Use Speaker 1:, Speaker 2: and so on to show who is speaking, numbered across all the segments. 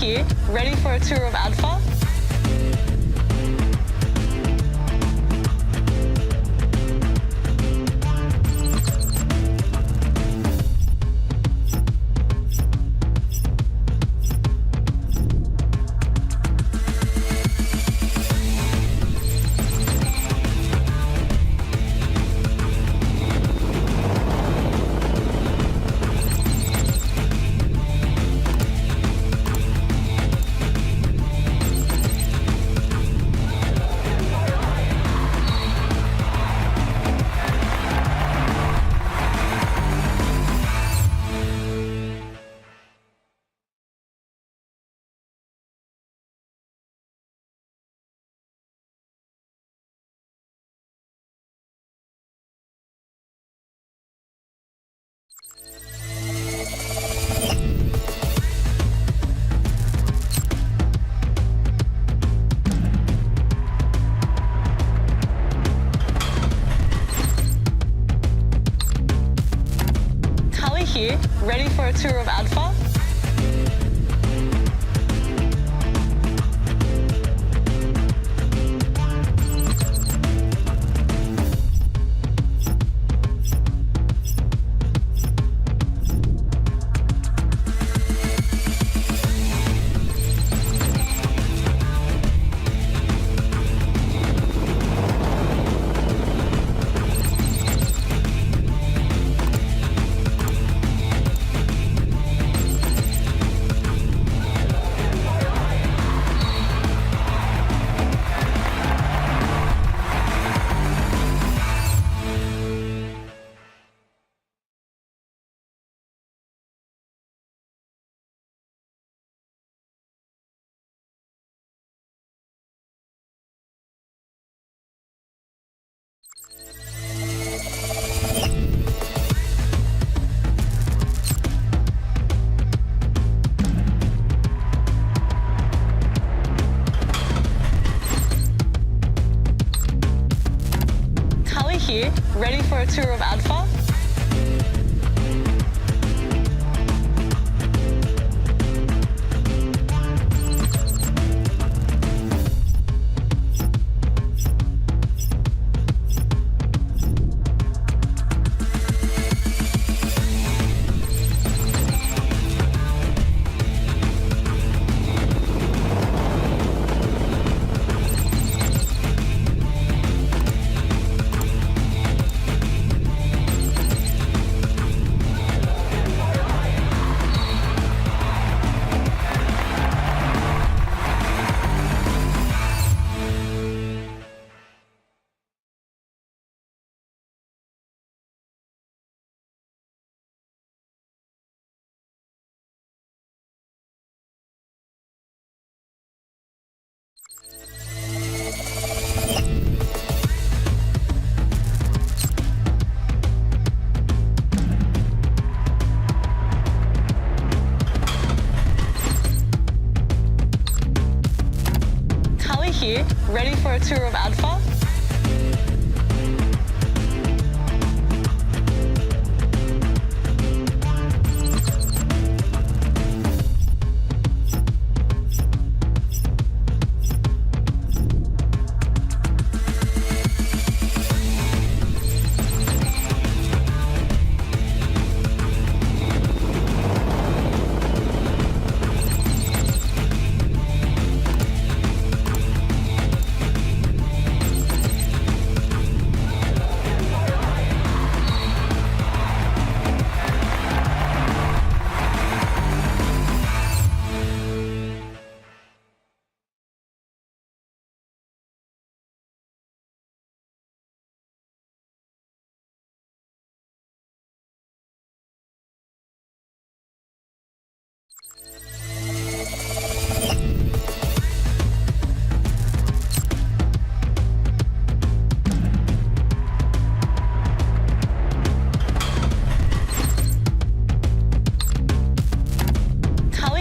Speaker 1: here, ready for a tour of ADFA? Here, ready for a tour of ADFA? Here, ready for a tour of ADFA? Here, ready for a tour of ADFA?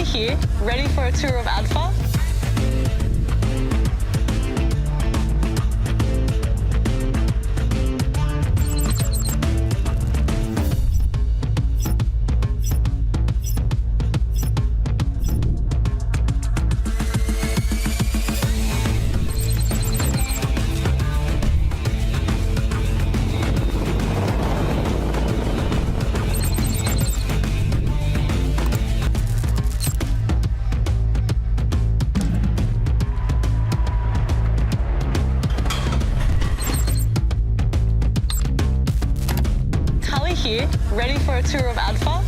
Speaker 1: Here, ready for a tour of ADFA? here, ready for a tour of ADFA?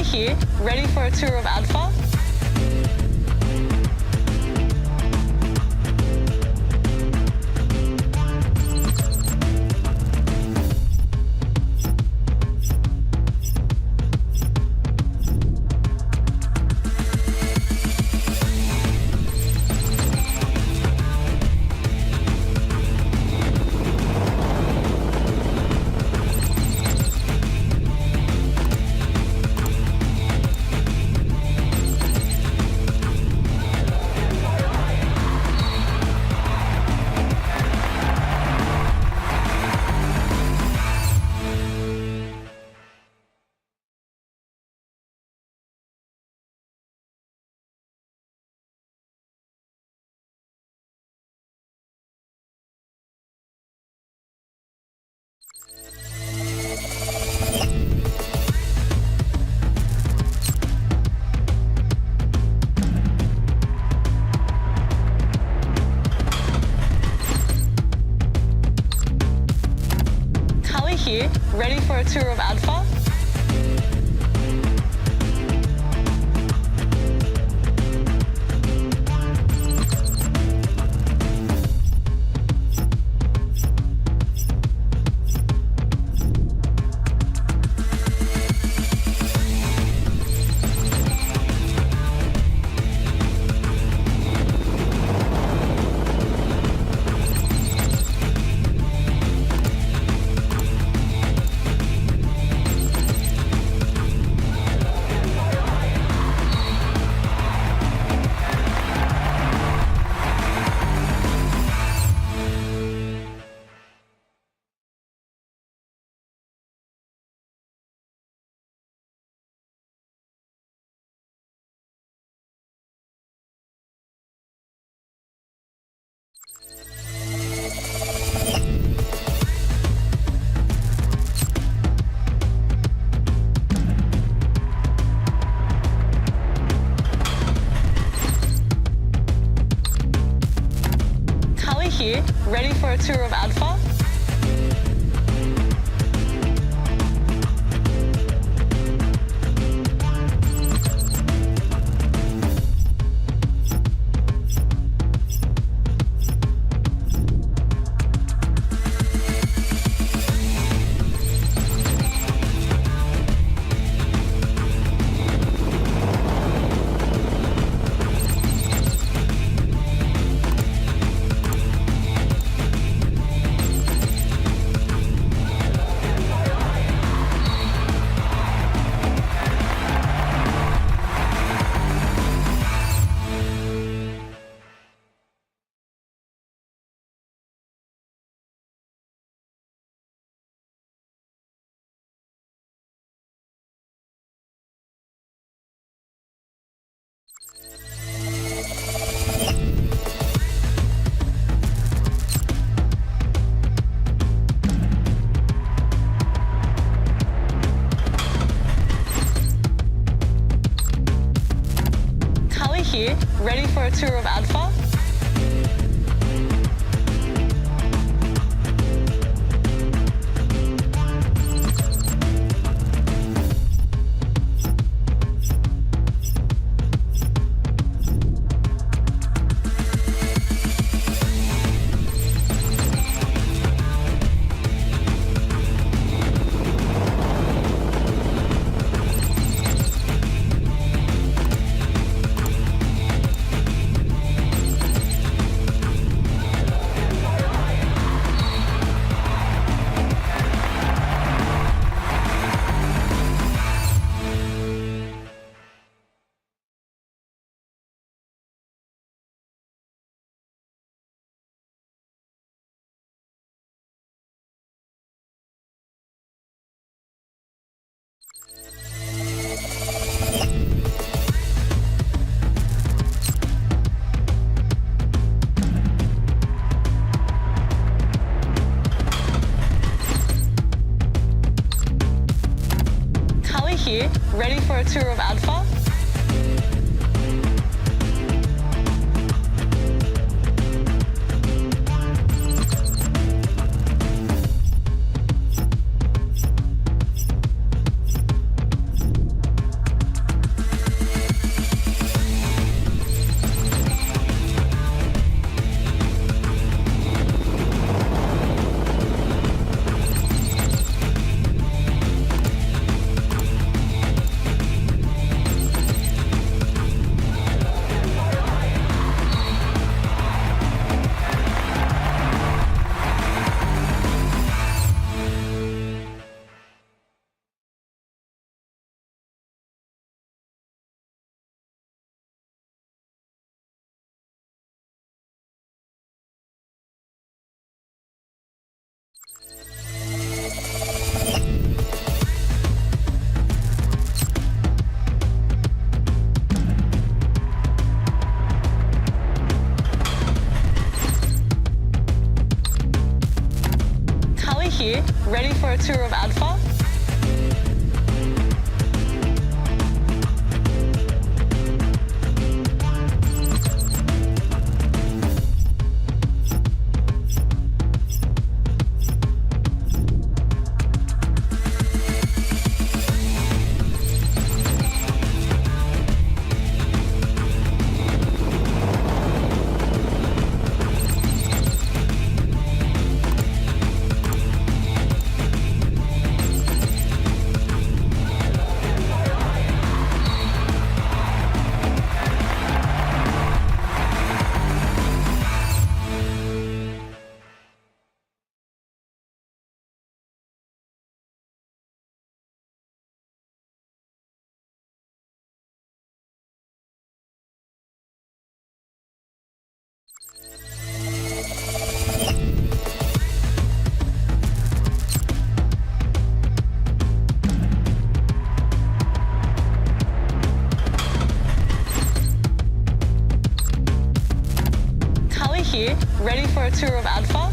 Speaker 1: Here, ready for a tour of ADFA? Here, ready for a tour of ADFA? Here, ready for a tour of ADFA? Here, ready for a tour of ADFA? for a tour of ADFA? Here, ready for a tour of ADFA? Here, ready for a tour of ADFA?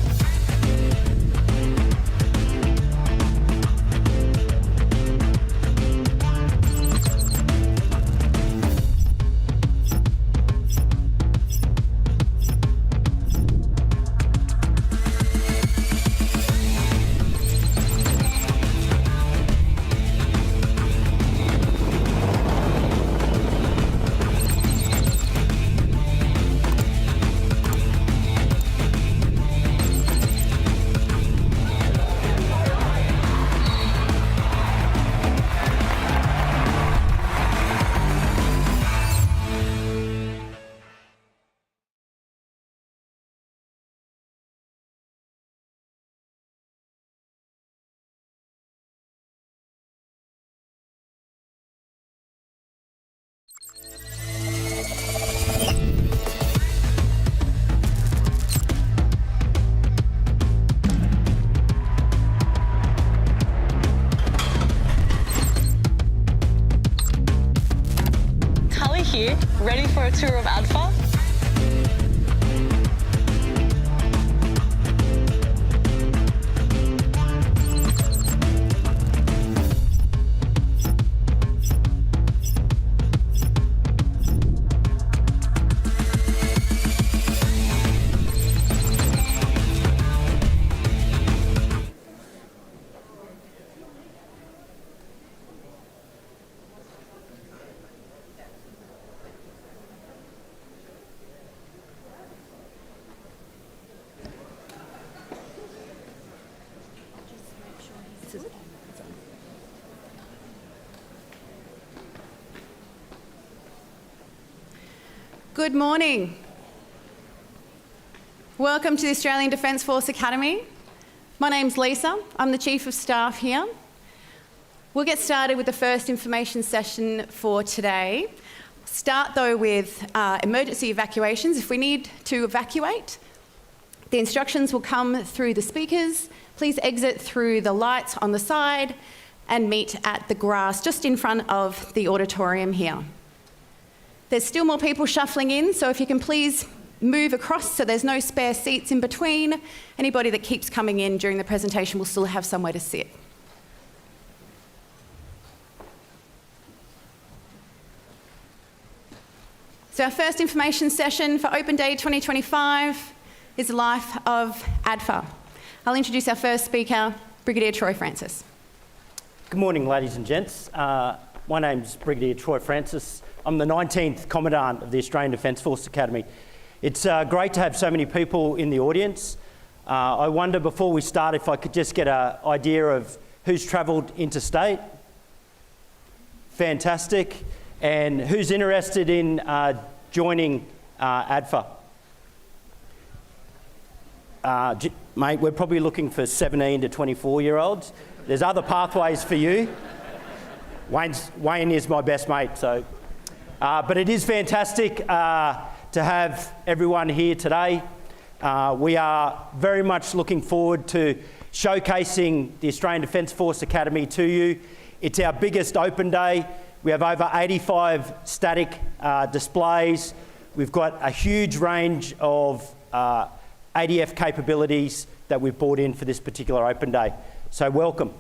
Speaker 1: Here, ready for a tour of ADFA?
Speaker 2: Good morning. Welcome to the Australian Defence Force Academy. My name's Lisa. I'm the Chief of Staff here. We'll get started with the first information session for today. Start though with emergency evacuations. If we need to evacuate, the instructions will come through the speakers. Please exit through the lights on the side and meet at the grass just in front of the auditorium here. There's still more people shuffling in, so if you can please move across so there's no spare seats in between. Anybody that keeps coming in during the presentation will still have somewhere to sit. So our first information session for Open Day 2025 is the life of ADFA. I'll introduce our first speaker, Brigadier Troy Francis.
Speaker 3: Good morning, ladies and gents. My name's Brigadier Troy Francis. I'm the 19th Commandant of the Australian Defence Force Academy. It's great to have so many people in the audience. I wonder, before we start, if I could just get an idea of who's travelled interstate. Fantastic. And who's interested in joining ADFA? Mate, we're probably looking for 17 to 24-year-olds. There's other pathways for you. Wayne is my best mate, so. But it is fantastic to have everyone here today. We are very much looking forward to showcasing the Australian Defence Force Academy to you. It's our biggest open day. We have over 85 static displays. We've got a huge range of ADF capabilities that we've brought in for this particular open day. So welcome.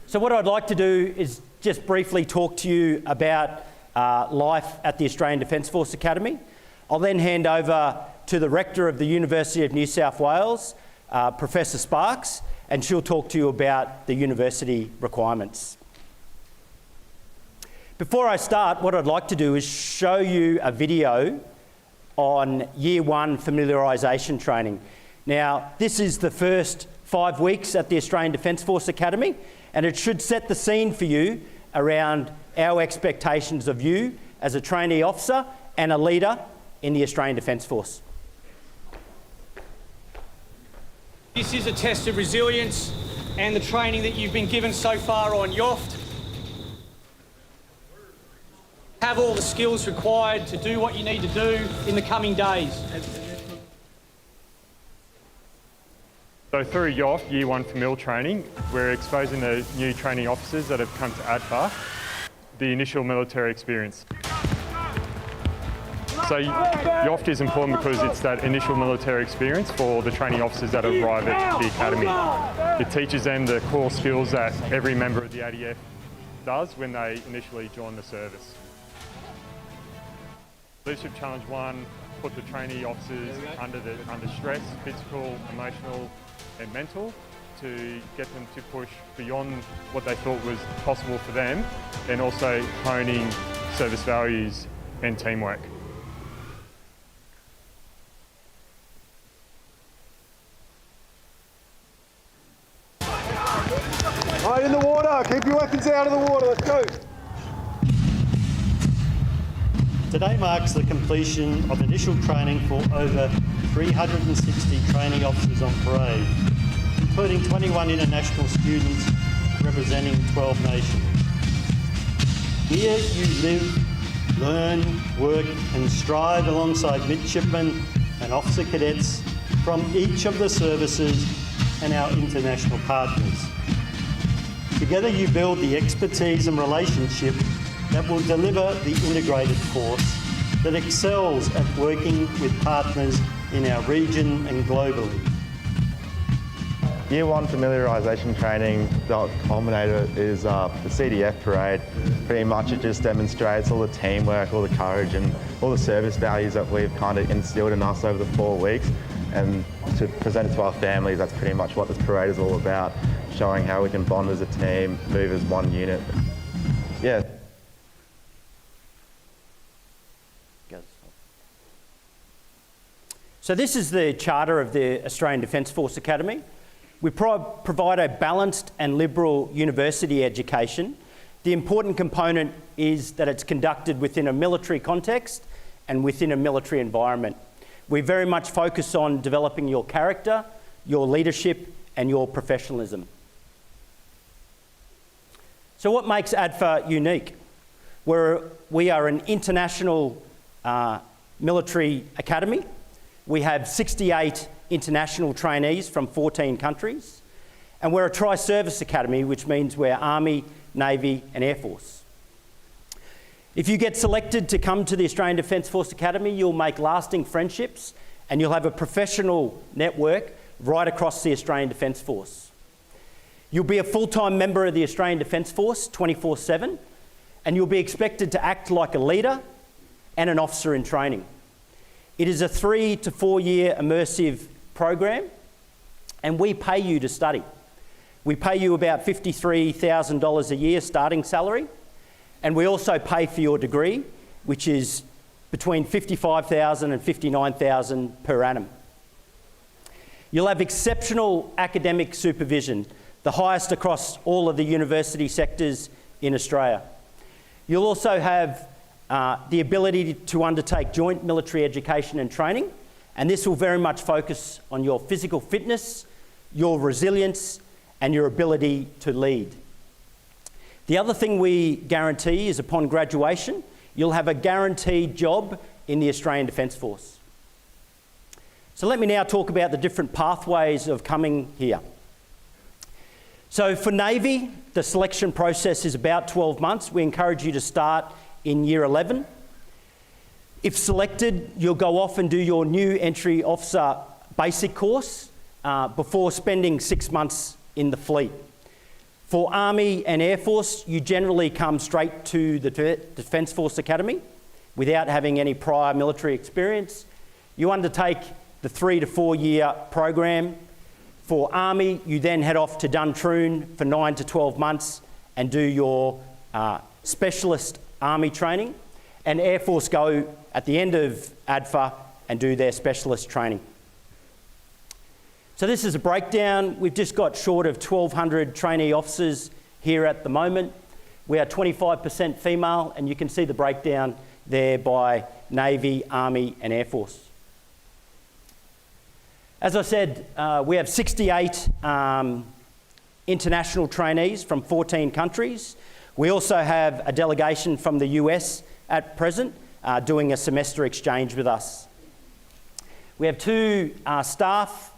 Speaker 3: So what I'd like to do is just briefly talk to you about life at the Australian Defence Force Academy. I'll then hand over to the Rector of the University of New South Wales, Professor Sparks, and she'll talk to you about the university requirements. Before I start, what I'd like to do is show you a video on Year 1 familiarisation training. Now, this is the first 5 weeks at the Australian Defence Force Academy, and it should set the scene for you around our expectations of you as a trainee officer and a leader in the Australian Defence Force.
Speaker 4: This is a test of resilience and the training that you've been given so far on Yoft. Have all the skills required to do what you need to do in the coming days.
Speaker 5: So through Yoft, Year 1 Famil training, we're exposing the new training officers that have come to ADFA the initial military experience. So Yoft is important because it's that initial military experience for the training officers that arrive at the academy. It teaches them the core skills that every member of the ADF does when they initially join the service. Leadership Challenge 1 put the trainee officers under stress, physical, emotional and mental, to get them to push beyond what they thought was possible for them, and also honing service values and teamwork.
Speaker 6: Right in the water, keep your weapons out of the water, let's go.
Speaker 7: Today marks the completion of initial training for over 360 training officers on parade, including 21 international students representing 12 nations. Here you live, learn, work and strive alongside midshipmen and officer cadets from each of the services and our international partners. Together you build the expertise and relationship that will deliver the integrated force that excels at working with partners in our region and globally.
Speaker 8: Year 1 familiarisation training, the culminator is the CDF parade. Pretty much it just demonstrates all the teamwork, all the courage and all the service values that we've kind of instilled in us over the 4 weeks, and to present it to our families. That's pretty much what this parade is all about, showing how we can bond as a team, move as one unit. Yeah.
Speaker 3: So this is the charter of the Australian Defence Force Academy. We provide a balanced and liberal university education. The important component is that it's conducted within a military context and within a military environment. We very much focus on developing your character, your leadership and your professionalism. So what makes ADFA unique? We are an international military academy. We have 68 international trainees from 14 countries, and we're a tri-service academy, which means we're Army, Navy and Air Force. If you get selected to come to the Australian Defence Force Academy, you'll make lasting friendships and you'll have a professional network right across the Australian Defence Force. You'll be a full-time member of the Australian Defence Force 24/7, and you'll be expected to act like a leader, and an officer in training. It is a 3 to 4 year immersive program, and we pay you to study. We pay you about $53,000 a year starting salary, and we also pay for your degree, which is between $55,000 and $59,000 per annum. You'll have exceptional academic supervision, the highest across all of the university sectors in Australia. You'll also have the ability to undertake joint military education and training, and this will very much focus on your physical fitness, your resilience, and your ability to lead. The other thing we guarantee is upon graduation, you'll have a guaranteed job in the Australian Defence Force. So let me now talk about the different pathways of coming here. So for Navy, the selection process is about 12 months. We encourage you to start in year 11. If selected, you'll go off and do your new entry officer basic course before spending 6 months in the fleet. For Army and Air Force, you generally come straight to the Defence Force Academy without having any prior military experience. You undertake the 3 to 4 year program. For Army, you then head off to Duntroon for 9 to 12 months and do your specialist Army training. And Air Force go at the end of ADFA and do their specialist training. So this is a breakdown. We've just got short of 1,200 trainee officers here at the moment. We are 25% female, and you can see the breakdown there by Navy, Army and Air Force. As I said, we have 68 international trainees from 14 countries. We also have a delegation from the US at present doing a semester exchange with us. We have 2 staff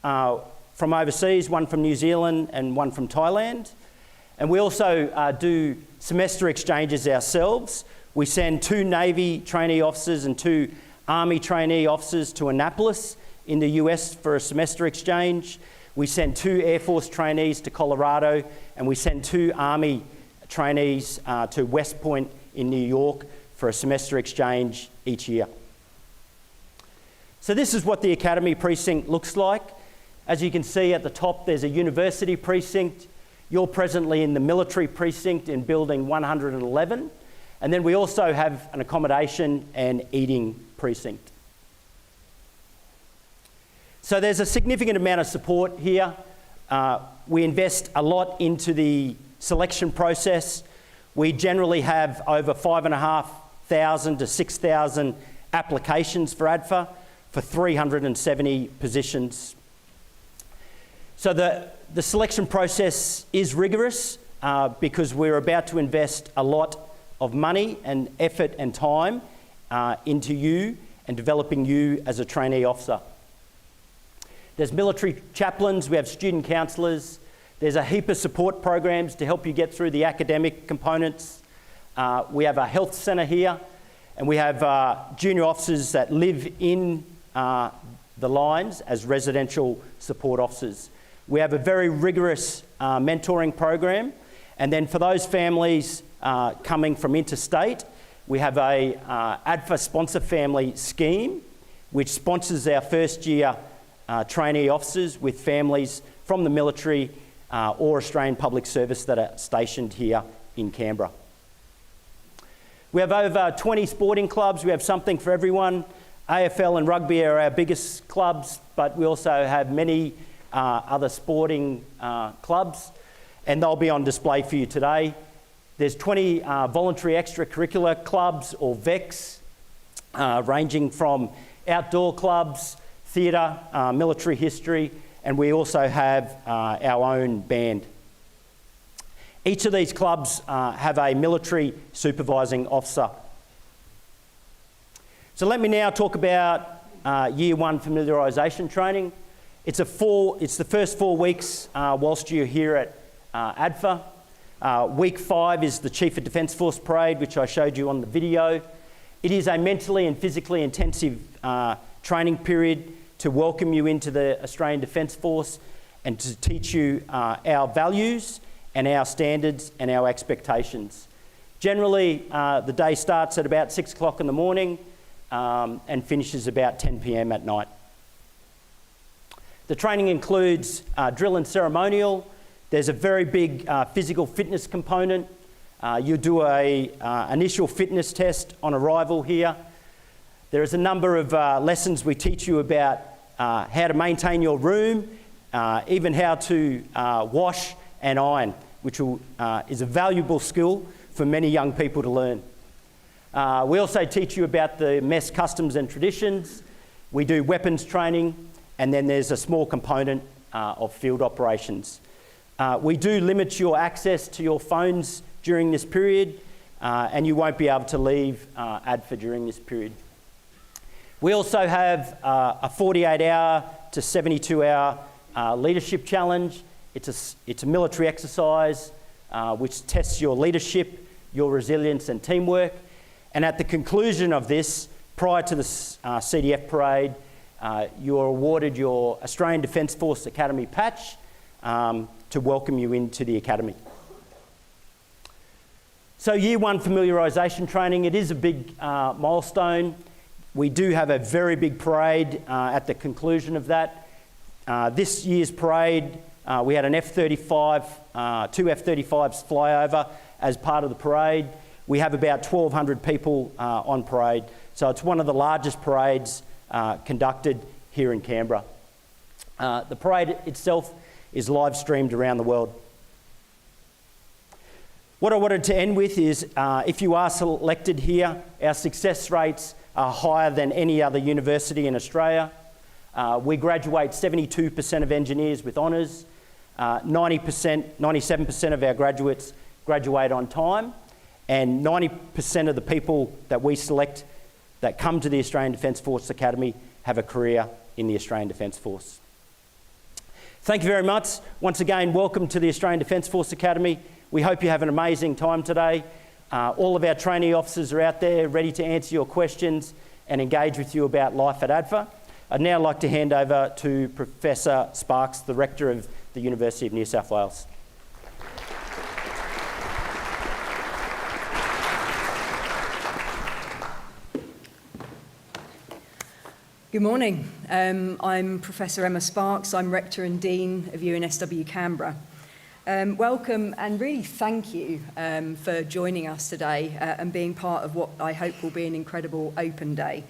Speaker 3: from overseas, one from New Zealand and one from Thailand. And we also do semester exchanges ourselves. We send 2 Navy trainee officers and 2 Army trainee officers to Annapolis in the US for a semester exchange. We send 2 Air Force trainees to Colorado, and we send 2 Army trainees to West Point in New York for a semester exchange each year. So this is what the Academy precinct looks like. As you can see at the top, there's a university precinct. You're presently in the military precinct in building 111. And then we also have an accommodation and eating precinct. So there's a significant amount of support here. We invest a lot into the selection process. We generally have over 5,500 to 6,000 applications for ADFA for 370 positions. So the selection process is rigorous because we're about to invest a lot of money and effort and time into you and developing you as a trainee officer. There's military chaplains, we have student counsellors, there's a heap of support programs to help you get through the academic components. We have a health centre here, and we have junior officers that live in the lines as residential support officers. We have a very rigorous mentoring program, and then for those families coming from interstate, we have a ADFA sponsor family scheme which sponsors our first year trainee officers with families from the military or Australian Public Service that are stationed here in Canberra. We have over 20 sporting clubs. We have something for everyone. AFL and rugby are our biggest clubs, but we also have many other sporting clubs, and they'll be on display for you today. There's 20 voluntary extracurricular clubs, or VECs, ranging from outdoor clubs, theatre, military history, and we also have our own band. Each of these clubs have a military supervising officer. So let me now talk about Year 1 familiarisation training. It's the first 4 weeks whilst you're here at ADFA. Week 5 is the Chief of Defence Force Parade, which I showed you on the video. It is a mentally and physically intensive training period to welcome you into the Australian Defence Force and to teach you our values and our standards and our expectations. Generally, the day starts at about 6 o'clock in the morning and finishes about 10 p.m. at night. The training includes drill and ceremonial. There's a very big physical fitness component. You do an initial fitness test on arrival here. There is a number of lessons we teach you about how to maintain your room, even how to wash and iron, which is a valuable skill for many young people to learn. We also teach you about the mess customs and traditions. We do weapons training, and then there's a small component of field operations. We do limit your access to your phones during this period, and you won't be able to leave ADFA during this period. We also have a 48-hour to 72-hour leadership challenge. It's a military exercise which tests your leadership, your resilience and teamwork. And at the conclusion of this, prior to the CDF parade, you are awarded your Australian Defence Force Academy patch to welcome you into the Academy. So Year 1 familiarisation training, it is a big milestone. We do have a very big parade at the conclusion of that. This year's parade, we had an F-35, 2 F-35s fly over as part of the parade. We have about 1,200 people on parade. So it's one of the largest parades conducted here in Canberra. The parade itself is live streamed around the world. What I wanted to end with is if you are selected here, our success rates are higher than any other university in Australia. We graduate 72% of engineers with honours. 97% of our graduates graduate on time, and 90% of the people that we select that come to the Australian Defence Force Academy have a career in the Australian Defence Force. Thank you very much. Once again, welcome to the Australian Defence Force Academy. We hope you have an amazing time today. All of our trainee officers are out there ready to answer your questions and engage with you about life at ADFA. I'd now like to hand over to Professor Sparks, the Rector of the University of New South Wales.
Speaker 9: Good morning. I'm Professor Emma Sparks. I'm Rector and Dean of UNSW Canberra. Welcome and really thank you for joining us today and being part of what I hope will be an incredible open day.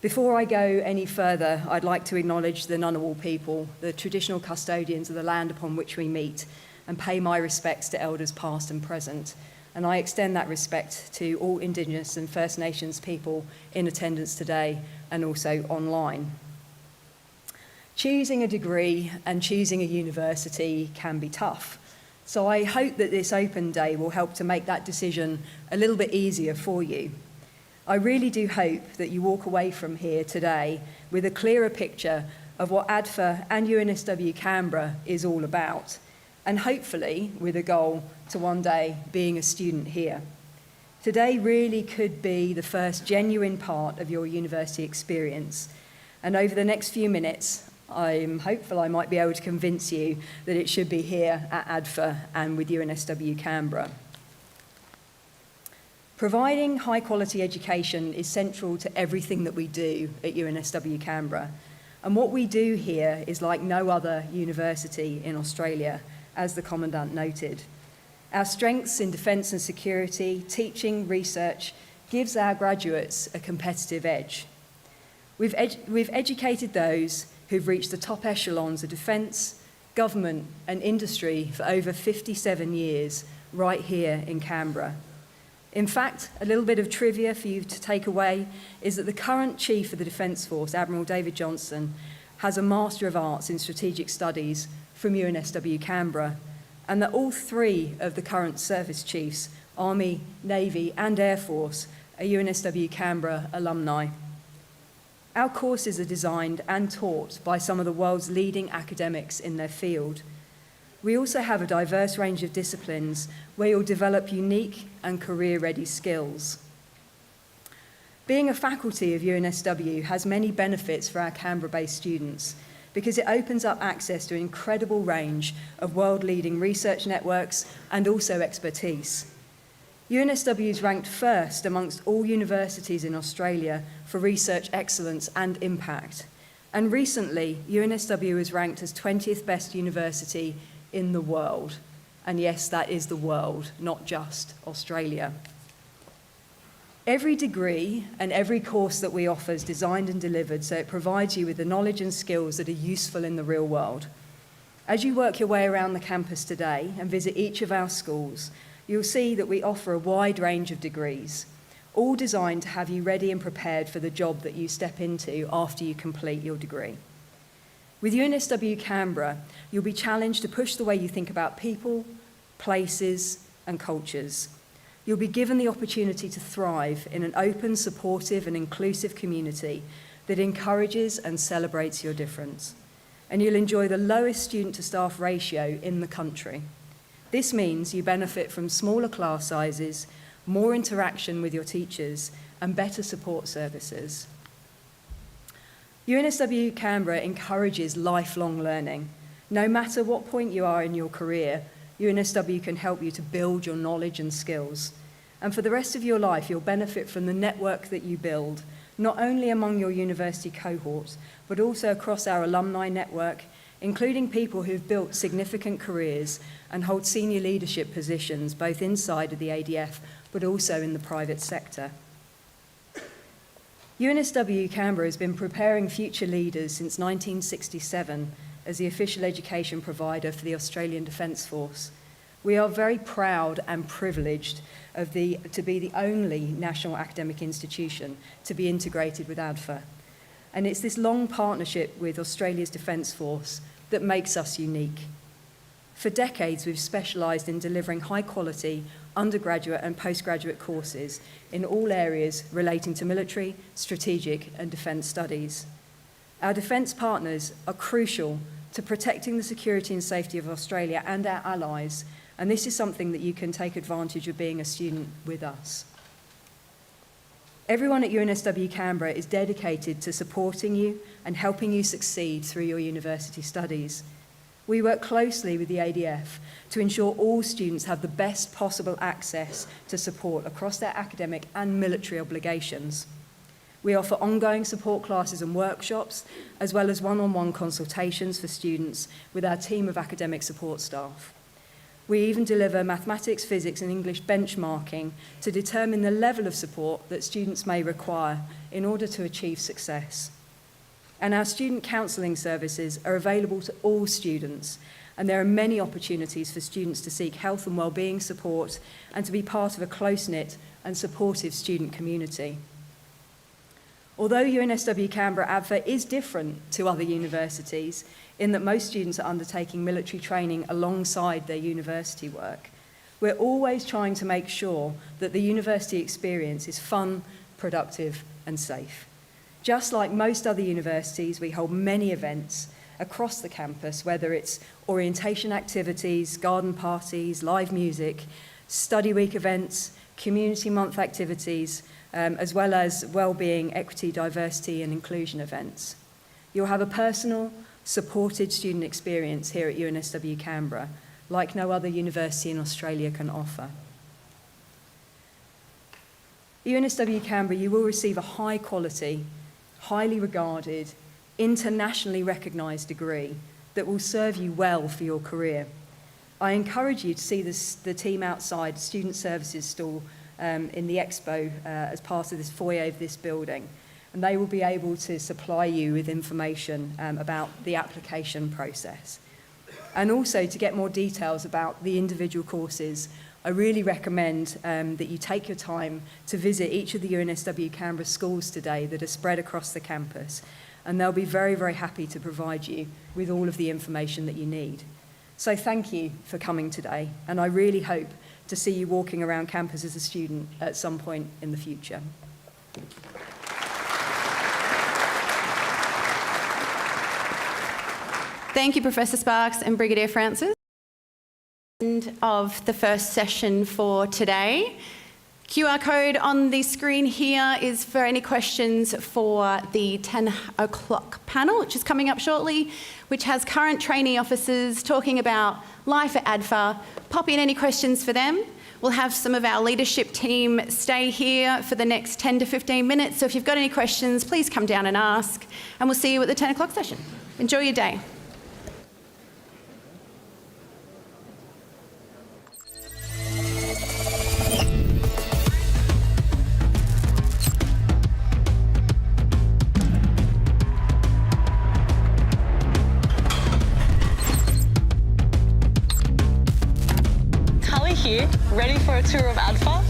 Speaker 9: Before I go any further, I'd like to acknowledge the Ngunnawal people, the traditional custodians of the land upon which we meet, and pay my respects to elders past and present. And I extend that respect to all Indigenous and First Nations people in attendance today and also online. Choosing a degree and choosing a university can be tough. So I hope that this open day will help to make that decision a little bit easier for you. I really do hope that you walk away from here today with a clearer picture of what ADFA and UNSW Canberra is all about, and hopefully with a goal to one day being a student here. Today really could be the first genuine part of your university experience, and over the next few minutes, I'm hopeful I might be able to convince you that it should be here at ADFA and with UNSW Canberra. Providing high quality education is central to everything that we do at UNSW Canberra. And what we do here is like no other university in Australia, as the Commandant noted. Our strengths in defence and security, teaching, research, gives our graduates a competitive edge. We've educated those who've reached the top echelons of defence, government and industry for over 57 years right here in Canberra. In fact, a little bit of trivia for you to take away is that the current Chief of the Defence Force, Admiral David Johnson, has a Master of Arts in Strategic Studies from UNSW Canberra, and that all three of the current service chiefs, Army, Navy and Air Force, are UNSW Canberra alumni. Our courses are designed and taught by some of the world's leading academics in their field. We also have a diverse range of disciplines where you'll develop unique and career-ready skills. Being a faculty of UNSW has many benefits for our Canberra-based students because it opens up access to an incredible range of world-leading research networks and also expertise. UNSW is ranked first amongst all universities in Australia for research excellence and impact. And recently, UNSW was ranked as 20th best university in the world. And yes, that is the world, not just Australia. Every degree and every course that we offer is designed and delivered so it provides you with the knowledge and skills that are useful in the real world. As you work your way around the campus today and visit each of our schools, you'll see that we offer a wide range of degrees, all designed to have you ready and prepared for the job that you step into after you complete your degree. With UNSW Canberra, you'll be challenged to push the way you think about people, places, and cultures. You'll be given the opportunity to thrive in an open, supportive, and inclusive community that encourages and celebrates your difference. And you'll enjoy the lowest student-to-staff ratio in the country. This means you benefit from smaller class sizes, more interaction with your teachers, and better support services. UNSW Canberra encourages lifelong learning. No matter what point you are in your career, UNSW can help you to build your knowledge and skills. And for the rest of your life, you'll benefit from the network that you build, not only among your university cohorts, but also across our alumni network, including people who've built significant careers and hold senior leadership positions, both inside of the ADF, but also in the private sector. UNSW Canberra has been preparing future leaders since 1967 as the official education provider for the Australian Defence Force. We are very proud and privileged to be the only national academic institution to be integrated with ADFA. And it's this long partnership with Australia's Defence Force that makes us unique. For decades, we've specialised in delivering high-quality undergraduate and postgraduate courses in all areas relating to military, strategic and defence studies. Our defence partners are crucial to protecting the security and safety of Australia and our allies, and this is something that you can take advantage of being a student with us. Everyone at UNSW Canberra is dedicated to supporting you and helping you succeed through your university studies. We work closely with the ADF to ensure all students have the best possible access to support across their academic and military obligations. We offer ongoing support classes and workshops, as well as one-on-one consultations for students with our team of academic support staff. We even deliver mathematics, physics and English benchmarking to determine the level of support that students may require in order to achieve success. And our student counselling services are available to all students, and there are many opportunities for students to seek health and wellbeing support and to be part of a close-knit and supportive student community. Although UNSW Canberra ADFA is different to other universities in that most students are undertaking military training alongside their university work, we're always trying to make sure that the university experience is fun, productive and safe. Just like most other universities, we hold many events across the campus, whether it's orientation activities, garden parties, live music, study week events, community month activities, as well as wellbeing, equity, diversity and inclusion events. You'll have a personal, supported student experience here at UNSW Canberra, like no other university in Australia can offer. At UNSW Canberra, you will receive a high quality, highly regarded, internationally recognised degree that will serve you well for your career. I encourage you to see the team outside Student Services stall in the expo as part of this foyer of this building, and they will be able to supply you with information about the application process. And also to get more details about the individual courses, I really recommend that you take your time to visit each of the UNSW Canberra schools today that are spread across the campus, and they'll be very, very happy to provide you with all of the information that you need. So thank you for coming today, and I really hope to see you walking around campus as a student at some point in the future.
Speaker 2: Thank you, Professor Sparks and Brigadier Francis. End of the first session for today. QR code on the screen here is for any questions for the 10 o'clock panel, which is coming up shortly, which has current trainee officers talking about life at ADFA. Pop in any questions for them. We'll have some of our leadership team stay here for the next 10 to 15 minutes. So if you've got any questions, please come down and ask. And we'll see you at the 10 o'clock session. Enjoy your day.
Speaker 1: Here, ready for a tour of ADFA?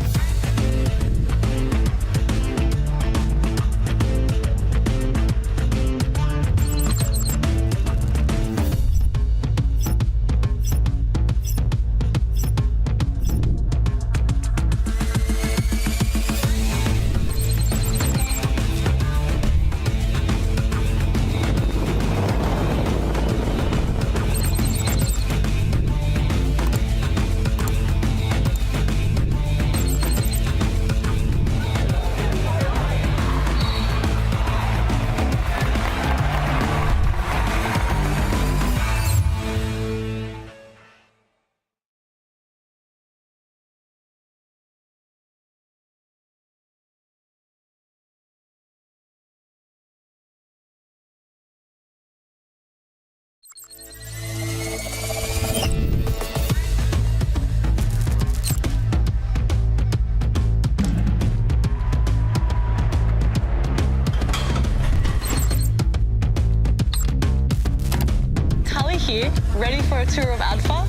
Speaker 1: Here, ready for a tour of ADFA?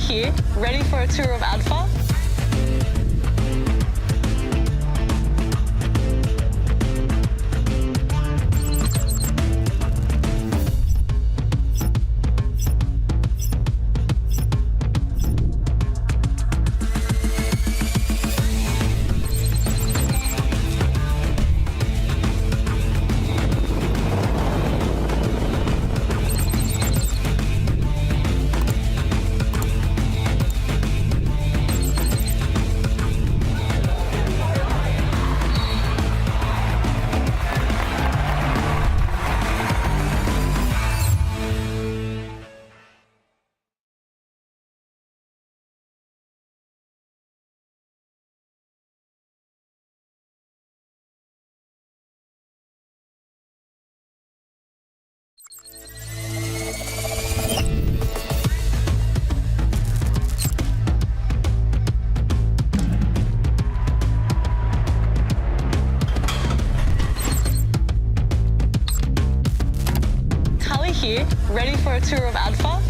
Speaker 1: Here, ready for a tour of ADFA? Here, ready for a tour of ADFA?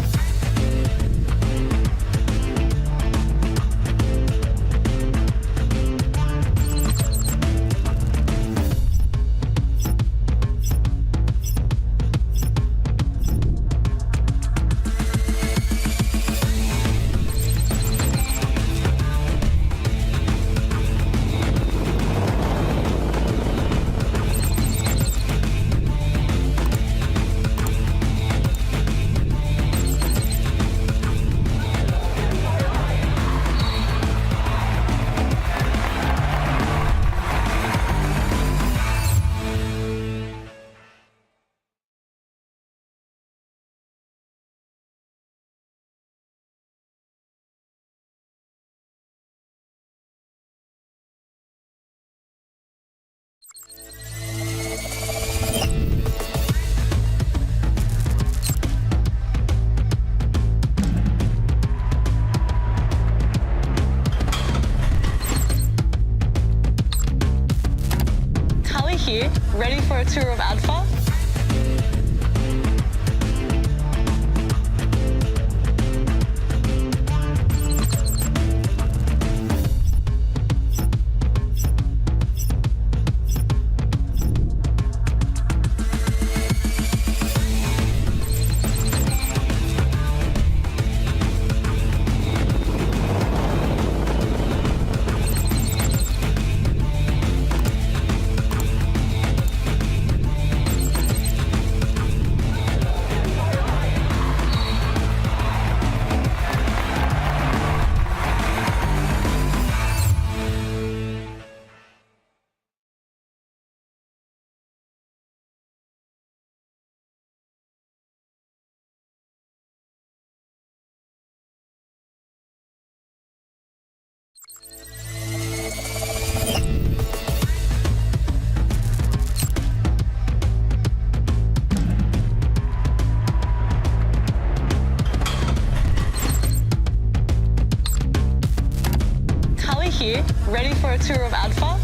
Speaker 1: here, ready for a tour of ADFA? Here, ready for a tour of ADFA?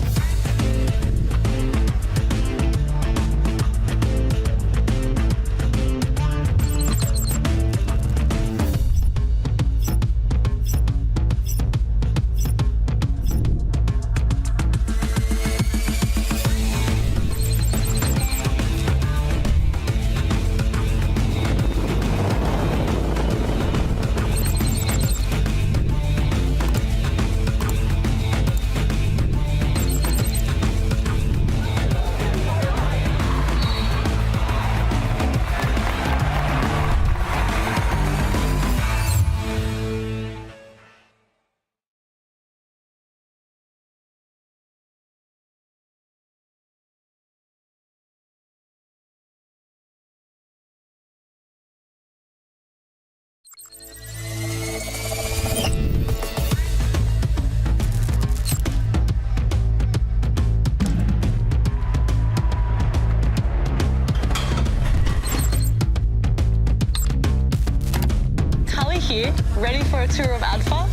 Speaker 1: Here, ready for a tour of ADFA?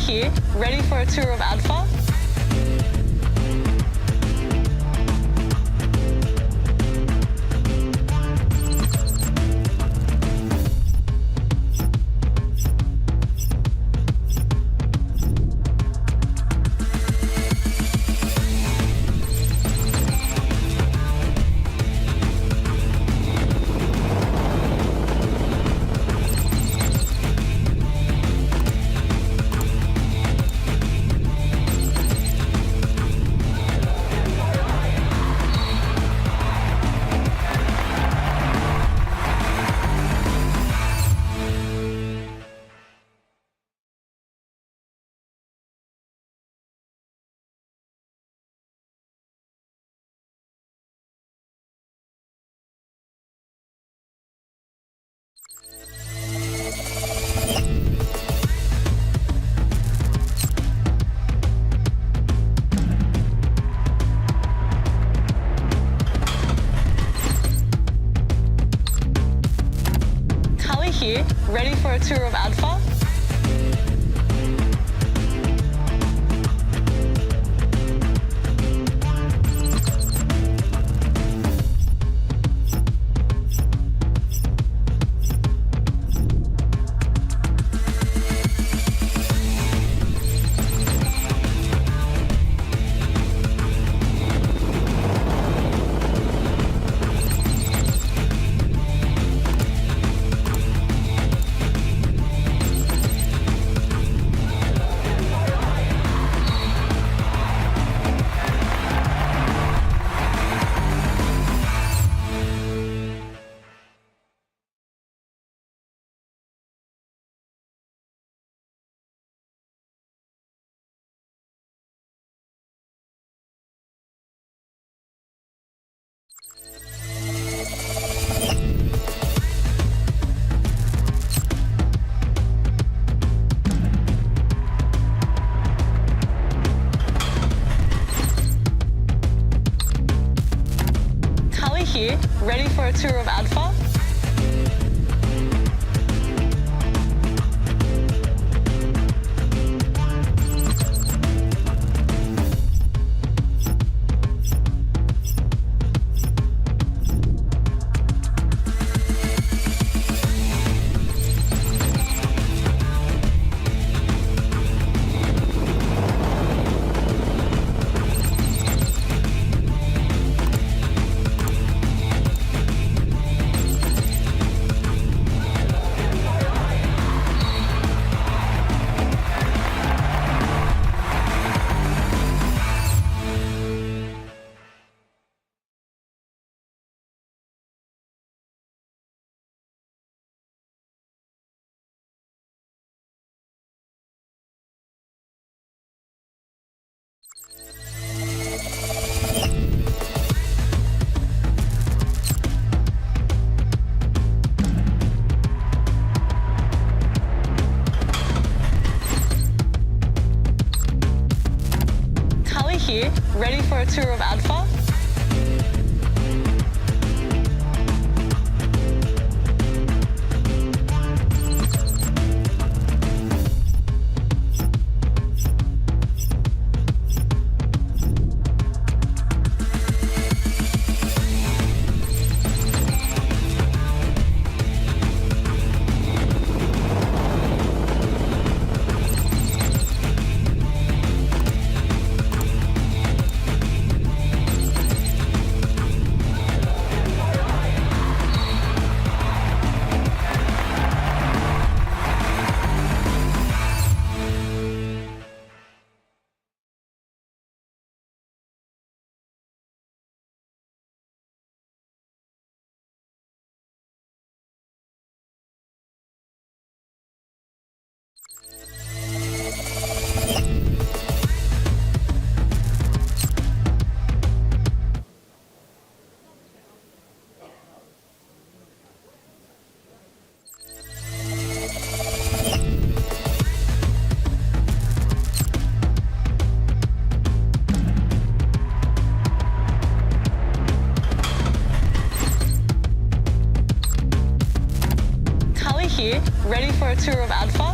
Speaker 1: Here, ready for a tour of ADFA? Here, ready for a tour of ADFA? here, ready for a tour of ADFA? Here, ready for a tour of ADFA? Here, ready for a tour of ADFA?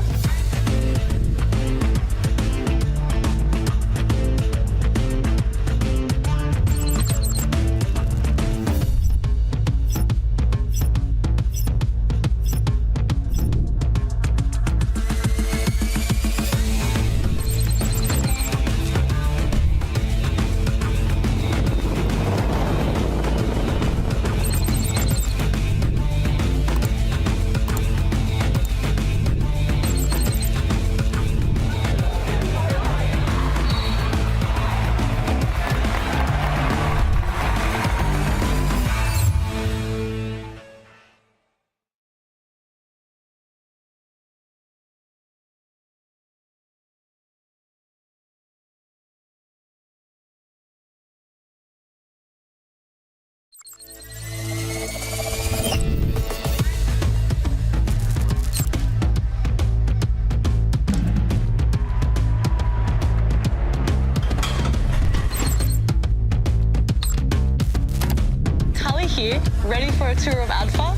Speaker 1: Here, ready for a tour of ADFA?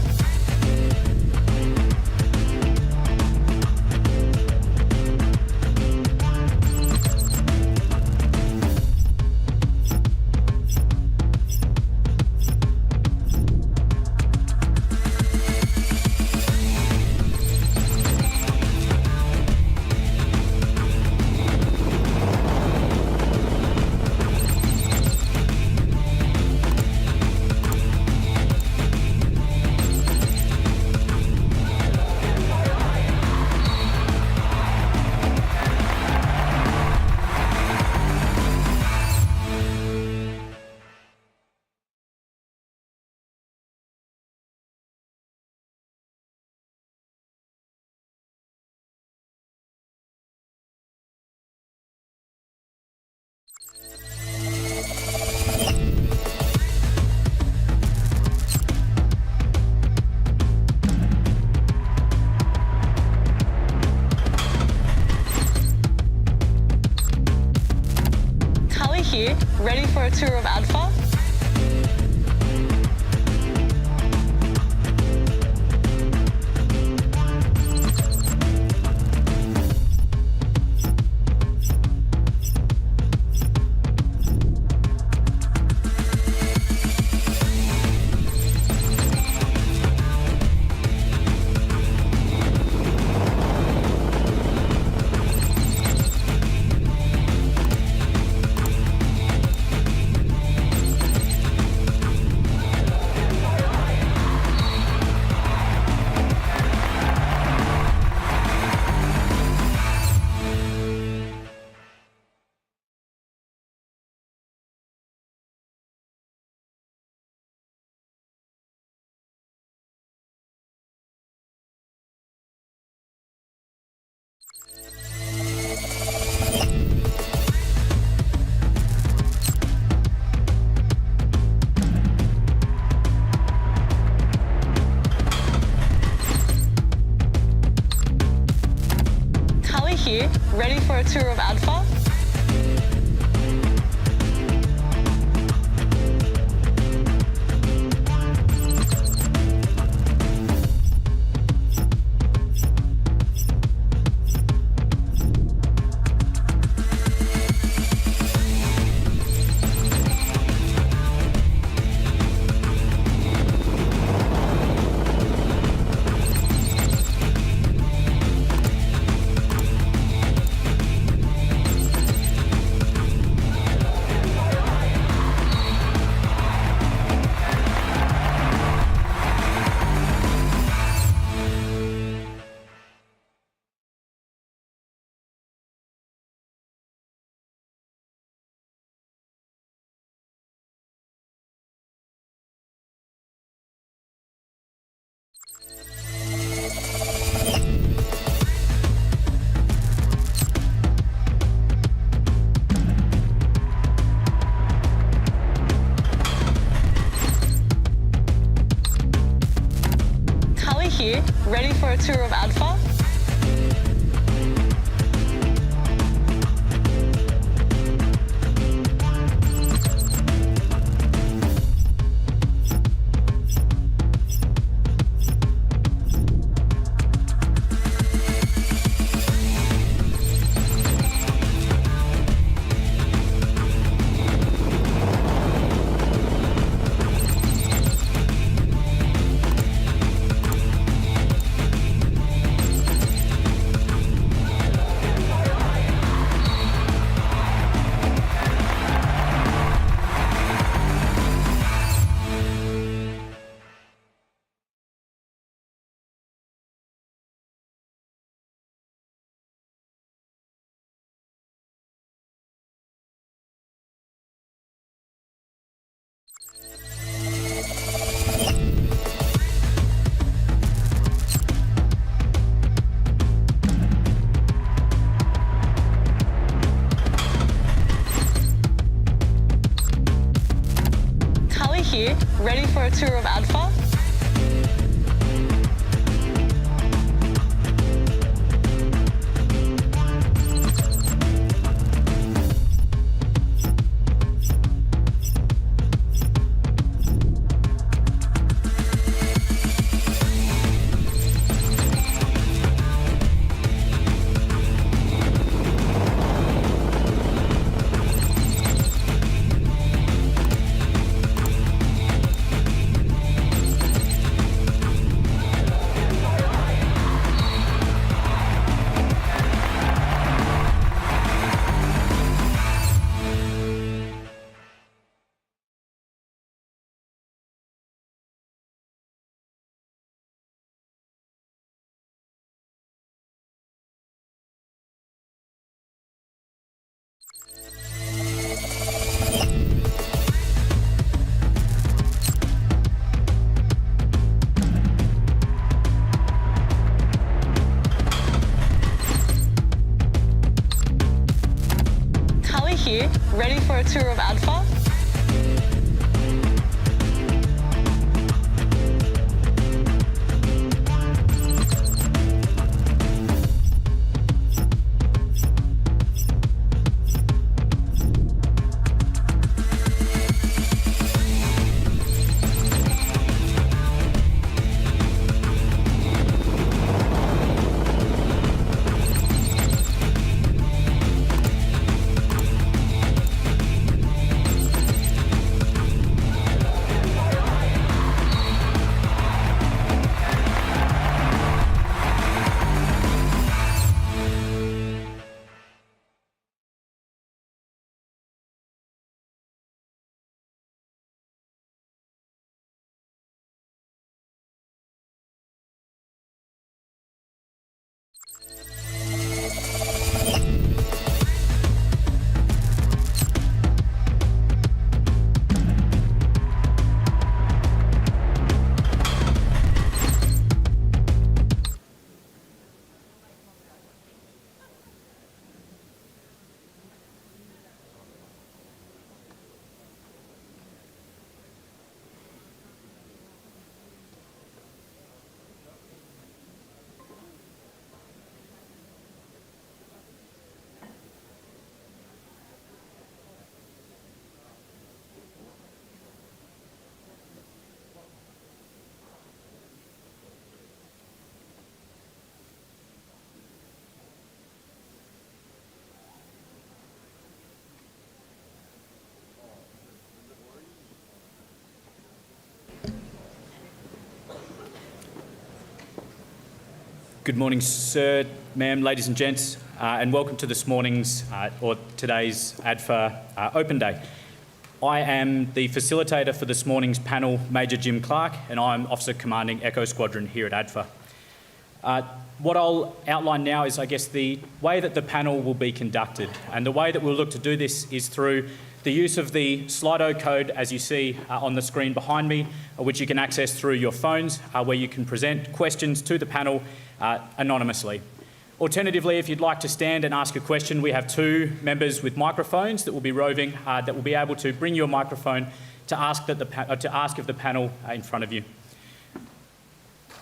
Speaker 1: here, ready for a tour of ADFA? here, ready for a tour of ADFA? Here, ready for a tour of ADFA? Here, ready for a tour of ADFA? Here, ready for a tour of ADFA?
Speaker 10: Good morning, sir, ma'am, ladies and gents, and welcome to this morning's or today's ADFA Open Day. I am the facilitator for this morning's panel, Major Jim Clark, and I'm Officer Commanding Echo Squadron here at ADFA. What I'll outline now is, I guess, the way that the panel will be conducted. And the way that we'll look to do this is through the use of the Slido code, as you see on the screen behind me, which you can access through your phones, where you can present questions to the panel anonymously. Alternatively, if you'd like to stand and ask a question, we have two members with microphones that will be roving, that will be able to bring your microphone to ask of the panel in front of you.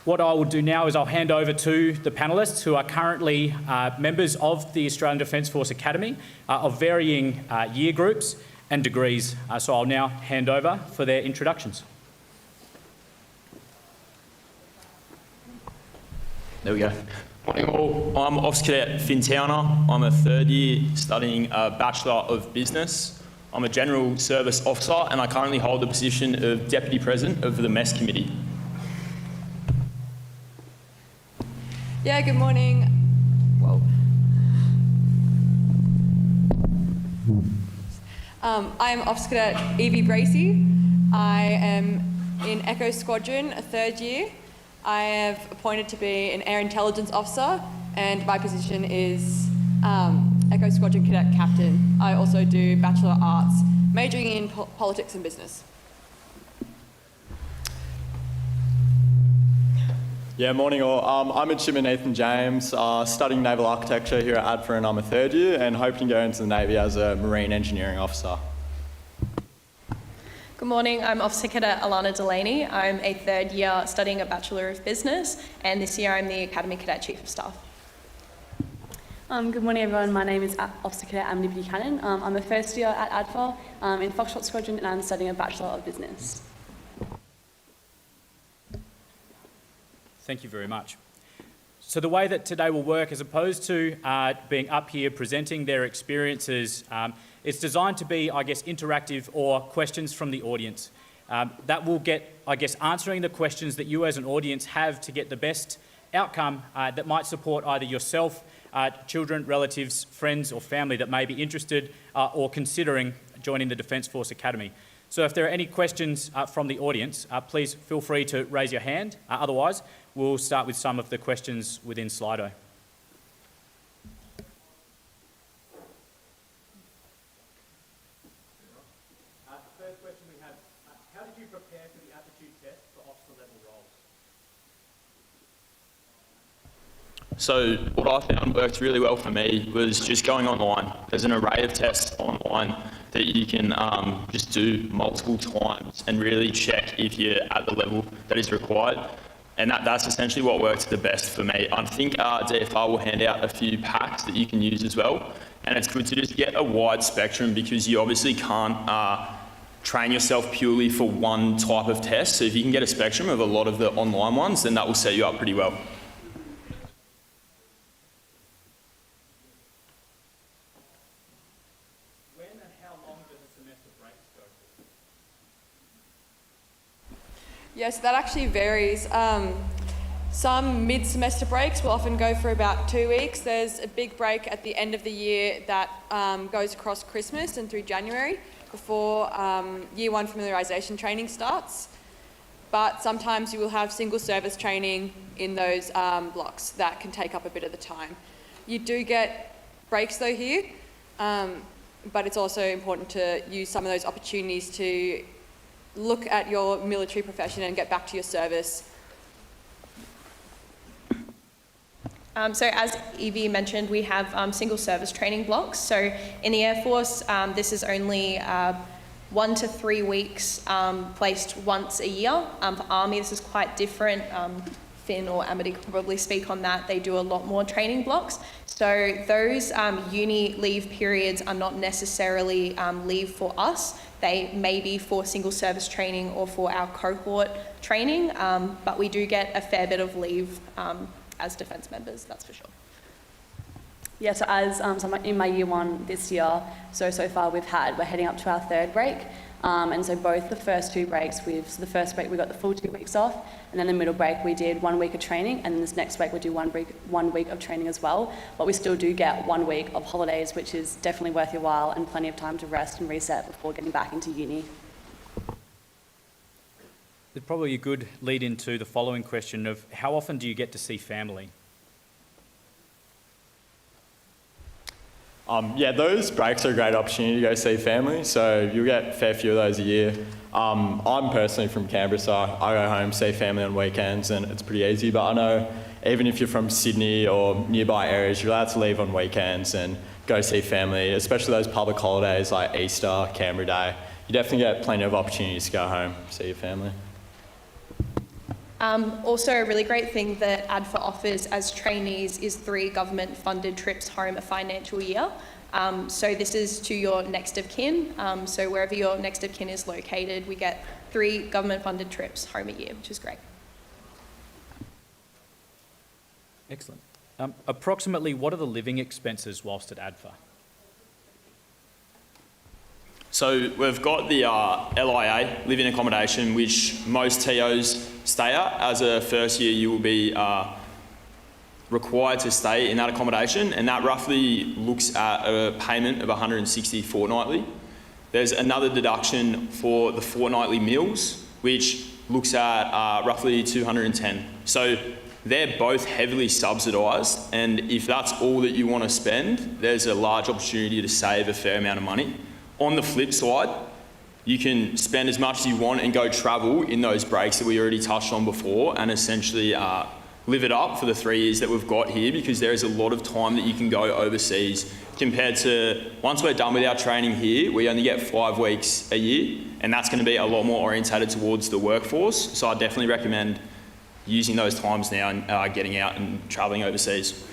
Speaker 10: What I will do now is I'll hand over to the panellists, who are currently members of the Australian Defence Force Academy of varying year groups and degrees. So I'll now hand over for their introductions.
Speaker 11: There we go. Morning all. I'm Officer Cadet Finn Towner. I'm a third year studying a Bachelor of Business. I'm a General Service Officer and I currently hold the position of Deputy President of the Mess Committee.
Speaker 12: Yeah, good morning. Whoa. I'm Officer Cadet Evie Bracey. I am in Echo Squadron, a third year. I have appointed to be an Air Intelligence Officer and my position is Echo Squadron Cadet Captain. I also do Bachelor of Arts, majoring in politics and business.
Speaker 13: Yeah, morning all. I'm Midshipman Ethan James, studying Naval Architecture here at ADFA, and I'm a third year and hoping to go into the Navy as a Marine Engineering Officer.
Speaker 14: Good morning, I'm Officer Cadet Alana Delaney. I'm a third year studying a Bachelor of Business, and this year I'm the Academy Cadet Chief of Staff.
Speaker 15: Good morning everyone, my name is Officer Cadet Emily Buchanan. I'm a first year at ADFA in Foxtrot Squadron and I'm studying a Bachelor of Business.
Speaker 10: Thank you very much. So the way that today will work, as opposed to being up here presenting their experiences, it's designed to be, I guess, interactive or questions from the audience. That will get, I guess, answering the questions that you as an audience have to get the best outcome that might support either yourself, children, relatives, friends or family that may be interested or considering joining the Defence Force Academy. So if there are any questions from the audience, please feel free to raise your hand. Otherwise, we'll start with some of the questions within Slido. The first question we have, how did you prepare for the aptitude test for officer level roles?
Speaker 11: So what I found worked really well for me was just going online. There's an array of tests online that you can just do multiple times and really check if you're at the level that is required. And that's essentially what worked the best for me. I think DFR will hand out a few packs that you can use as well. And it's good to just get a wide spectrum because you obviously can't train yourself purely for one type of test. So if you can get a spectrum of a lot of the online ones, then that will set you up pretty well.
Speaker 12: Yes, that actually varies. Some mid-semester breaks will often go for about 2 weeks. There's a big break at the end of the year that goes across Christmas and through January before Year 1 familiarisation training starts. But sometimes you will have single service training in those blocks that can take up a bit of the time. You do get breaks though here, but it's also important to use some of those opportunities to look at your military profession and get back to your service.
Speaker 14: So as Evie mentioned, we have single service training blocks. So in the Air Force, this is only 1 to 3 weeks placed once a year. For Army, this is quite different. Finn or Amity could probably speak on that. They do a lot more training blocks. So those uni leave periods are not necessarily leave for us. They may be for single service training or for our cohort training, but we do get a fair bit of leave as defence members, that's for sure.
Speaker 15: Yeah, so as in my year 1 this year, so far we're heading up to our third break. And so both the first 2 breaks, so the first break we got the full 2 weeks off, and then the middle break we did 1 week of training, and then this next break we do 1 week of training as well. But we still do get 1 week of holidays, which is definitely worth your while and plenty of time to rest and reset before getting back into uni.
Speaker 10: It's probably a good lead into the following question of how often do you get to see family?
Speaker 13: Yeah, those breaks are a great opportunity to go see family, so you'll get a fair few of those a year. I'm personally from Canberra, so I go home, see family on weekends, and it's pretty easy, but I know even if you're from Sydney or nearby areas, you're allowed to leave on weekends and go see family, especially those public holidays like Easter, Canberra Day. You definitely get plenty of opportunities to go home, see your family.
Speaker 14: Also, a really great thing that ADFA offers as trainees is 3 government-funded trips home a financial year. So this is to your next of kin. So wherever your next of kin is located, we get 3 government-funded trips home a year, which is great.
Speaker 10: Excellent. Approximately what are the living expenses whilst at ADFA?
Speaker 11: So we've got the LIA, living accommodation, which most TOs stay at. As a first year, you will be required to stay in that accommodation, and that roughly looks at a payment of $160 fortnightly. There's another deduction for the fortnightly meals, which looks at roughly $210. So they're both heavily subsidised, and if that's all that you want to spend, there's a large opportunity to save a fair amount of money. On the flip side, you can spend as much as you want and go travel in those breaks that we already touched on before, and essentially live it up for the 3 years that we've got here, because there is a lot of time that you can go overseas compared to once we're done with our training here, we only get 5 weeks a year, and that's going to be a lot more orientated towards the workforce. So I definitely recommend using those times now and getting out and travelling overseas.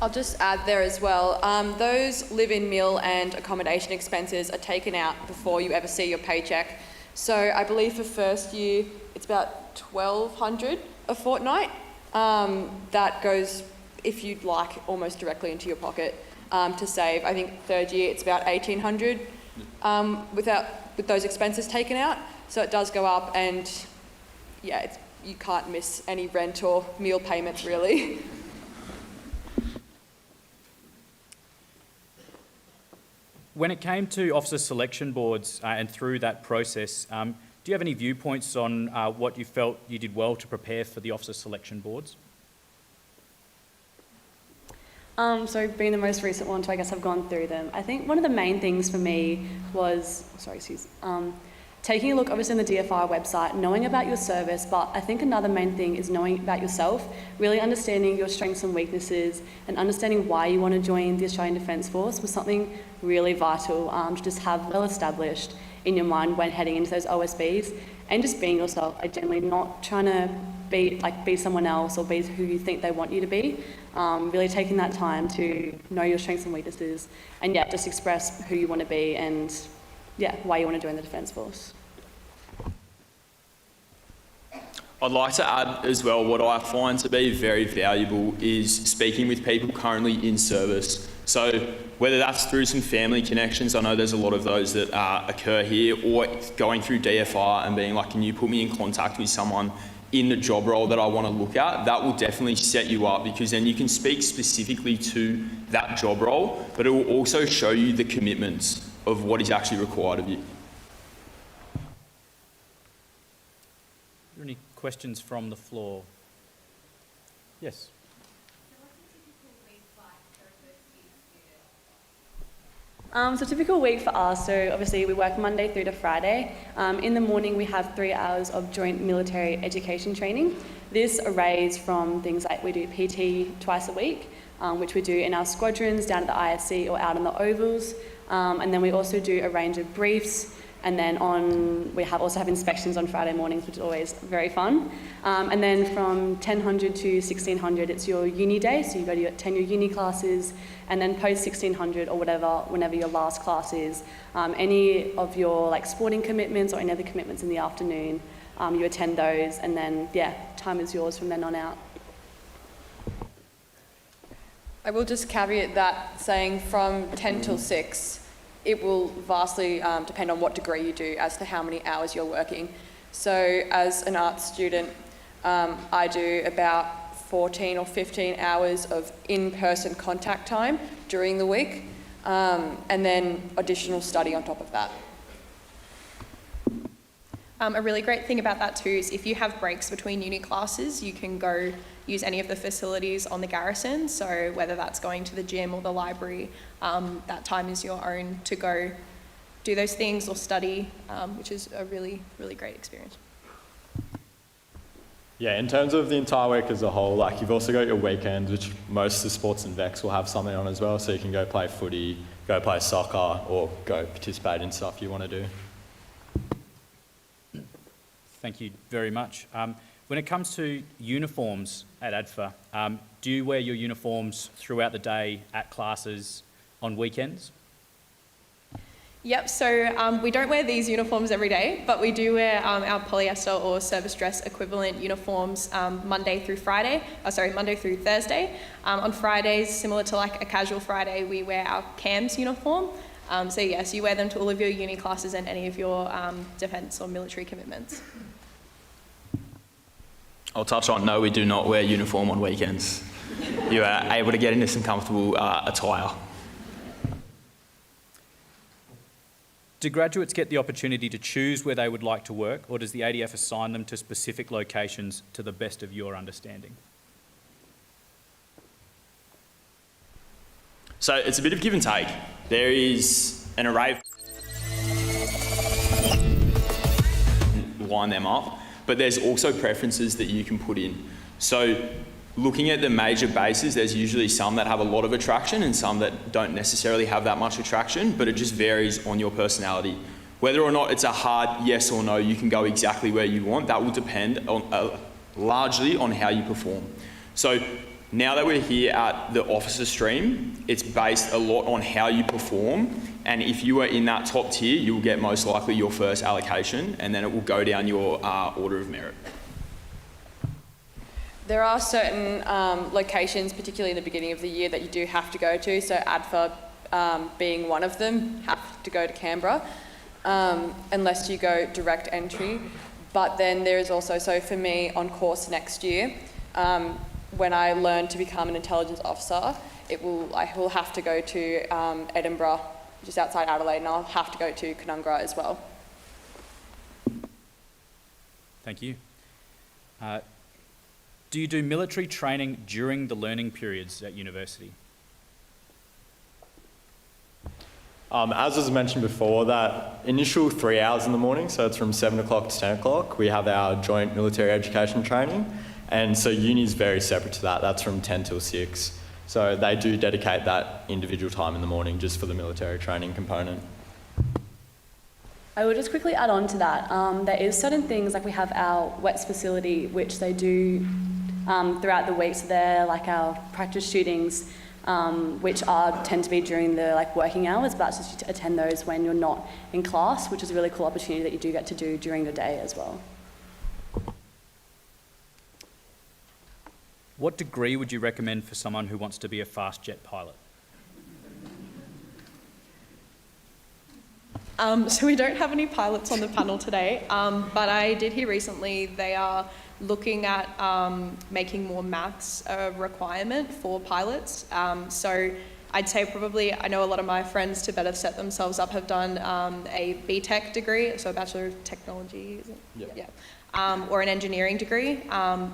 Speaker 12: I'll just add there as well, those live-in meal and accommodation expenses are taken out before you ever see your paycheck. So I believe for first year, it's about $1,200 a fortnight. That goes, if you'd like, almost directly into your pocket to save. I think third year, it's about $1,800 with those expenses taken out. So it does go up, and yeah, you can't miss any rent or meal payments really.
Speaker 10: When it came to officer selection boards and through that process, do you have any viewpoints on what you felt you did well to prepare for the officer selection boards?
Speaker 15: So being the most recent one, so I guess I've gone through them. I think one of the main things for me was, taking a look obviously on the DFI website, knowing about your service, but I think another main thing is knowing about yourself, really understanding your strengths and weaknesses, and understanding why you want to join the Australian Defence Force was something really vital to just have well established in your mind when heading into those OSBs, and just being yourself, generally not trying to be someone else or be who you think they want you to be. Really taking that time to know your strengths and weaknesses, and just express who you want to be and why you want to join the Defence Force.
Speaker 11: I'd like to add as well, what I find to be very valuable is speaking with people currently in service. So whether that's through some family connections, I know there's a lot of those that occur here, or going through DFR and being like, can you put me in contact with someone in the job role that I want to look at? That will definitely set you up, because then you can speak specifically to that job role, but it will also show you the commitments of what is actually required of you.
Speaker 10: Are there any questions from the floor? Yes.
Speaker 15: So typical week for us, so obviously we work Monday through to Friday. In the morning we have 3 hours of joint military education training. This arrays from things like we do PT twice a week, which we do in our squadrons down at the ISC or out on the ovals. And then we also do a range of briefs, and then we also have inspections on Friday mornings, which is always very fun. And then from 1000 to 1600, it's your uni day, so you go to your tenure uni classes, and then post 1600 or whenever your last class is, any of your sporting commitments or any other commitments in the afternoon, you attend those, and then time is yours from then on out.
Speaker 12: I will just caveat that saying from 10 till 6 it will vastly depend on what degree you do as to how many hours you're working. So as an arts student, I do about 14 or 15 hours of in-person contact time during the week, and then additional study on top of that.
Speaker 14: A really great thing about that too is if you have breaks between uni classes, you can go use any of the facilities on the garrison. So whether that's going to the gym or the library, that time is your own to go do those things or study, which is a really, really great experience.
Speaker 13: Yeah, in terms of the entire week as a whole, like you've also got your weekends, which most of the sports and Vex will have something on as well. So you can go play footy, go play soccer, or go participate in stuff you want to do.
Speaker 10: Thank you very much. When it comes to uniforms at ADFA, do you wear your uniforms throughout the day at classes on weekends?
Speaker 14: Yep, so we don't wear these uniforms every day, but we do wear our polyester or service dress equivalent uniforms Monday through Thursday. On Fridays, similar to like a casual Friday, we wear our CAMS uniform. So yes, you wear them to all of your uni classes and any of your defence or military commitments.
Speaker 11: I'll touch on, no, we do not wear uniform on weekends. You are able to get into some comfortable attire.
Speaker 10: Do graduates get the opportunity to choose where they would like to work, or does the ADF assign them to specific locations to the best of your understanding?
Speaker 11: So it's a bit of give and take. There is an array of line them up, but there's also preferences that you can put in. So looking at the major bases, there's usually some that have a lot of attraction and some that don't necessarily have that much attraction, but it just varies on your personality. Whether or not it's a hard yes or no, you can go exactly where you want. That will depend on, largely on how you perform. So now that we're here at the officer stream, it's based a lot on how you perform, and if you are in that top tier, you'll get most likely your first allocation, and then it will go down your order of merit.
Speaker 12: There are certain locations, particularly in the beginning of the year, that you do have to go to. So ADFA being one of them, have to go to Canberra, unless you go direct entry. But then there is also, so for me on course next year, when I learn to become an intelligence officer, I will have to go to Edinburgh, just outside Adelaide, and I'll have to go to Canungra as well.
Speaker 10: Thank you. Do you do military training during the learning periods at university?
Speaker 13: As was mentioned before, that initial 3 hours in the morning, so it's from 7 o'clock to 10 o'clock, we have our joint military education training. And so uni is very separate to that. That's from 10 till 6. So they do dedicate that individual time in the morning just for the military training component.
Speaker 15: I will just quickly add on to that. There is certain things, like we have our WETS facility, which they do throughout the week. So they're like our practice shootings, which tend to be during the working hours, but that's just to attend those when you're not in class, which is a really cool opportunity that you do get to do during the day as well.
Speaker 10: What degree would you recommend for someone who wants to be a fast jet pilot?
Speaker 14: So we don't have any pilots on the panel today, but I did hear recently they are looking at making more maths a requirement for pilots. So I'd say probably, I know a lot of my friends, to better set themselves up, have done a BTEC degree, so a Bachelor of Technology, is it?
Speaker 13: Yep.
Speaker 14: Yeah. Or an engineering degree,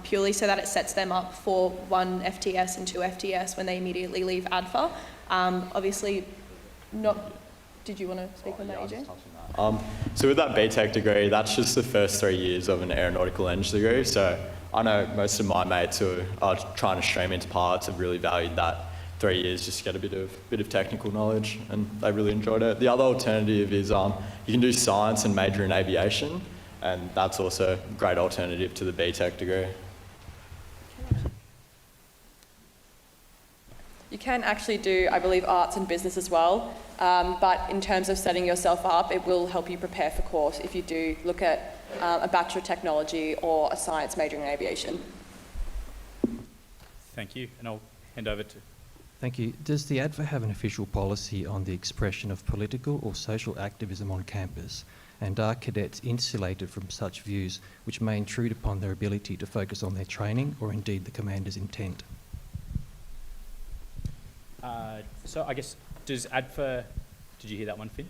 Speaker 14: purely so that it sets them up for 1 FTS and 2 FTS when they immediately leave ADFA. Obviously, not... Did you want to speak on that, AJ?
Speaker 13: So with that BTEC degree, that's just the first 3 years of an aeronautical engineering degree. So I know most of my mates who are trying to stream into pilots have really valued that 3 years just to get a bit of technical knowledge, and they really enjoyed it. The other alternative is you can do science and major in aviation, and that's also a great alternative to the BTEC degree.
Speaker 12: You can actually do, I believe, arts and business as well, but in terms of setting yourself up, it will help you prepare for course if you do look at a Bachelor of Technology or a science major in aviation.
Speaker 10: Thank you, and I'll hand over to...
Speaker 16: Thank you. Does the ADFA have an official policy on the expression of political or social activism on campus? And are cadets insulated from such views which may intrude upon their ability to focus on their training or indeed the commander's intent?
Speaker 10: So I guess, does ADFA, did you hear that one, Finn?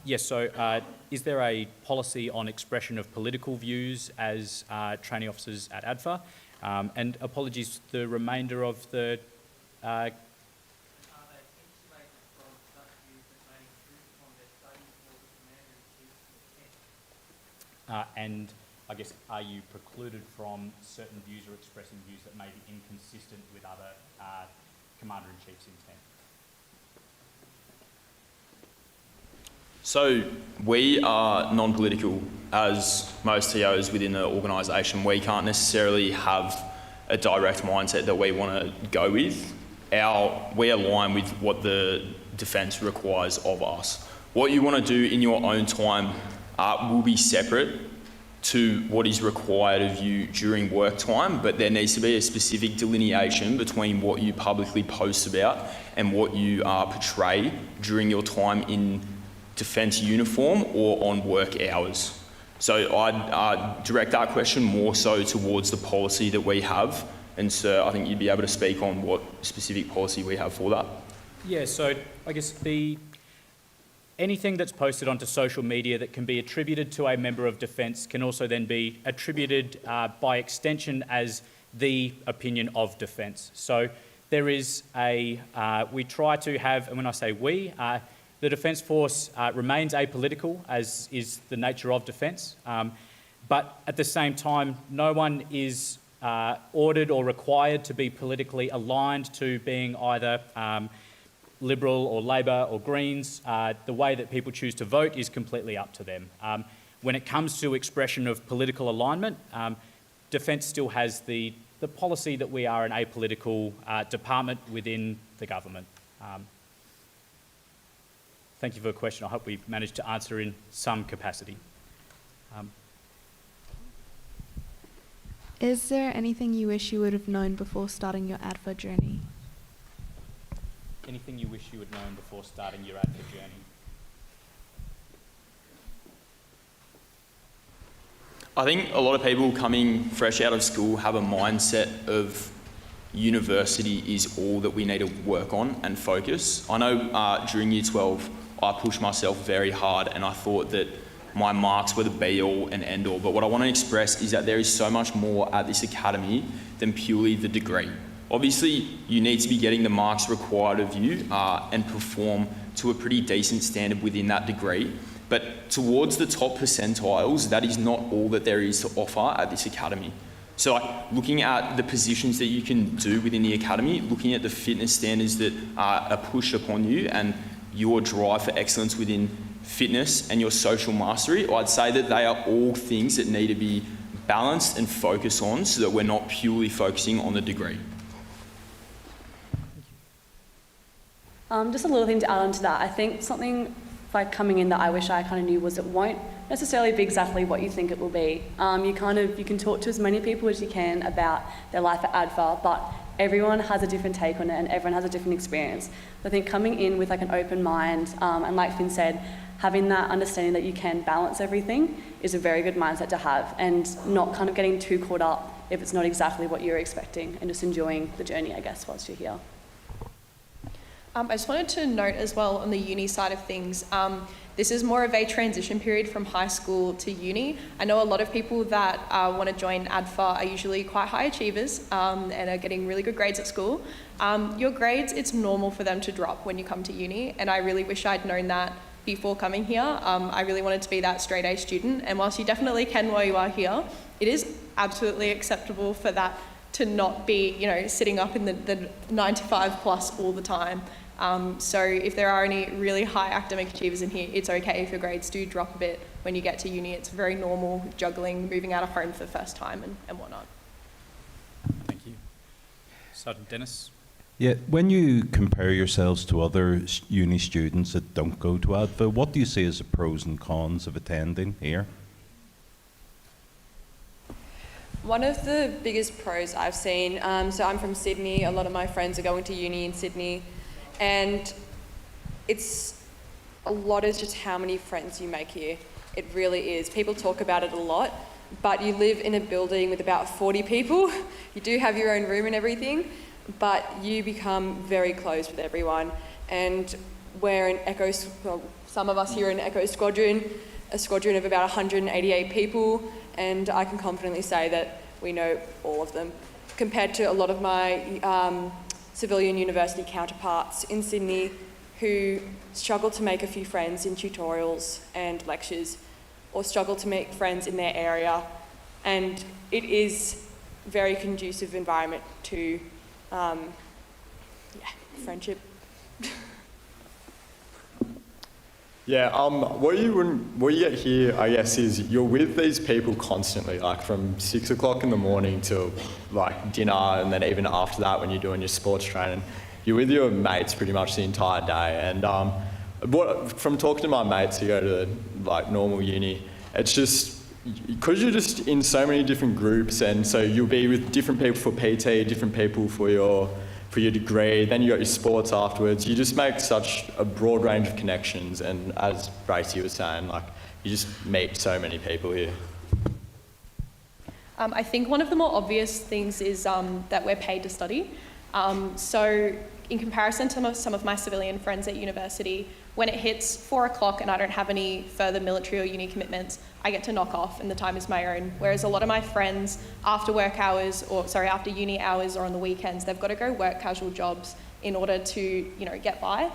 Speaker 10: Yes, so is there a policy on expression of political views as training officers at ADFA? And apologies, the remainder of the... and I guess, are you precluded from certain views or expressing views that may be inconsistent with other Commander-in-Chief's intent?
Speaker 11: So we are non-political, as most TOs within the organisation. We can't necessarily have a direct mindset that we want to go with. We align with what the defence requires of us. What you want to do in your own time will be separate to what is required of you during work time, but there needs to be a specific delineation between what you publicly post about and what you portray during your time in defence uniform or on work hours. So I'd direct that question more so towards the policy that we have, and so I think you'd be able to speak on what specific policy we have for that.
Speaker 10: Yeah, so I guess anything that's posted onto social media that can be attributed to a member of defence can also then be attributed by extension as the opinion of defence. So there is we try to have, and when I say we, the Defence Force remains apolitical, as is the nature of defence, but at the same time, no one is ordered or required to be politically aligned to being either Liberal or Labor or Greens. The way that people choose to vote is completely up to them. When it comes to expression of political alignment, Defence still has the policy that we are an apolitical department within the government. Thank you for the question. I hope we've managed to answer in some capacity.
Speaker 17: Is there anything you wish you would have known before starting your ADFA journey?
Speaker 10: Anything you wish you had known before starting your ADFA journey?
Speaker 11: I think a lot of people coming fresh out of school have a mindset of university is all that we need to work on and focus. I know during Year 12, I pushed myself very hard and I thought that my marks were the be-all and end-all. But what I want to express is that there is so much more at this academy than purely the degree. Obviously, you need to be getting the marks required of you and perform to a pretty decent standard within that degree. But towards the top percentiles, that is not all that there is to offer at this academy. So looking at the positions that you can do within the academy, looking at the fitness standards that are pushed upon you and your drive for excellence within fitness and your social mastery, I'd say that they are all things that need to be balanced and focused on so that we're not purely focusing on the degree.
Speaker 15: Just a little thing to add on to that. I think something like coming in that I wish I kind of knew was it won't necessarily be exactly what you think it will be. You can talk to as many people as you can about their life at ADFA, but everyone has a different take on it and everyone has a different experience. I think coming in with like an open mind and like Finn said, having that understanding that you can balance everything is a very good mindset to have, and not kind of getting too caught up if it's not exactly what you're expecting, and just enjoying the journey, I guess, whilst you're here.
Speaker 14: I just wanted to note as well on the uni side of things, this is more of a transition period from high school to uni. I know a lot of people that want to join ADFA are usually quite high achievers and are getting really good grades at school. Your grades, it's normal for them to drop when you come to uni, and I really wish I'd known that before coming here. I really wanted to be that straight A student, and whilst you definitely can while you are here, it is absolutely acceptable for that to not be, sitting up in the 9 to 5 plus all the time. So if there are any really high academic achievers in here, it's okay if your grades do drop a bit when you get to uni. It's very normal, juggling, moving out of home for the first time and whatnot.
Speaker 10: Thank you. Sergeant Dennis?
Speaker 18: Yeah, when you compare yourselves to other uni students that don't go to ADFA, what do you see as the pros and cons of attending here?
Speaker 12: One of the biggest pros I've seen, so I'm from Sydney, a lot of my friends are going to uni in Sydney, and a lot is just how many friends you make here. It really is. People talk about it a lot, but you live in a building with about 40 people. You do have your own room and everything, but you become very close with everyone. And we're in some of us here are in Echo Squadron, a squadron of about 188 people, and I can confidently say that we know all of them. Compared to a lot of my civilian university counterparts in Sydney who struggle to make a few friends in tutorials and lectures, or struggle to make friends in their area. And it is a very conducive environment to friendship.
Speaker 13: Yeah, what you get here, I guess, is you're with these people constantly, like from 6 o'clock in the morning till like dinner, and then even after that when you're doing your sports training, you're with your mates pretty much the entire day. And from talking to my mates who go to like normal uni, it's just, because you're just in so many different groups, and so you'll be with different people for PT, different people for your degree, then you got your sports afterwards. You just make such a broad range of connections, and as Bracey was saying, like, you just meet so many people here.
Speaker 14: I think one of the more obvious things is that we're paid to study. So in comparison to some of my civilian friends at university, when it hits 4 o'clock and I don't have any further military or uni commitments, I get to knock off and the time is my own. Whereas a lot of my friends after after uni hours or on the weekends, they've got to go work casual jobs in order to, get by.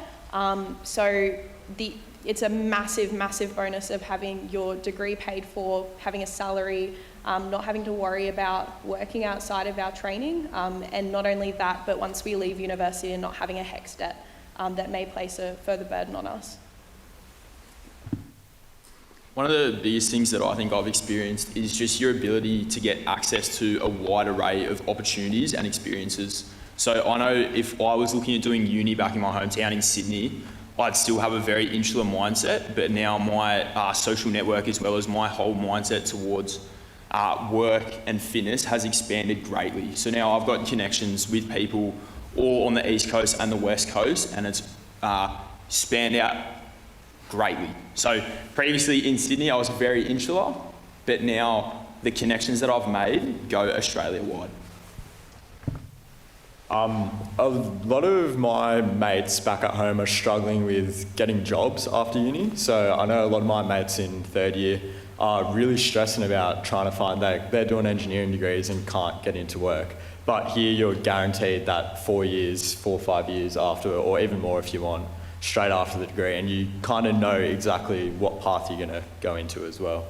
Speaker 14: So it's a massive, massive bonus of having your degree paid for, having a salary, not having to worry about working outside of our training. And not only that, but once we leave university and not having a HECS debt that may place a further burden on us.
Speaker 11: One of the biggest things that I think I've experienced is just your ability to get access to a wide array of opportunities and experiences. So I know if I was looking at doing uni back in my hometown in Sydney, I'd still have a very insular mindset, but now my social network, as well as my whole mindset towards work and fitness, has expanded greatly. So now I've got connections with people all on the East Coast and the West Coast, and it's spanned out greatly. So previously in Sydney, I was very insular, but now the connections that I've made go Australia-wide.
Speaker 13: A lot of my mates back at home are struggling with getting jobs after uni. So I know a lot of my mates in third year are really stressing about trying to find they're doing engineering degrees and can't get into work. But here you're guaranteed that 4 or 5 years after, or even more if you want, straight after the degree, and you kind of know exactly what path you're going to go into as well.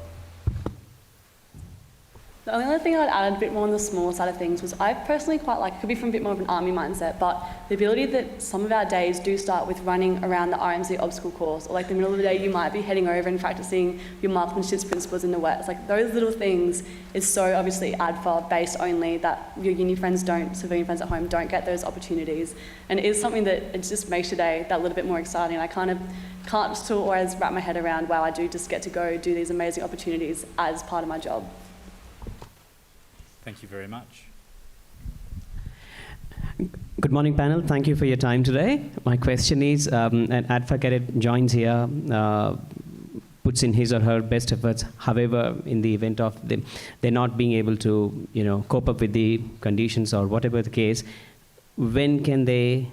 Speaker 15: The only other thing I'd add a bit more on the small side of things was I personally quite like, could be from a bit more of an army mindset, but the ability that some of our days do start with running around the RMC obstacle course, or like the middle of the day you might be heading over and practicing your marksmanship principles in the wet. Like those little things is so obviously ADFA based only that your uni friends civilian friends at home don't get those opportunities. And it is something that it just makes your day that little bit more exciting. I kind of can't still always wrap my head around, wow, I do just get to go do these amazing opportunities as part of my job.
Speaker 10: Thank you very much.
Speaker 19: Good morning, panel. Thank you for your time today. My question is, an ADFA cadet joins here, puts in his or her best efforts. However, in the event of they're not being able to, cope up with the conditions or whatever the case, when can they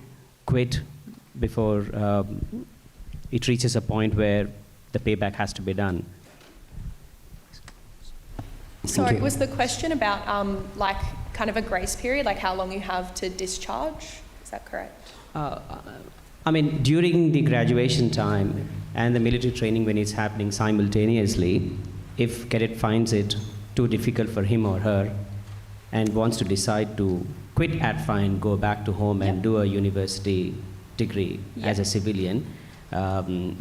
Speaker 19: quit before it reaches a point where the payback has to be done?
Speaker 14: Sorry, was the question about kind of a grace period, like how long you have to discharge? Is that correct?
Speaker 19: I mean, during the graduation time and the military training when it's happening simultaneously, if cadet finds it too difficult for him or her and wants to decide to quit ADFA and go back to home and do a university degree as a civilian,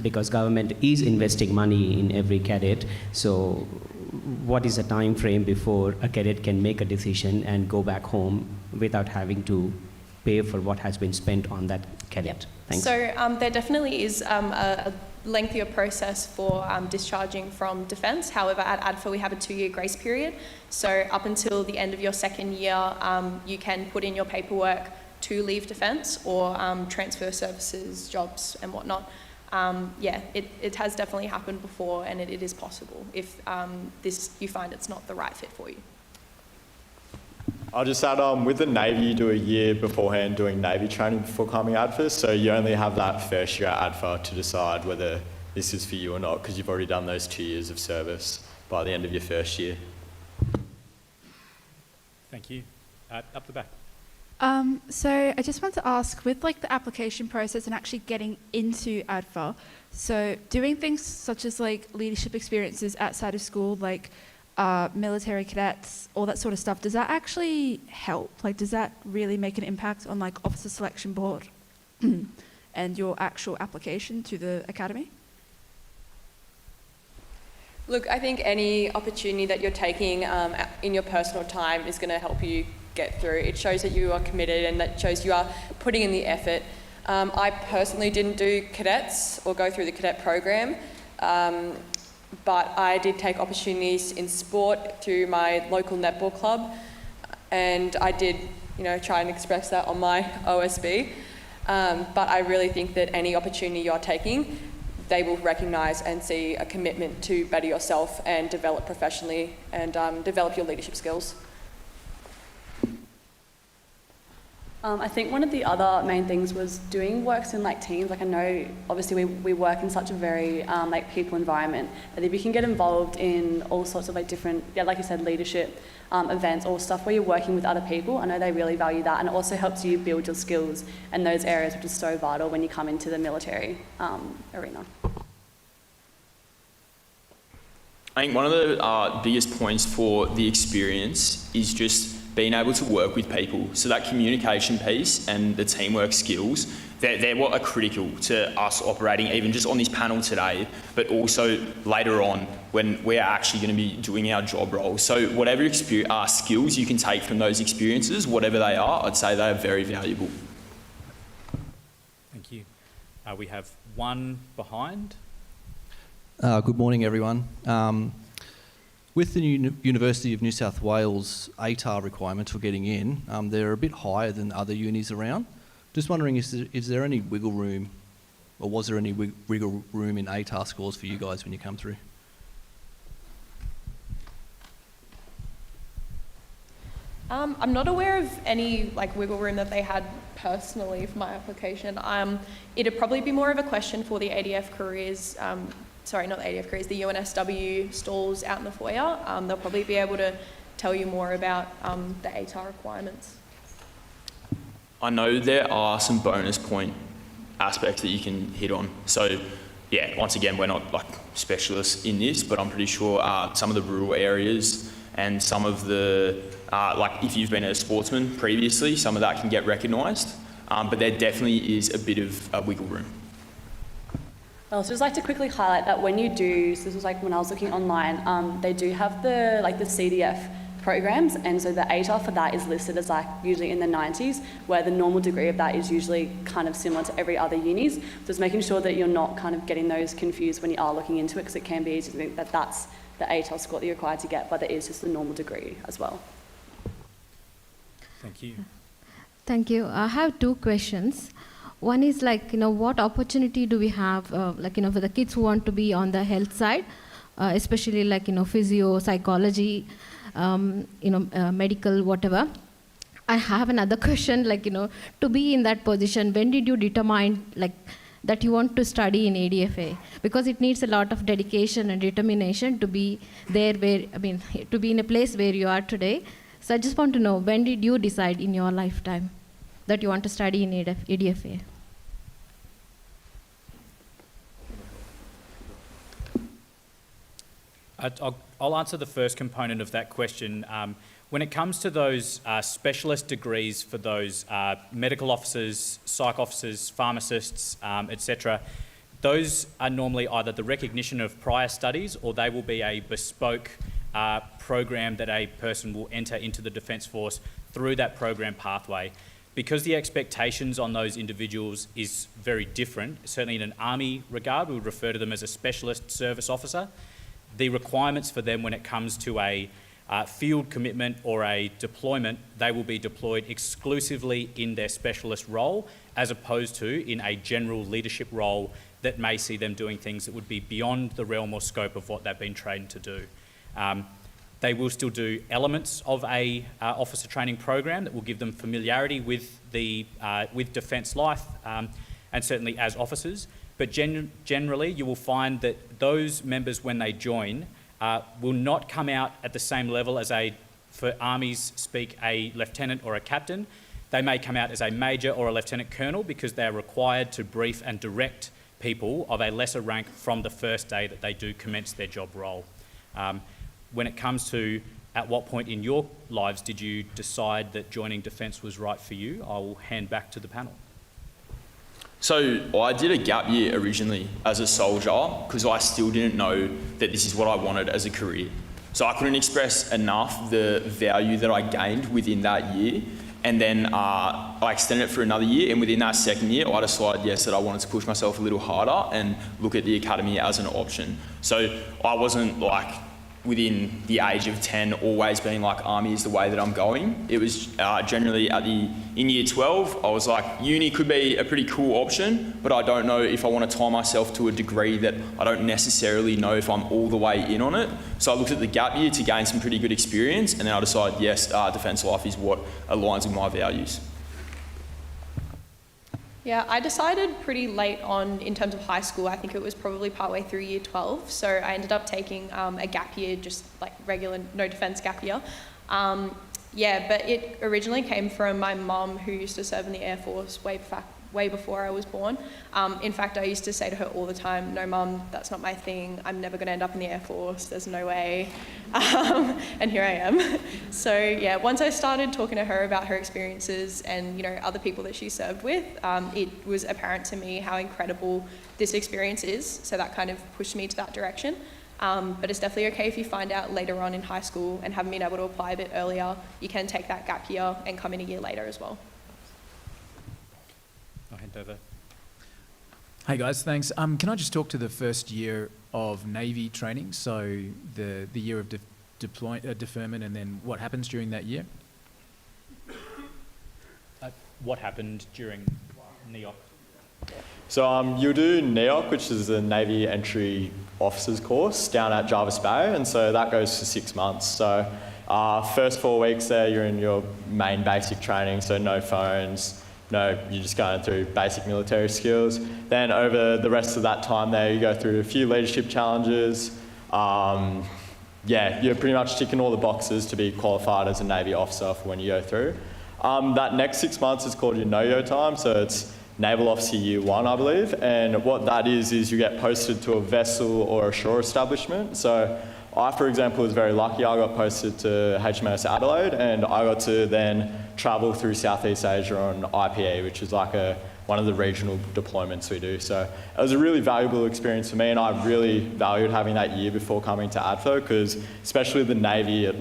Speaker 19: because government is investing money in every cadet, so what is the time frame before a cadet can make a decision and go back home without having to pay for what has been spent on that cadet? Thanks.
Speaker 14: So there definitely is lengthier process for discharging from defence. However, at ADFA we have a 2-year grace period. So up until the end of your second year, you can put in your paperwork to leave defence or transfer services, jobs and whatnot. Yeah, it has definitely happened before, and it is possible if you find it's not the right fit for you.
Speaker 13: I'll just add on, with the Navy, you do a year beforehand doing Navy training before coming ADFA, so you only have that first year at ADFA to decide whether this is for you or not, because you've already done those 2 years of service by the end of your first year.
Speaker 10: Thank you. Up the back.
Speaker 17: So I just want to ask, with like the application process and actually getting into ADFA, so doing things such as like leadership experiences outside of school, like military cadets, all that sort of stuff, does that actually help? Like, does that really make an impact on like officer selection board and your actual application to the academy?
Speaker 12: Look, I think any opportunity that you're taking in your personal time is going to help you get through. It shows that you are committed and that shows you are putting in the effort. I personally didn't do cadets or go through the cadet program, but I did take opportunities in sport through my local netball club, and I did, try and express that on my OSB. But I really think that any opportunity you're taking, they will recognise and see a commitment to better yourself and develop professionally and develop your leadership skills.
Speaker 15: I think one of the other main things was doing works in like teams. Like I know obviously we work in such a very like people environment, that if you can get involved in all sorts of like different, like you said, leadership events or stuff where you're working with other people, I know they really value that, and it also helps you build your skills in those areas, which is so vital when you come into the military arena.
Speaker 11: I think one of the biggest points for the experience is just being able to work with people. So that communication piece and the teamwork skills, they're what are critical to us operating, even just on this panel today, but also later on when we're actually going to be doing our job role. So whatever skills you can take from those experiences, whatever they are, I'd say they are very valuable.
Speaker 10: Thank you. We have one behind.
Speaker 20: Good morning, everyone. With the University of New South Wales ATAR requirements for getting in, they're a bit higher than other unis around. Just wondering, is there any wiggle room, or was there any wiggle room in ATAR scores for you guys when you come through?
Speaker 14: I'm not aware of any like wiggle room that they had personally for my application. It'd probably be more of a question for the ADF careers. Sorry, not the ADF careers, the UNSW stalls out in the foyer. They'll probably be able to tell you more about the ATAR requirements.
Speaker 11: I know there are some bonus point aspects that you can hit on. So yeah, once again, we're not like specialists in this, but I'm pretty sure some of the rural areas and some of the, like if you've been a sportsman previously, some of that can get recognised, but there definitely is a bit of a wiggle room.
Speaker 15: I'd also just like to quickly highlight that when you do, so this was like when I was looking online, they do have the CDF programs, and so the ATAR for that is listed as like usually in the 90s, where the normal degree of that is usually kind of similar to every other unis. So it's making sure that you're not kind of getting those confused when you are looking into it, because it can be easy to think that that's the ATAR score that you're required to get, but it is just the normal degree as well.
Speaker 10: Thank you.
Speaker 21: Thank you. I have two questions. One is like, what opportunity do we have, for the kids who want to be on the health side, especially like, physio, psychology, medical, whatever. I have another question, to be in that position, when did you determine that you want to study in ADFA? Because it needs a lot of dedication and determination to be there to be in a place where you are today. So I just want to know, when did you decide in your lifetime that you want to study in ADFA?
Speaker 10: I'll answer the first component of that question. When it comes to those specialist degrees for those medical officers, psych officers, pharmacists, etc., those are normally either the recognition of prior studies, or they will be a bespoke program that a person will enter into the Defence Force through that program pathway. because the expectations on those individuals is very different, certainly in an Army regard, we would refer to them as a specialist service officer. The requirements for them when it comes to a field commitment or a deployment, they will be deployed exclusively in their specialist role, as opposed to in a general leadership role that may see them doing things that would be beyond the realm or scope of what they've been trained to do. They will still do elements of a officer training program that will give them familiarity with defence life and certainly as officers. But generally, you will find that those members, when they join, will not come out at the same level as for armies speak, a lieutenant or a captain. They may come out as a major or a lieutenant colonel because they are required to brief and direct people of a lesser rank from the first day that they do commence their job role. When it comes to at what point in your lives did you decide that joining Defence was right for you, I will hand back to the panel.
Speaker 11: So I did a gap year originally as a soldier because I still didn't know that this is what I wanted as a career. So I couldn't express enough the value that I gained within that year. And then I extended it for another year, and within that second year I decided, yes, that I wanted to push myself a little harder and look at the academy as an option. So I wasn't like within the age of 10 always being like Army is the way that I'm going. It was generally in year 12, I was like, uni could be a pretty cool option, but I don't know if I want to tie myself to a degree that I don't necessarily know if I'm all the way in on it. So I looked at the gap year to gain some pretty good experience, and then I decided, yes, defence life is what aligns with my values.
Speaker 14: Yeah, I decided pretty late on in terms of high school. I think it was probably partway through year 12. So I ended up taking a gap year, just like regular no defence gap year. Yeah, but it originally came from my mum, who used to serve in the Air Force way before I was born. In fact, I used to say to her all the time, no mum, that's not my thing. I'm never going to end up in the Air Force. There's no way. And here I am. So yeah, once I started talking to her about her experiences and other people that she served with, it was apparent to me how incredible this experience is. So that kind of pushed me to that direction. But it's definitely okay if you find out later on in high school and haven't been able to apply a bit earlier. You can take that gap year and come in a year later as well.
Speaker 10: I'll hand over.
Speaker 4: Hey guys, thanks. Can I just talk to the first year of Navy training? So the year of deferment, and then what happens during that year?
Speaker 10: What happened during NEOC?
Speaker 13: So you do NEOC, which is the Navy Entry Officers course down at Jarvis Bay, and so that goes for 6 months. So first 4 weeks there, you're in your main basic training, so no phones. No, you're just going through basic military skills. Then over the rest of that time there, you go through a few leadership challenges. Yeah, you're pretty much ticking all the boxes to be qualified as a Navy officer for when you go through. That next 6 months is called your no-yo time, so it's Naval Officer Year 1, I believe. And what that is you get posted to a vessel or a shore establishment. So I, for example, was very lucky. I got posted to HMS Adelaide, and I got to then travel through Southeast Asia on IPE, which is like one of the regional deployments we do. So it was a really valuable experience for me, and I really valued having that year before coming to ADFA, because especially the Navy, it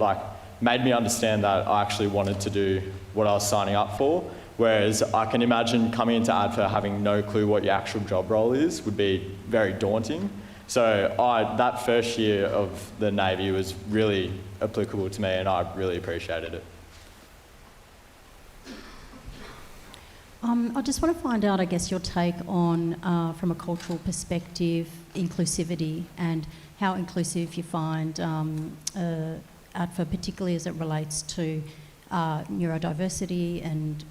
Speaker 13: made me understand that I actually wanted to do what I was signing up for. Whereas I can imagine coming into ADFA having no clue what your actual job role is would be very daunting. So that first year of the Navy was really applicable to me, and I really appreciated it.
Speaker 22: I just want to find out, I guess, your take on, from a cultural perspective, inclusivity, and how inclusive you find ADFA, particularly as it relates to neurodiversity and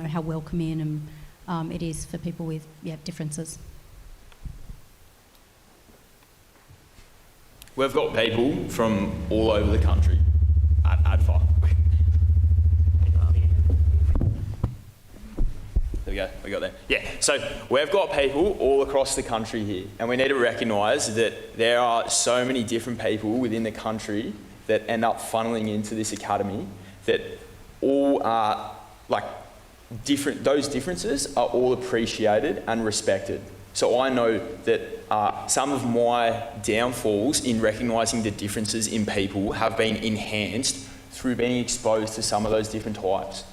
Speaker 22: how welcoming it is for people with differences.
Speaker 11: We've got people from all over the country at ADFA. There we got there. Yeah, so we've got people all across the country here, and we need to recognise that there are so many different people within the country that end up funneling into this academy that all are different. Those differences are all appreciated and respected. So I know that some of my downfalls in recognising the differences in people have been enhanced through being exposed to some of those different types.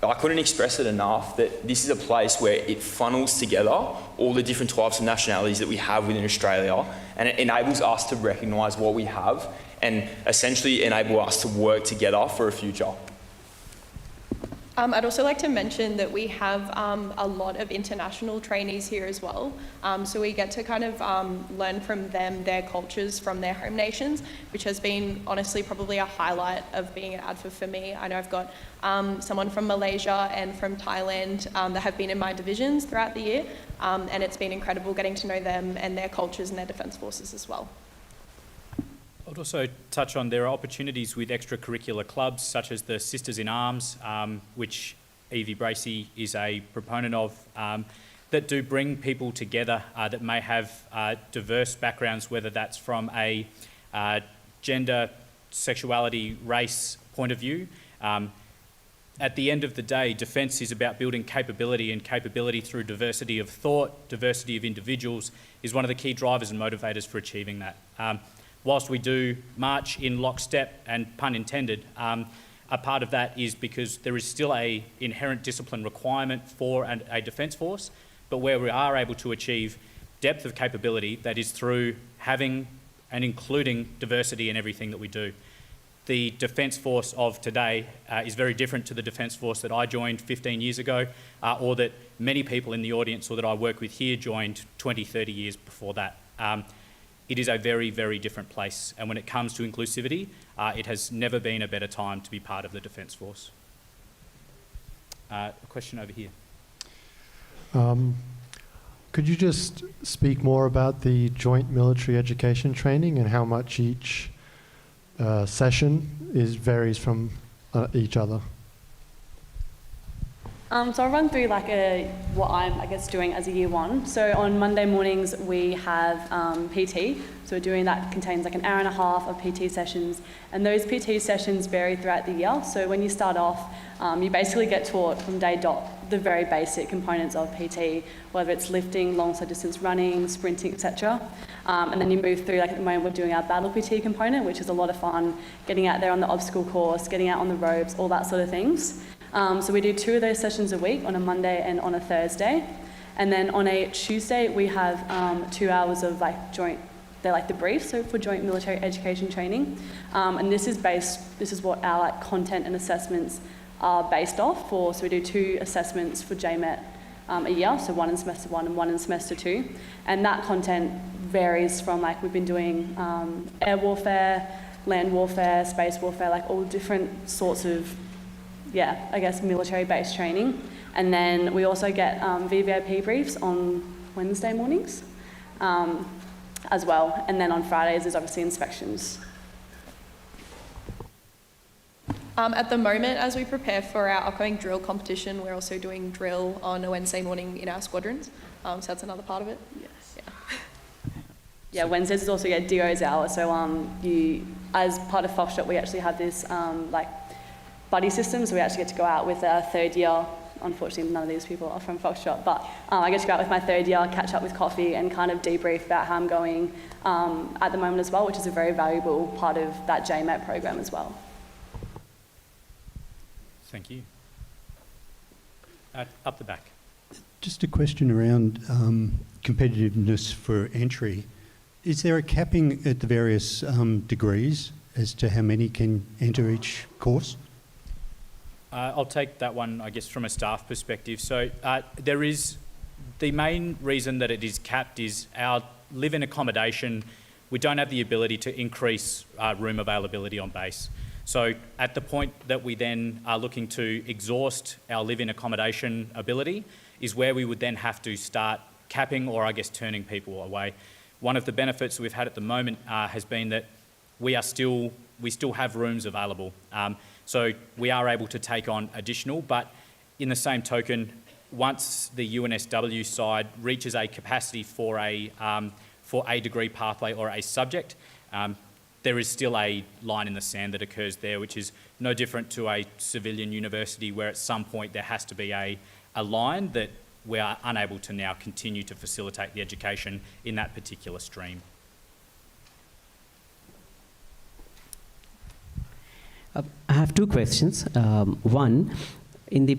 Speaker 11: I couldn't express it enough that this is a place where it funnels together all the different types of nationalities that we have within Australia, and it enables us to recognise what we have and essentially enable us to work together for a future.
Speaker 14: I'd also like to mention that we have a lot of international trainees here as well. So we get to kind of learn from them, their cultures from their home nations, which has been honestly probably a highlight of being at ADFA for me. I know I've got someone from Malaysia and from Thailand that have been in my divisions throughout the year, and it's been incredible getting to know them and their cultures and their defence forces as well.
Speaker 10: I'd also touch on there are opportunities with extracurricular clubs such as the Sisters in Arms, which Evie Bracey is a proponent of, that do bring people together that may have diverse backgrounds, whether that's from a gender, sexuality, race point of view. At the end of the day, defence is about building capability, and capability through diversity of thought, diversity of individuals is one of the key drivers and motivators for achieving that. Whilst we do march in lockstep, and pun intended, a part of that is because there is still an inherent discipline requirement for a defence force, but where we are able to achieve depth of capability, that is through having and including diversity in everything that we do. The defence force of today is very different to the defence force that I joined 15 years ago, or that many people in the audience or that I work with here joined 20, 30 years before that. It is a very, very different place, and when it comes to inclusivity, it has never been a better time to be part of the Defence Force. A question over here.
Speaker 5: Could you just speak more about the joint military education training and how much each session varies from each other?
Speaker 15: So I'll run through what I'm, doing as a year one. So on Monday mornings we have PT. So we're doing that contains an hour and a half of PT sessions, and those PT sessions vary throughout the year. So when you start off, you basically get taught from day dot the very basic components of PT, whether it's lifting, long side distance running, sprinting, etc. And then you move through, at the moment we're doing our battle PT component, which is a lot of fun, getting out there on the obstacle course, getting out on the ropes, all that sort of things. So we do 2 of those sessions a week, on a Monday and on a Thursday. And then on a Tuesday, we have 2 hours of joint, they're the brief, so for joint military education training. And this is what our content and assessments are based off for. So we do 2 assessments for JMET a year, so 1 in semester 1 and 1 in semester 2. And that content varies from we've been doing air warfare, land warfare, space warfare, all different sorts of military-based training. And then we also get VVIP briefs on Wednesday mornings as well. And then on Fridays there's obviously inspections.
Speaker 14: At the moment, as we prepare for our upcoming drill competition, we're also doing drill on a Wednesday morning in our squadrons. So that's another part of it.
Speaker 15: Yes. Yeah, Wednesdays is also DO's hour. So you, as part of Foxtrot, we actually have this buddy system, so we actually get to go out with our third year. Unfortunately, none of these people are from Foxtrot, but I get to go out with my third year, catch up with coffee, and kind of debrief about how I'm going at the moment as well, which is a very valuable part of that JMAT program as well.
Speaker 10: Thank you. Up the back.
Speaker 6: Just a question around competitiveness for entry. Is there a capping at the various degrees as to how many can enter each course?
Speaker 10: I'll take that one, from a staff perspective. So there is, the main reason that it is capped is our live-in accommodation. We don't have the ability to increase room availability on base. So at the point that we then are looking to exhaust our live-in accommodation ability is where we would then have to start capping or turning people away. One of the benefits we've had at the moment has been that we still have rooms available. So we are able to take on additional, but in the same token, once the UNSW side reaches a capacity for a degree pathway or a subject, there is still a line in the sand that occurs there, which is no different to a civilian university where at some point there has to be a line that we are unable to now continue to facilitate the education in that particular stream.
Speaker 19: I have 2 questions. One, In the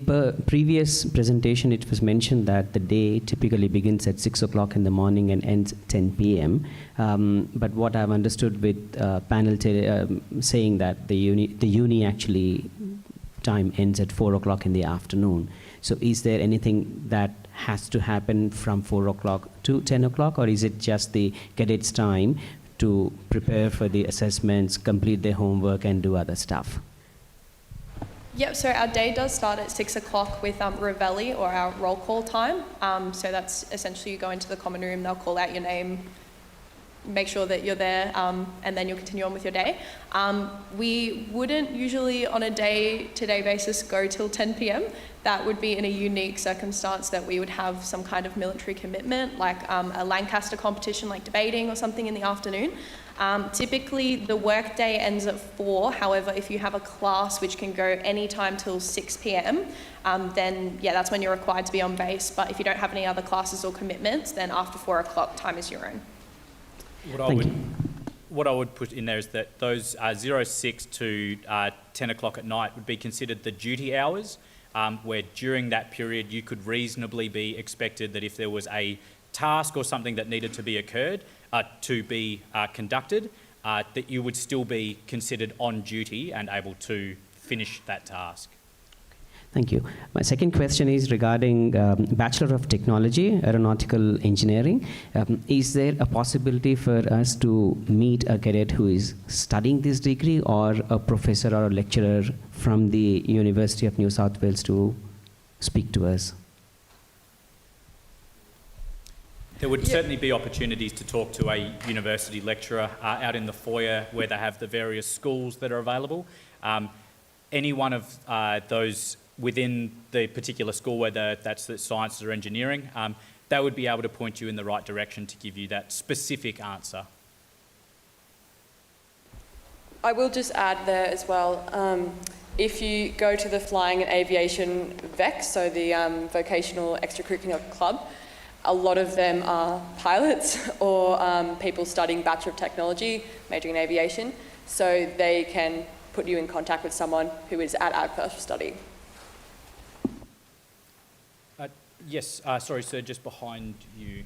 Speaker 19: previous presentation, it was mentioned that the day typically begins at 6 o'clock in the morning and ends 10 p.m. But what I've understood with panel saying that the uni actually time ends at 4 o'clock in the afternoon. So is there anything that has to happen from 4 o'clock to 10 o'clock, or is it just the cadets' time to prepare for the assessments, complete their homework, and do other stuff?
Speaker 14: Yep, so our day does start at 6 o'clock with Revelli, or our roll call time. So that's essentially you go into the common room, they'll call out your name, make sure that you're there, and then you'll continue on with your day. We wouldn't usually on a day-to-day basis go till 10 p.m. That would be in a unique circumstance that we would have some kind of military commitment, like a Lancaster competition, like debating or something in the afternoon. Typically, the work day ends at 4. However, if you have a class which can go any time till 6 p.m, then yeah, that's when you're required to be on base. But if you don't have any other classes or commitments, then after 4 o'clock, time is your own.
Speaker 10: What I would put in there is that those 06 to 10 o'clock at night would be considered the duty hours, where during that period you could reasonably be expected that if there was a task or something that needed to be conducted, that you would still be considered on duty and able to finish that task.
Speaker 19: Thank you. My second question is regarding Bachelor of Technology, Aeronautical Engineering. Is there a possibility for us to meet a cadet who is studying this degree, or a professor or a lecturer from the University of New South Wales to speak to us?
Speaker 10: There would certainly be opportunities to talk to a university lecturer out in the foyer where they have the various schools that are available. Any one of those within the particular school, whether that's the sciences or engineering, they would be able to point you in the right direction to give you that specific answer.
Speaker 15: I will just add there as well, if you go to the Flying and Aviation VEC, so the Vocational Extracurricular Club, a lot of them are pilots or people studying Bachelor of Technology, majoring in aviation, so they can put you in contact with someone who is at ADFA studying.
Speaker 10: Yes, sorry sir, just behind you.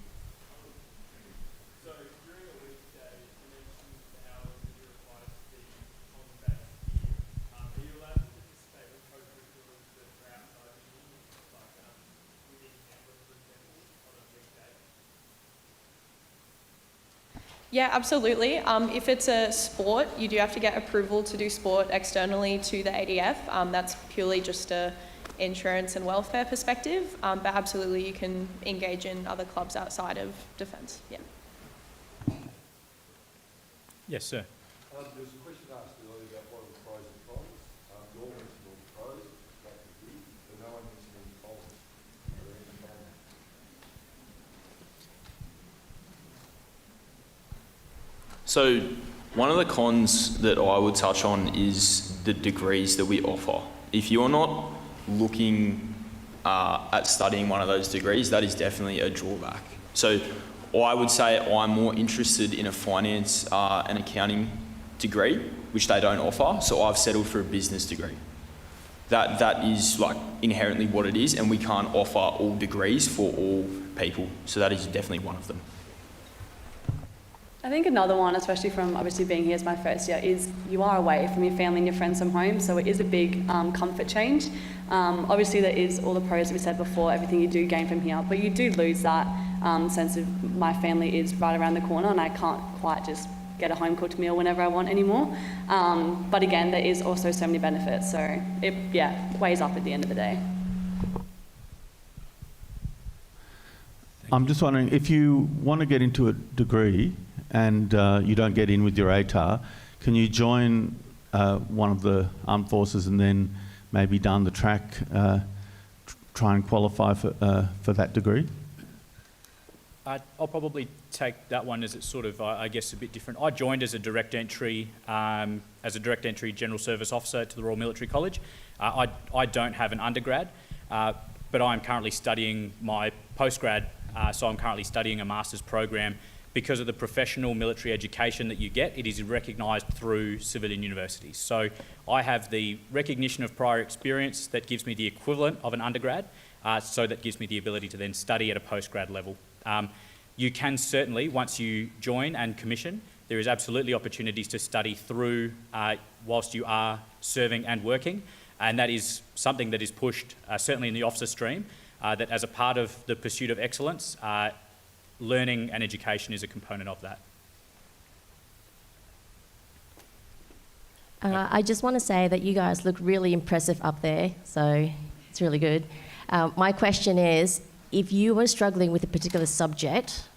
Speaker 10: So during a weekday, you mentioned the hours that you're required to be on the base here. Are you allowed to participate with co-curriculars that are outside the uni, like within Canberra, for example, on a weekday?
Speaker 14: Yeah, absolutely. If it's a sport, you do have to get approval to do sport externally to the ADF. That's purely just a insurance and welfare perspective, but absolutely you can engage in other clubs outside of defence. Yeah.
Speaker 10: Yes, sir.
Speaker 7: There was a question asked earlier about what are the pros and cons. You all mentioned all the pros, great to hear, but no one mentioned any cons. Are there any cons?
Speaker 11: So one of the cons that I would touch on is the degrees that we offer. If you're not looking at studying one of those degrees, that is definitely a drawback. So I would say I'm more interested in a finance and accounting degree, which they don't offer, so I've settled for a business degree. That is like inherently what it is, and we can't offer all degrees for all people, so that is definitely one of them.
Speaker 15: I think another one, especially from obviously being here as my first year, is you are away from your family and your friends from home, so it is a big comfort change. Obviously there is all the pros that we said before, everything you do gain from here, but you do lose that sense of my family is right around the corner and I can't quite just get a home cooked meal whenever I want anymore. But again, there is also so many benefits, so it weighs up at the end of the day.
Speaker 8: I'm just wondering, if you want to get into a degree and you don't get in with your ATAR, can you join one of the armed forces and then maybe down the track try and qualify for that degree?
Speaker 10: I'll probably take that one as it's sort of, I guess, a bit different. I joined as a direct entry general service officer to the Royal Military College. I don't have an undergrad, but I'm currently studying my postgrad, so I'm currently studying a master's program because of the professional military education that you get, it is recognised through civilian universities. So I have the recognition of prior experience that gives me the equivalent of an undergrad, so that gives me the ability to then study at a postgrad level. You can certainly, once you join and commission, there is absolutely opportunities to study through whilst you are serving and working, and that is something that is pushed certainly in the officer stream, that as a part of the pursuit of excellence, learning and education is a component of that.
Speaker 3: I just want to say that you guys look really impressive up there, so it's really good. My question is, if you were struggling with a particular subject,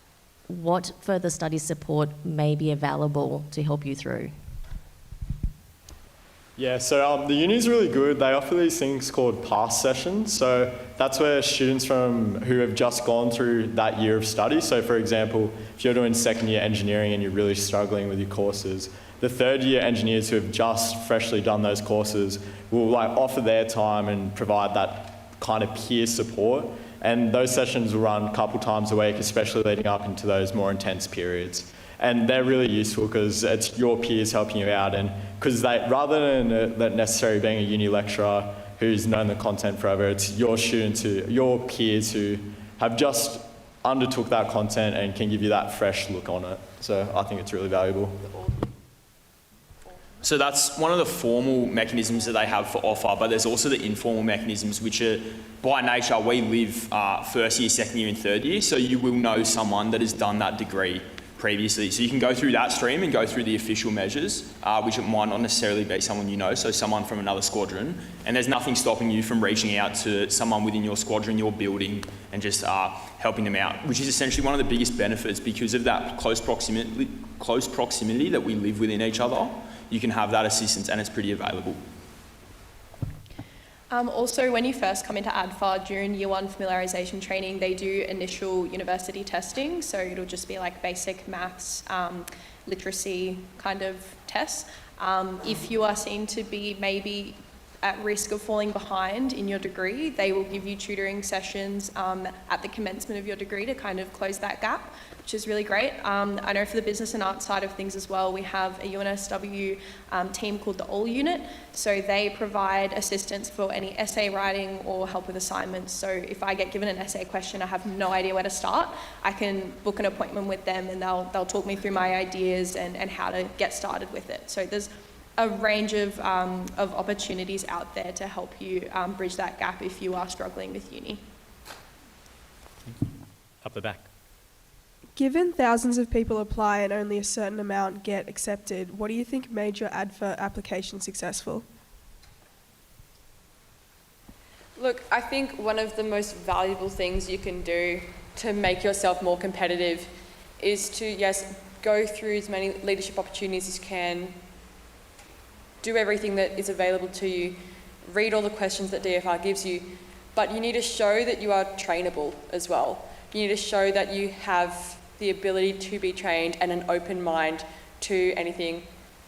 Speaker 3: what further study support may be available to help you through?
Speaker 13: Yeah, so the uni is really good. They offer these things called pass sessions. So that's where students who have just gone through that year of study, so for example, if you're doing second year engineering and you're really struggling with your courses, the third year engineers who have just freshly done those courses will offer their time and provide that kind of peer support. And those sessions will run a couple times a week, especially leading up into those more intense periods. And they're really useful because it's your peers helping you out, and because rather than necessarily being a uni lecturer who's known the content forever, it's your students, your peers who have just undertook that content and can give you that fresh look on it. So I think it's really valuable.
Speaker 11: So that's one of the formal mechanisms that they have for offer, but there's also the informal mechanisms, which are, by nature, we live first year, second year and third year, so you will know someone that has done that degree previously. So you can go through that stream and go through the official measures, which it might not necessarily be someone you know, so someone from another squadron, and there's nothing stopping you from reaching out to someone within your squadron, your building, and just helping them out, which is essentially one of the biggest benefits because of that close proximity that we live within each other. You can have that assistance and it's pretty available.
Speaker 14: Also, when you first come into ADFA during year one familiarisation training, they do initial university testing. So it'll just be like basic maths, literacy kind of tests. If you are seen to be maybe at risk of falling behind in your degree, they will give you tutoring sessions at the commencement of your degree to kind of close that gap, which is really great. I know for the business and art side of things as well, we have a UNSW team called the All Unit. So they provide assistance for any essay writing or help with assignments. So if I get given an essay question, I have no idea where to start, I can book an appointment with them and they'll talk me through my ideas and how to get started with it. So there's a range of opportunities out there to help you bridge that gap if you are struggling with uni.
Speaker 10: Up the back.
Speaker 9: Given thousands of people apply and only a certain amount get accepted, what do you think made your ADFA application successful?
Speaker 12: Look, I think one of the most valuable things you can do to make yourself more competitive is to, yes, go through as many leadership opportunities as you can, do everything that is available to you, read all the questions that DFR gives you, but you need to show that you are trainable as well. You need to show that you have the ability to be trained and an open mind to anything.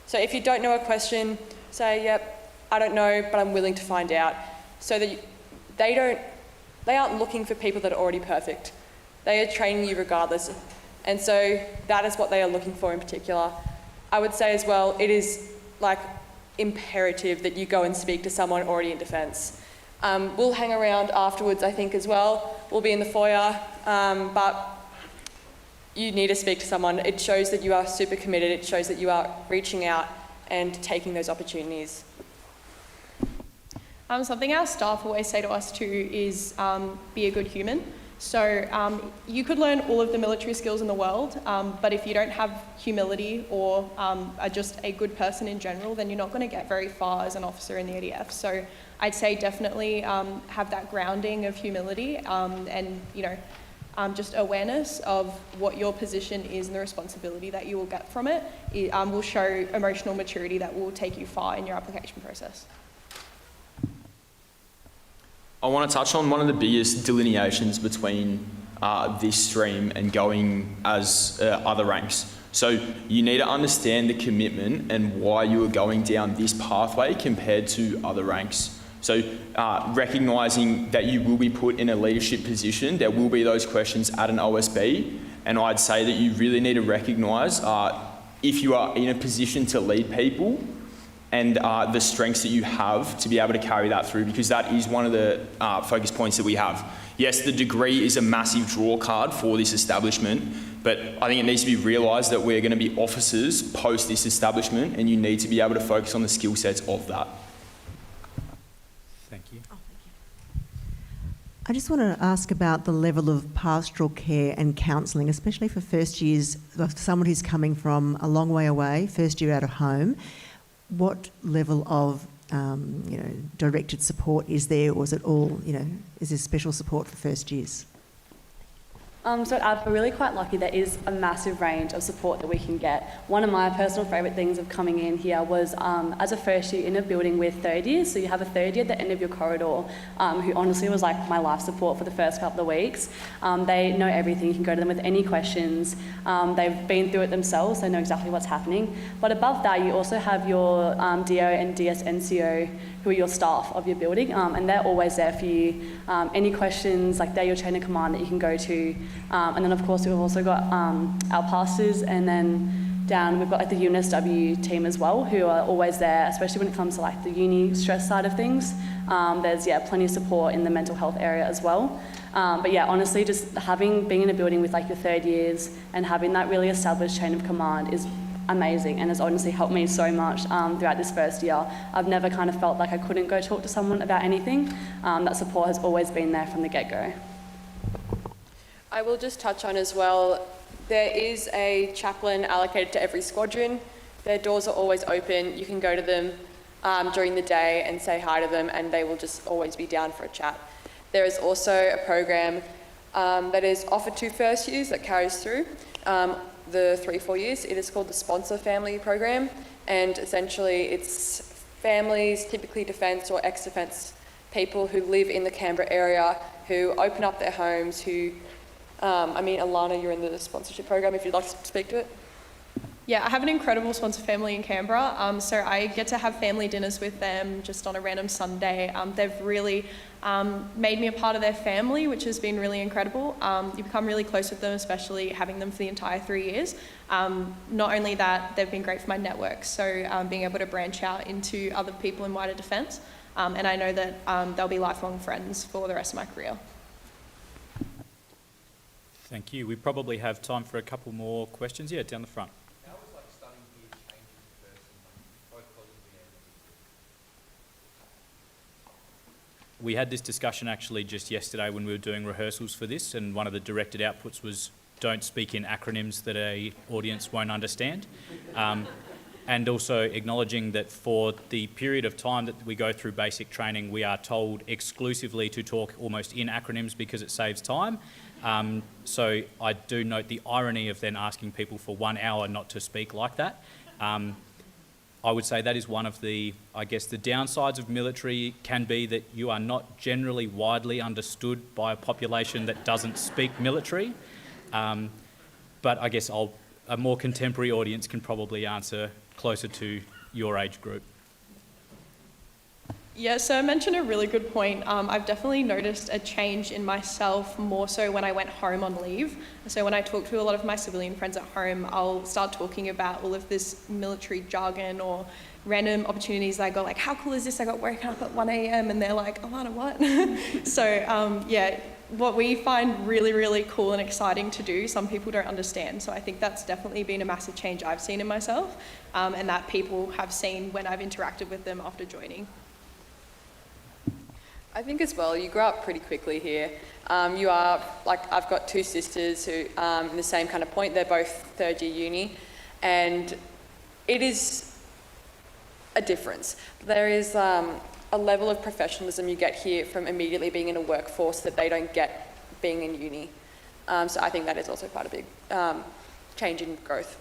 Speaker 12: So if you don't know a question, say, yep, I don't know, but I'm willing to find out. So that they aren't looking for people that are already perfect. They are training you regardless. And so that is what they are looking for in particular. I would say as well, it is like imperative that you go and speak to someone already in defence. We'll hang around afterwards, I think, as well. We'll be in the foyer, but you need to speak to someone. It shows that you are super committed. It shows that you are reaching out and taking those opportunities.
Speaker 14: Something our staff always say to us too is be a good human. So you could learn all of the military skills in the world, but if you don't have humility or are just a good person in general, then you're not going to get very far as an officer in the ADF. So I'd say definitely have that grounding of humility and, just awareness of what your position is and the responsibility that you will get from it. It will show emotional maturity that will take you far in your application process.
Speaker 11: I want to touch on one of the biggest delineations between this stream and going as other ranks. So you need to understand the commitment and why you are going down this pathway compared to other ranks. So recognising that you will be put in a leadership position, there will be those questions at an OSB, And I'd say that you really need to recognise if you are in a position to lead people and the strengths that you have to be able to carry that through, because that is one of the focus points that we have. Yes, the degree is a massive draw card for this establishment, but I think it needs to be realised that we're going to be officers post this establishment, and you need to be able to focus on the skill sets of that.
Speaker 10: Thank you.
Speaker 1: I just want to ask about the level of pastoral care and counselling, especially for first years, for someone who's coming from a long way away, first year out of home. What level of directed support is there, or is it all, is there special support for first years?
Speaker 15: So at ADFA, we're really quite lucky. There is a massive range of support that we can get. One of my personal favourite things of coming in here was as a first year in a building with third years. So you have a third year at the end of your corridor who honestly was like my life support for the first couple of weeks. They know everything. You can go to them with any questions. They've been through it themselves. They know exactly what's happening. But above that, you also have your DO and DSNCO who are your staff of your building, and they're always there for you. Any questions, like they're your chain of command that you can go to. And then of course we've also got our pastors, and then down we've got like the UNSW team as well, who are always there, especially when it comes to like the uni stress side of things. There's plenty of support in the mental health area as well. But yeah, honestly, just being in a building with like your third years and having that really established chain of command is amazing, and has honestly helped me so much throughout this first year. I've never kind of felt like I couldn't go talk to someone about anything. That support has always been there from the get-go.
Speaker 12: I will just touch on as well, there is a chaplain allocated to every squadron. Their doors are always open. You can go to them during the day and say hi to them, and they will just always be down for a chat. There is also a program that is offered to first years that carries through the 3-4 years. It is called the Sponsor Family Program, and essentially it's families, typically defence or ex-defence people who live in the Canberra area, who open up their homes, who, Alana, you're in the sponsorship program, if you'd like to speak to it.
Speaker 14: Yeah, I have an incredible sponsor family in Canberra, so I get to have family dinners with them just on a random Sunday. They've really made me a part of their family, which has been really incredible. You become really close with them, especially having them for the entire 3 years. Not only that, they've been great for my network, so being able to branch out into other people in wider defence, and I know that they'll be lifelong friends for the rest of my career.
Speaker 10: Thank you. We probably have time for a couple more questions. Yeah, down the front. We had this discussion actually just yesterday when we were doing rehearsals for this, and one of the directed outputs was don't speak in acronyms that an audience won't understand. And also acknowledging that for the period of time that we go through basic training, we are told exclusively to talk almost in acronyms because it saves time. So I do note the irony of then asking people for 1 hour not to speak like that. I would say that is one of the, the downsides of military can be that you are not generally widely understood by a population that doesn't speak military. But I guess a more contemporary audience can probably answer closer to your age group.
Speaker 14: Yeah, so I mentioned a really good point. I've definitely noticed a change in myself more so when I went home on leave. So when I talk to a lot of my civilian friends at home, I'll start talking about all of this military jargon or random opportunities that I go like, how cool is this? I got woken up at 1 a.m. and they're like, Alana, what? So what we find really, really cool and exciting to do, some people don't understand. So I think that's definitely been a massive change I've seen in myself, and that people have seen when I've interacted with them after joining.
Speaker 12: I think as well, you grow up pretty quickly here. You are, I've got 2 sisters who in the same kind of point, they're both third year uni, and it is a difference. There is a level of professionalism you get here from immediately being in a workforce that they don't get being in uni. So I think that is also quite a big change in growth.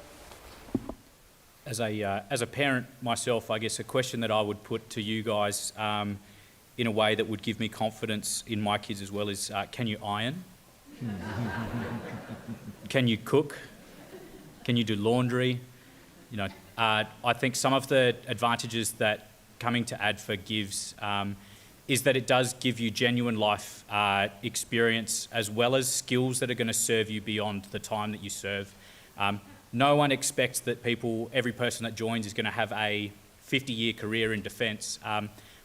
Speaker 10: As a parent myself, I guess a question that I would put to you guys in a way that would give me confidence in my kids as well is, can you iron? Can you cook? Can you do laundry? I think some of the advantages that coming to ADFA gives is that it does give you genuine life experience as well as skills that are going to serve you beyond the time that you serve. No one expects that every person that joins is going to have a 50-year career in defence.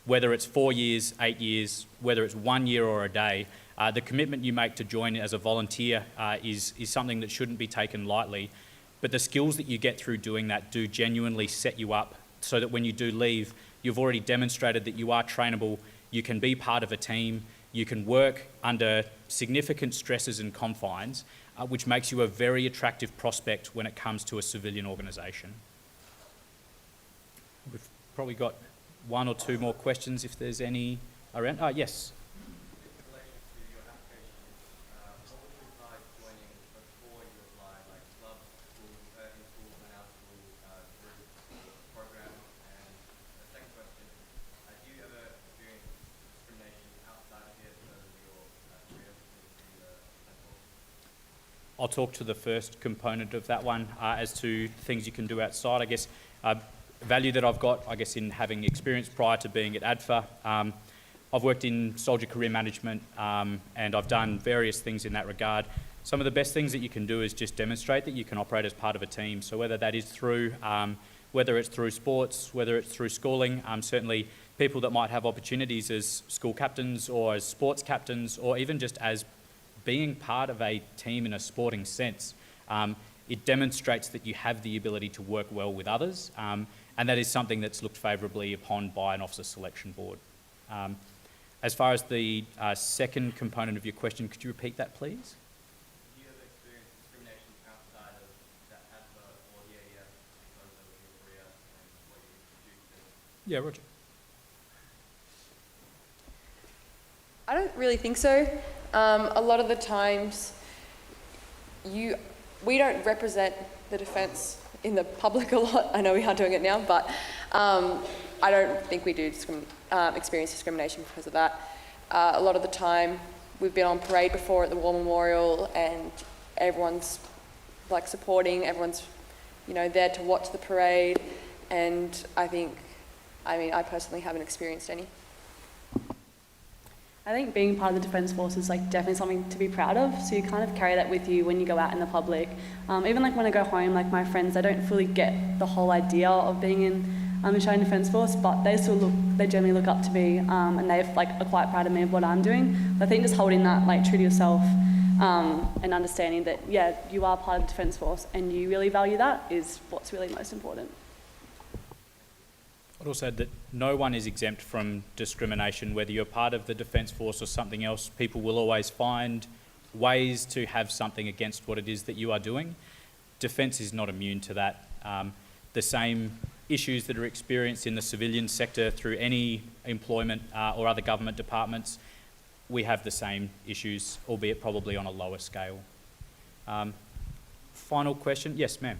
Speaker 10: Whether it's 4 years, 8 years, whether it's 1 year or a day, the commitment you make to join as a volunteer is something that shouldn't be taken lightly. But the skills that you get through doing that do genuinely set you up so that when you do leave, you've already demonstrated that you are trainable, you can be part of a team, you can work under significant stresses and confines, which makes you a very attractive prospect when it comes to a civilian organisation. We've probably got 1 or 2 more questions if there's any around. Yes. I'll talk to the first component of that one as to things you can do outside. I guess value that I've got, in having experience prior to being at ADFA. I've worked in soldier career management and I've done various things in that regard. Some of the best things that you can do is just demonstrate that you can operate as part of a team. So whether that is through, whether it's through sports, whether it's through schooling, certainly people that might have opportunities as school captains or as sports captains or even just as being part of a team in a sporting sense, it demonstrates that you have the ability to work well with others, and that is something that's looked favourably upon by an officer selection board. As far as the second component of your question, could you repeat that, please?
Speaker 2: Do you have experienced discrimination outside of that ADFA or the ADF because of your career and what you introduced to?
Speaker 10: Yeah, Roger.
Speaker 12: I don't really think so. A lot of the times, we don't represent the defence in the public a lot. I know we are doing it now, but I don't think we do experience discrimination because of that. A lot of the time, we've been on parade before at the War Memorial, and everyone's like supporting. Everyone's, there to watch the parade, and I personally haven't experienced any.
Speaker 15: I think being part of the Defence Force is definitely something to be proud of. So you kind of carry that with you when you go out in the public. Even when I go home, my friends, they don't fully get the whole idea of being in the Australian Defence Force, but they generally look up to me, and they are quite proud of me of what I'm doing. But I think just holding that true to yourself and understanding that you are part of the Defence Force and you really value that is what's really most important.
Speaker 10: I'd also add that no one is exempt from discrimination, whether you're part of the Defence Force or something else. People will always find ways to have something against what it is that you are doing. Defence is not immune to that. The same issues that are experienced in the civilian sector through any employment or other government departments, we have the same issues, albeit probably on a lower scale. Final question? Yes, ma'am.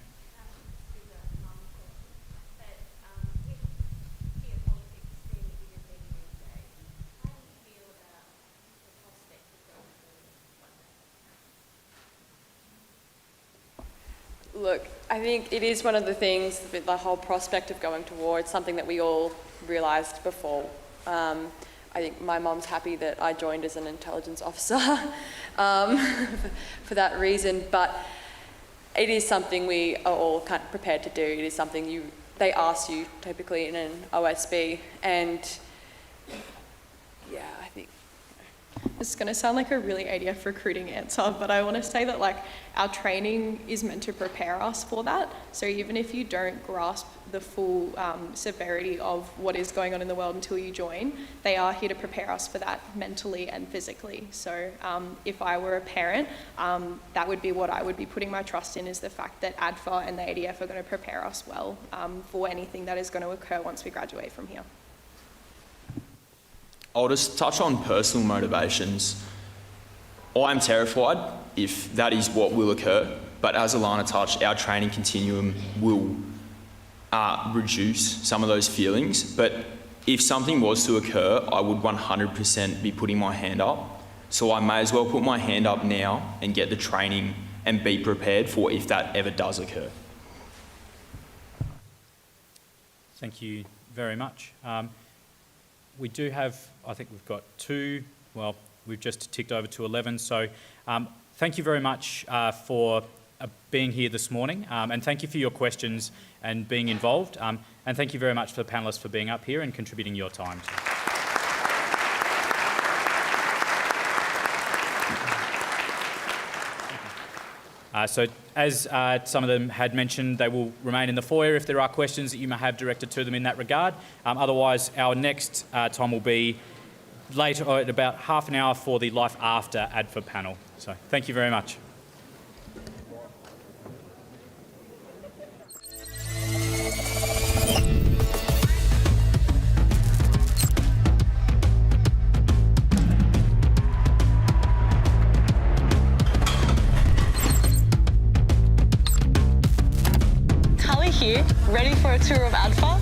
Speaker 12: Look, I think it is one of the things, the whole prospect of going to war. It's something that we all realised before. I think my mum's happy that I joined as an intelligence officer for that reason, but it is something we are all kind of prepared to do. It is something they ask you typically in an OSB, and I think
Speaker 14: This is going to sound like a really ADF recruiting answer, but I want to say that our training is meant to prepare us for that. So even if you don't grasp the full severity of what is going on in the world until you join, they are here to prepare us for that mentally and physically. So if I were a parent, that would be what I would be putting my trust in, is the fact that ADFA and the ADF are going to prepare us well for anything that is going to occur once we graduate from here.
Speaker 11: I'll just touch on personal motivations. I'm terrified if that is what will occur, but as Alana touched, our training continuum will reduce some of those feelings. But if something was to occur, I would 100% be putting my hand up. So I may as well put my hand up now and get the training and be prepared for if that ever does occur.
Speaker 10: Thank you very much. we do have, I think we've got 2, well, we've just ticked over to 11. So thank you very much for being here this morning, and thank you for your questions and being involved. And thank you very much for the panellists for being up here and contributing your time. So as some of them had mentioned, they will remain in the foyer if there are questions that you may have directed to them in that regard. Otherwise, our next time will be later, at about half an hour for the Life After ADFA panel. So thank you very much.
Speaker 16: Here, ready for a tour of ADFA?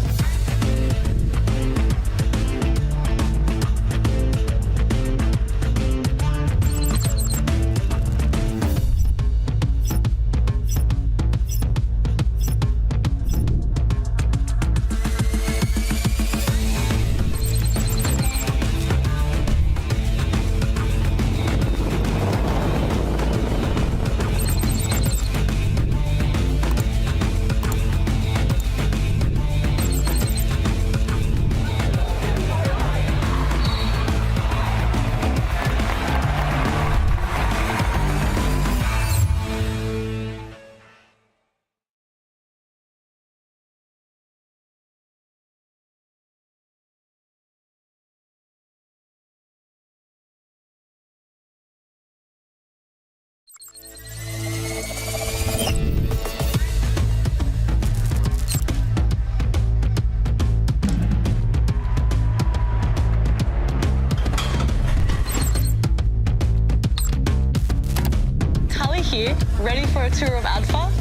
Speaker 16: Here, ready for a tour of ADFA?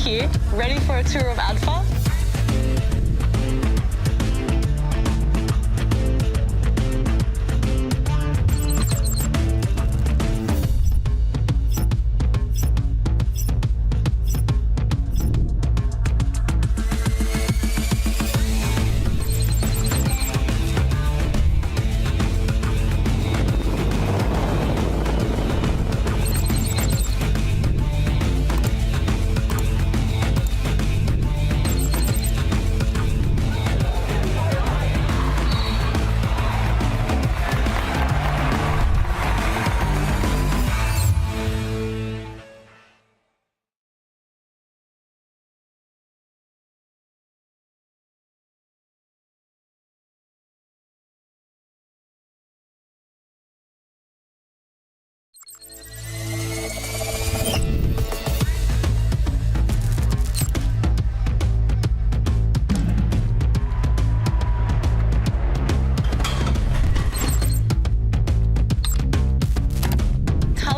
Speaker 16: Here, ready for a tour of ADFA?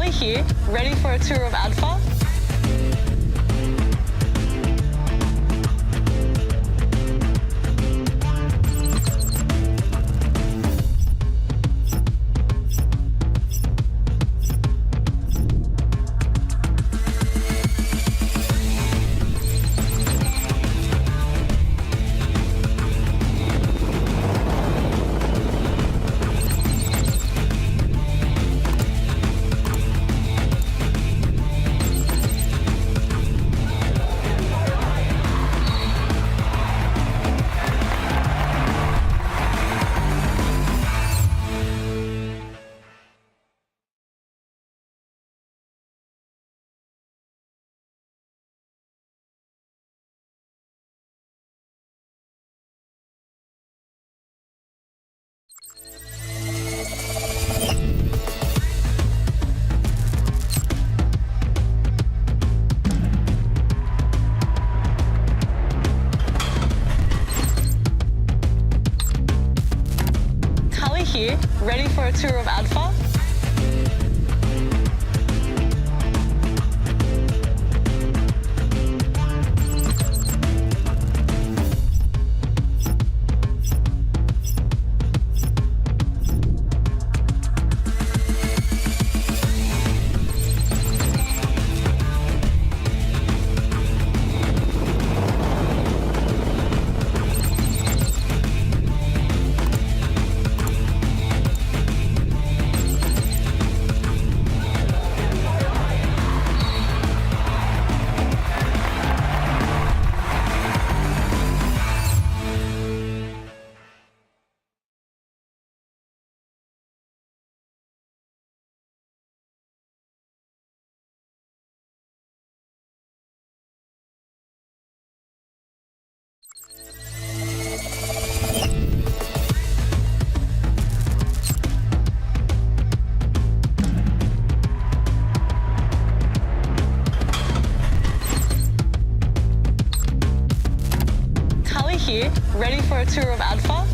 Speaker 16: Here, ready for a tour of ADFA? for a tour of ADFA? Here, ready for a tour of ADFA?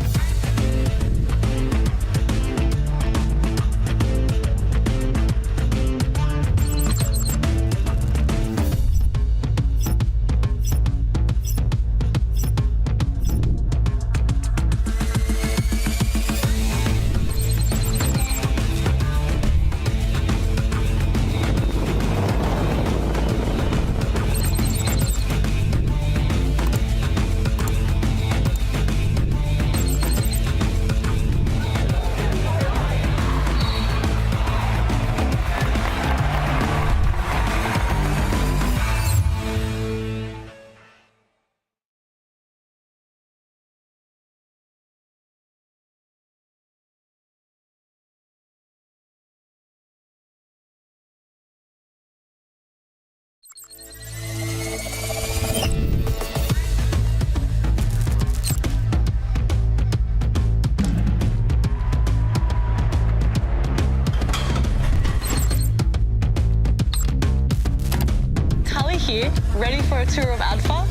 Speaker 16: Here, ready for a tour of ADFA?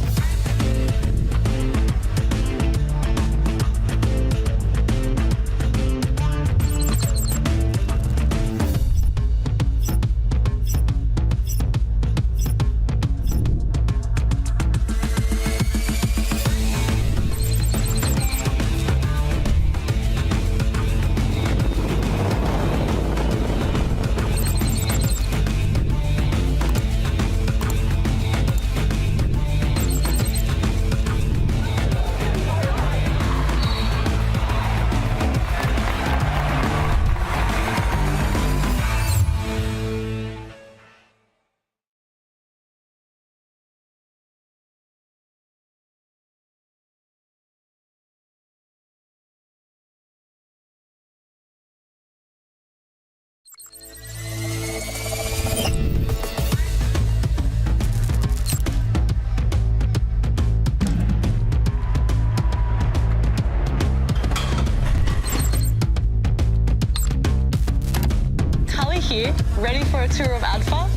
Speaker 16: Here, ready for a tour of ADFA?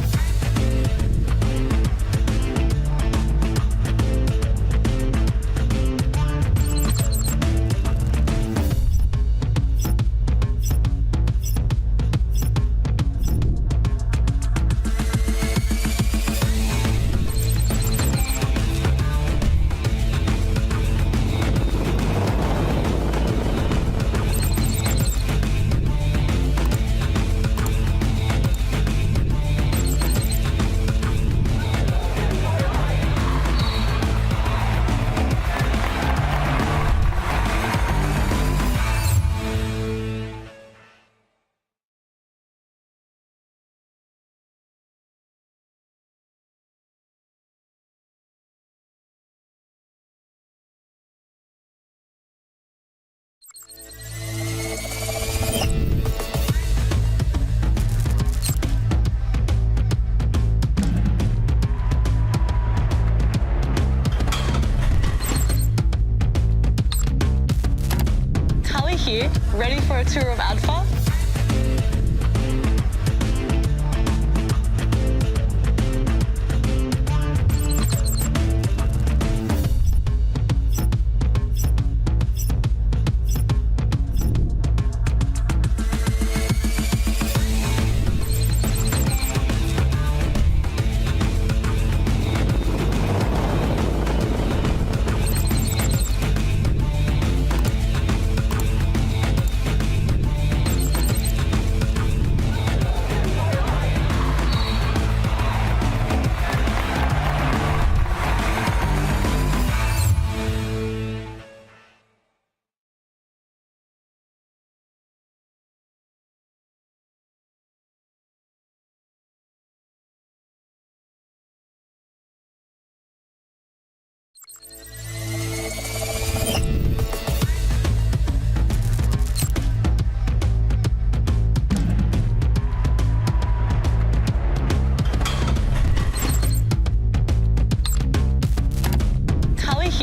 Speaker 16: Here, ready for a tour of ADFA?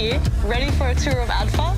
Speaker 16: here, ready for a tour of ADFA?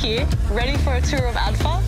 Speaker 16: Here, ready for a tour of ADFA?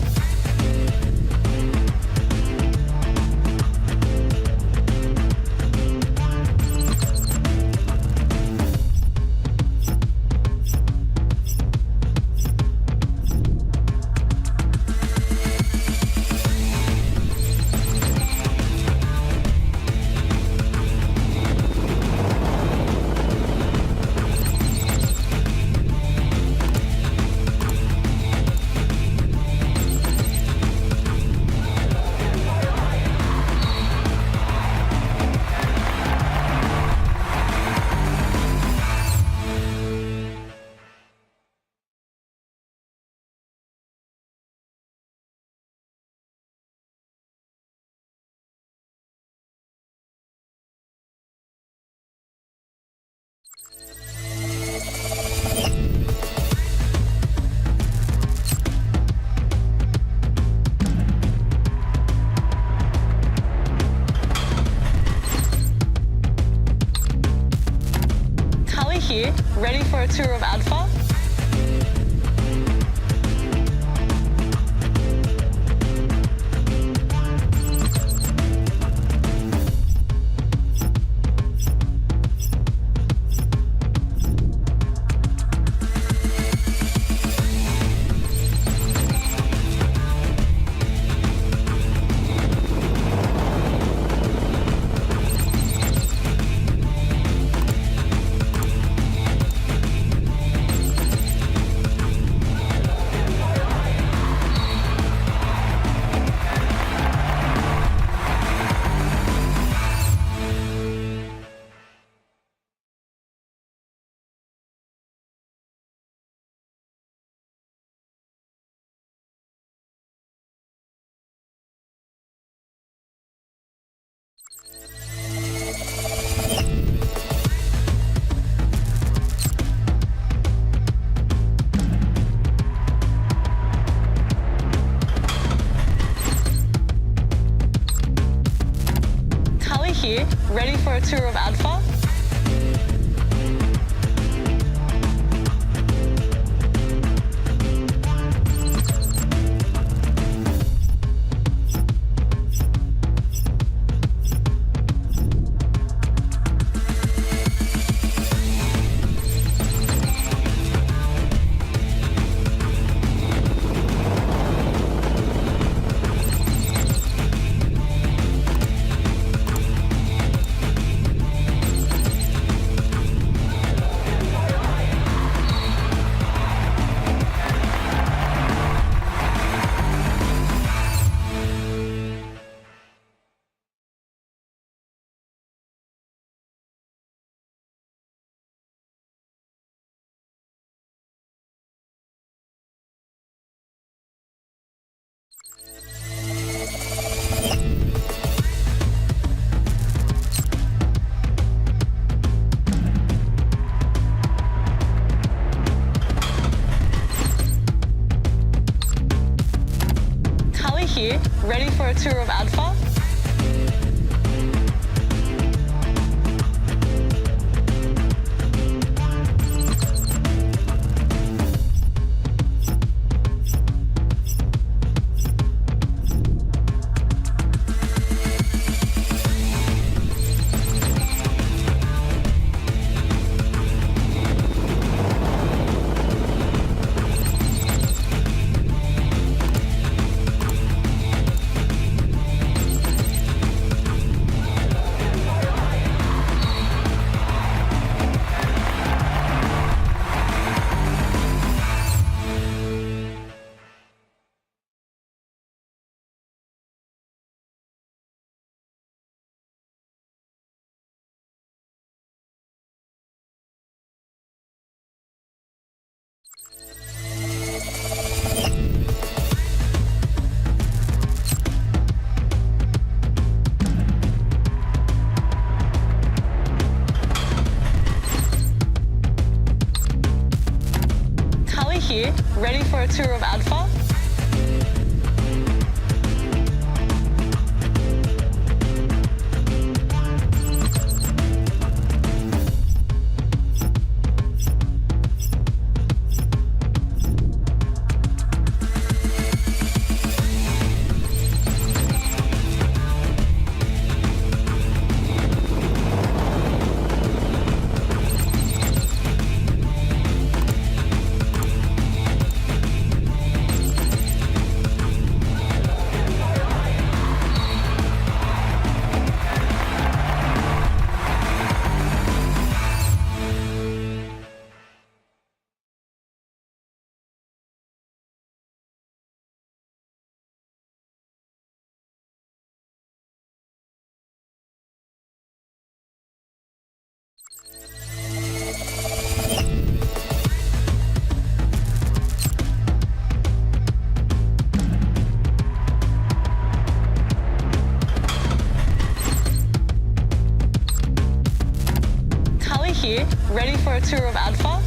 Speaker 16: Here, ready for a tour of ADFA? Here, ready for a tour of ADFA? Here, ready for a tour of ADFA? here, ready for a tour of ADFA? Here, ready for a tour of ADFA?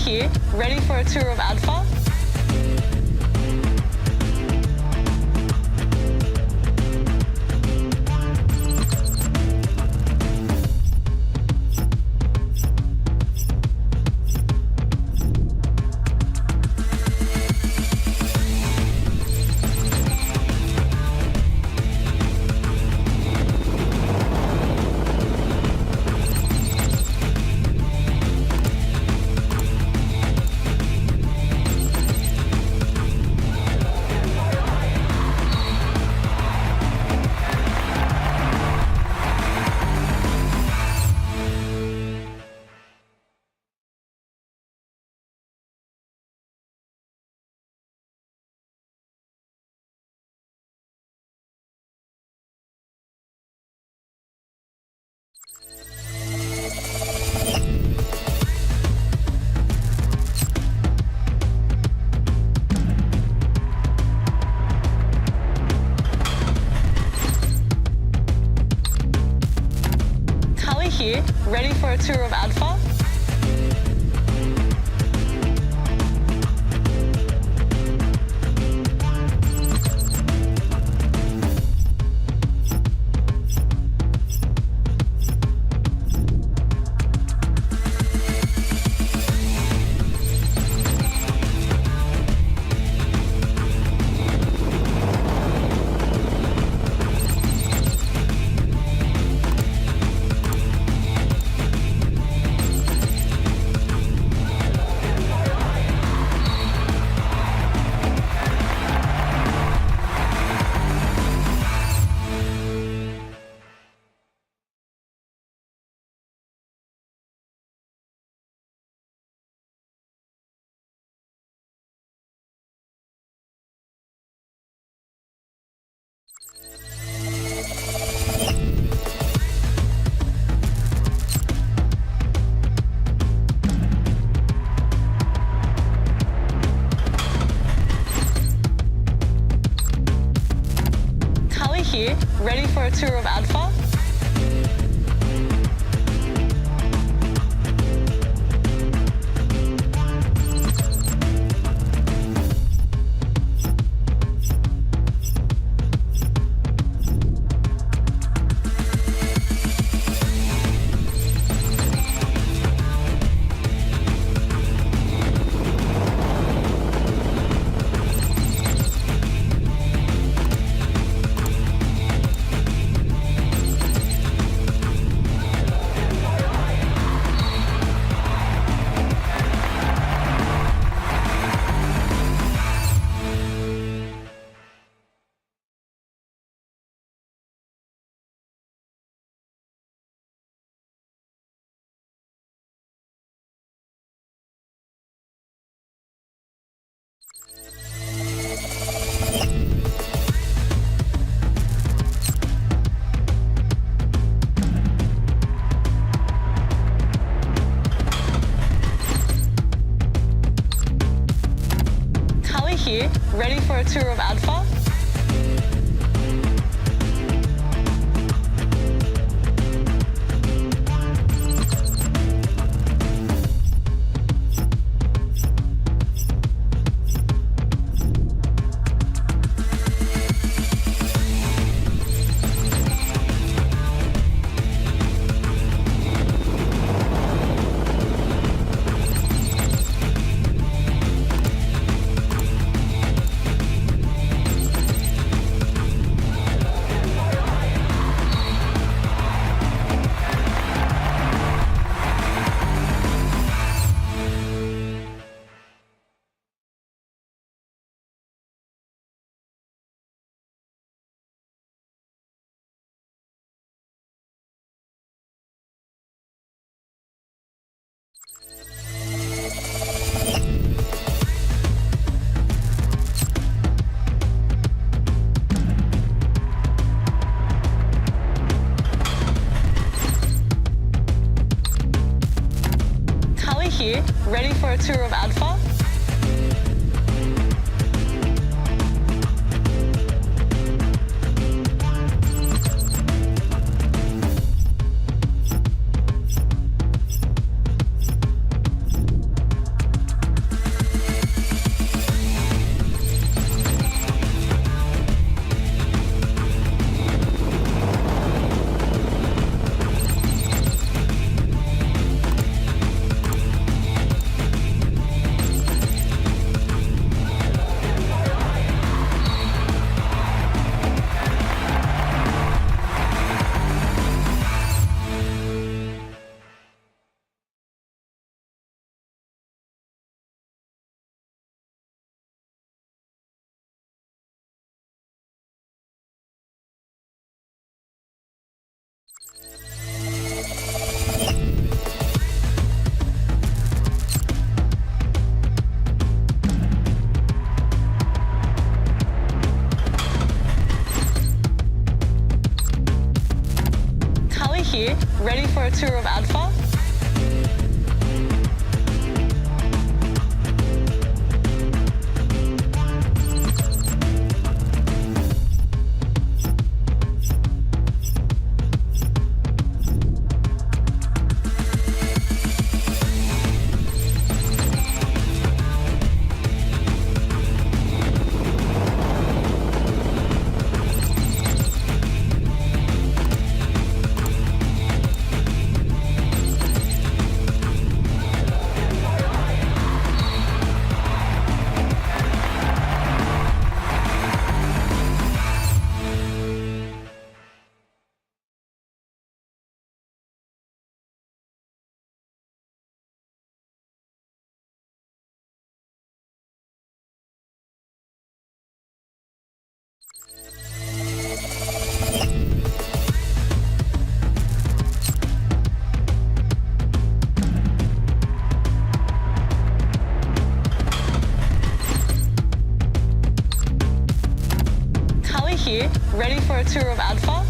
Speaker 16: Here, ready for a tour of ADFA? Here, ready for a tour of ADFA? Here, ready for a tour of ADFA? for a tour of ADFA? Here, ready for a tour of ADFA? Here, ready for a tour of ADFA? Here, ready for a tour of ADFA?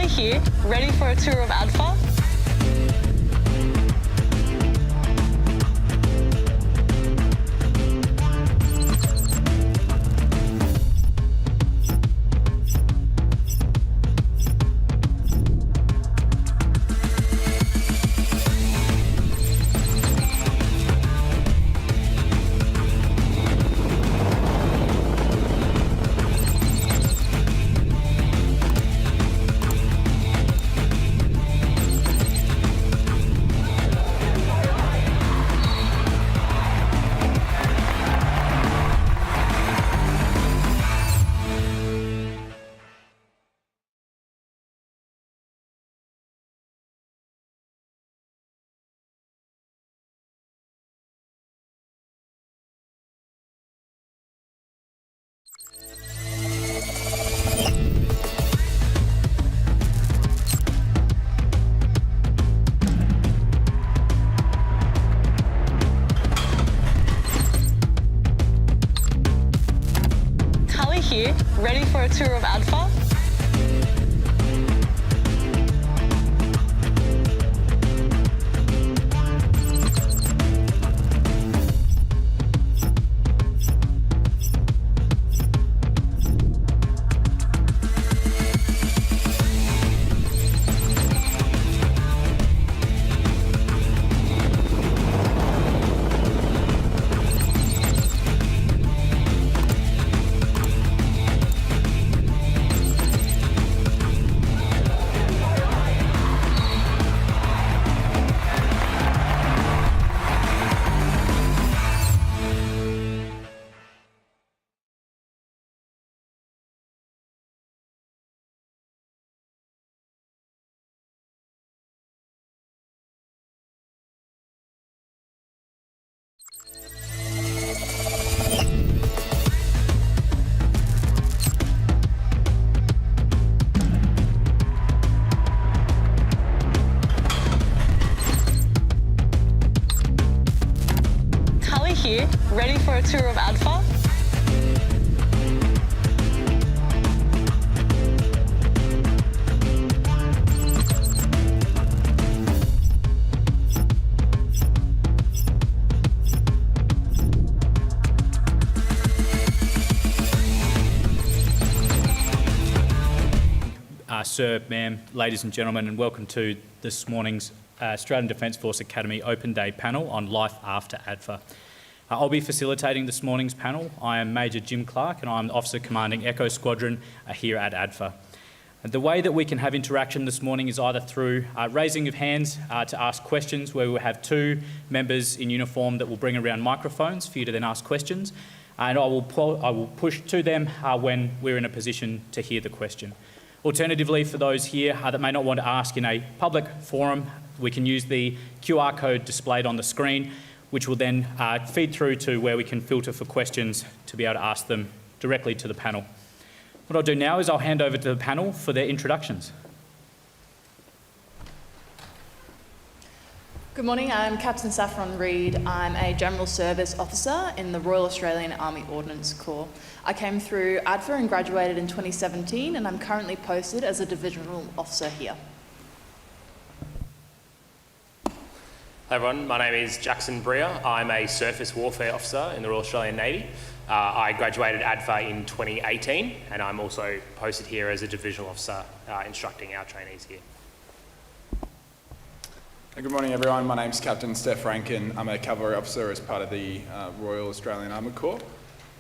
Speaker 16: Here, ready for a tour of ADFA? here, ready for a tour of ADFA? Here, ready for a tour of ADFA?
Speaker 10: Sir, ma'am, ladies and gentlemen, and welcome to this morning's Australian Defence Force Academy Open Day panel on life after ADFA. I'll be facilitating this morning's panel. I am Major Jim Clark and I'm the Officer Commanding Echo Squadron here at ADFA. And the way that we can have interaction this morning is either through raising of hands to ask questions, where we'll have two members in uniform that will bring around microphones for you to then ask questions, and I will push to them when we're in a position to hear the question. Alternatively, for those here that may not want to ask in a public forum, we can use the QR code displayed on the screen, which will then feed through to where we can filter for questions to be able to ask them directly to the panel. What I'll do now is I'll hand over to the panel for their introductions.
Speaker 17: Good morning, I'm Captain Saffron Reid. I'm a General Service Officer in the Royal Australian Army Ordnance Corps. I came through ADFA and graduated in 2017, and I'm currently posted as a Divisional Officer here.
Speaker 18: Hi everyone, my name is Jackson Breer. I'm a Surface Warfare Officer in the Royal Australian Navy. I graduated ADFA in 2018 and I'm also posted here as a Divisional Officer instructing our trainees here.
Speaker 23: Good morning everyone, my name's Captain Steph Rankin. I'm a Cavalry Officer as part of the Royal Australian Armoured Corps.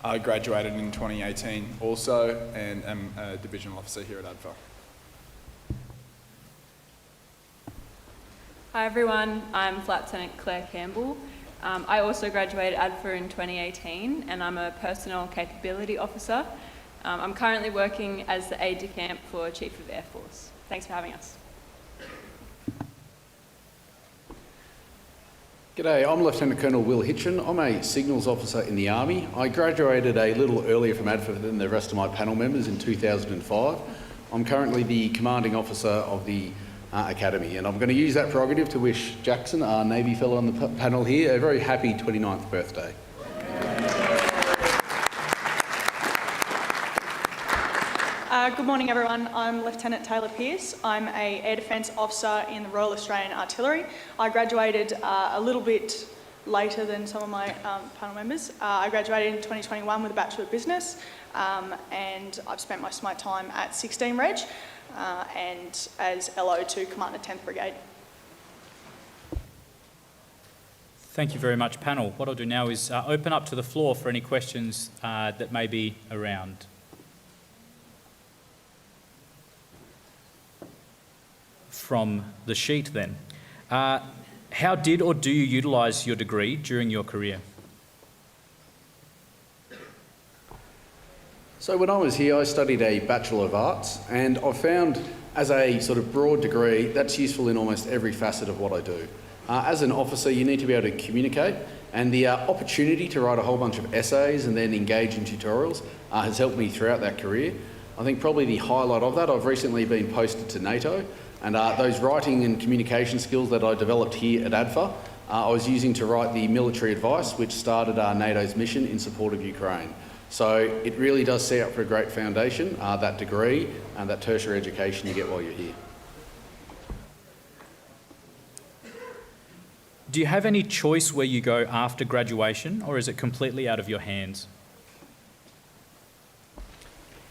Speaker 23: I graduated in 2018 also and am a Divisional Officer here at ADFA.
Speaker 24: Hi everyone, I'm Flight Lieutenant Claire Campbell. I also graduated ADFA in 2018 and I'm a Personnel Capability Officer. I'm currently working as the Aide de Camp for Chief of Air Force. Thanks for having us.
Speaker 25: G'day, I'm Lieutenant Colonel Will Hitchin. I'm a Signals Officer in the Army. I graduated a little earlier from ADFA than the rest of my panel members in 2005. I'm currently the Commanding Officer of the Academy, and I'm going to use that prerogative to wish Jackson, our Navy fellow on the panel here, a very happy 29th birthday.
Speaker 17: Good morning everyone, I'm Lieutenant Taylor Pearce. I'm an Air Defence Officer in the Royal Australian Artillery. I graduated a little bit later than some of my panel members. I graduated in 2021 with a Bachelor of Business and I've spent most of my time at 16 Reg and as LO to Commander 10th Brigade.
Speaker 10: Thank you very much, panel. What I'll do now is open up to the floor for any questions that may be around. From the sheet then. How did or do you utilise your degree during your career?
Speaker 25: So when I was here, I studied a Bachelor of Arts, and I found as a sort of broad degree, that's useful in almost every facet of what I do. As an officer, you need to be able to communicate, and the opportunity to write a whole bunch of essays and then engage in tutorials has helped me throughout that career. I think probably the highlight of that, I've recently been posted to NATO, and those writing and communication skills that I developed here at ADFA, I was using to write the military advice which started NATO's mission in support of Ukraine. So it really does set up for a great foundation, that degree and that tertiary education you get while you're here.
Speaker 10: Do you have any choice where you go after graduation, or is it completely out of your hands?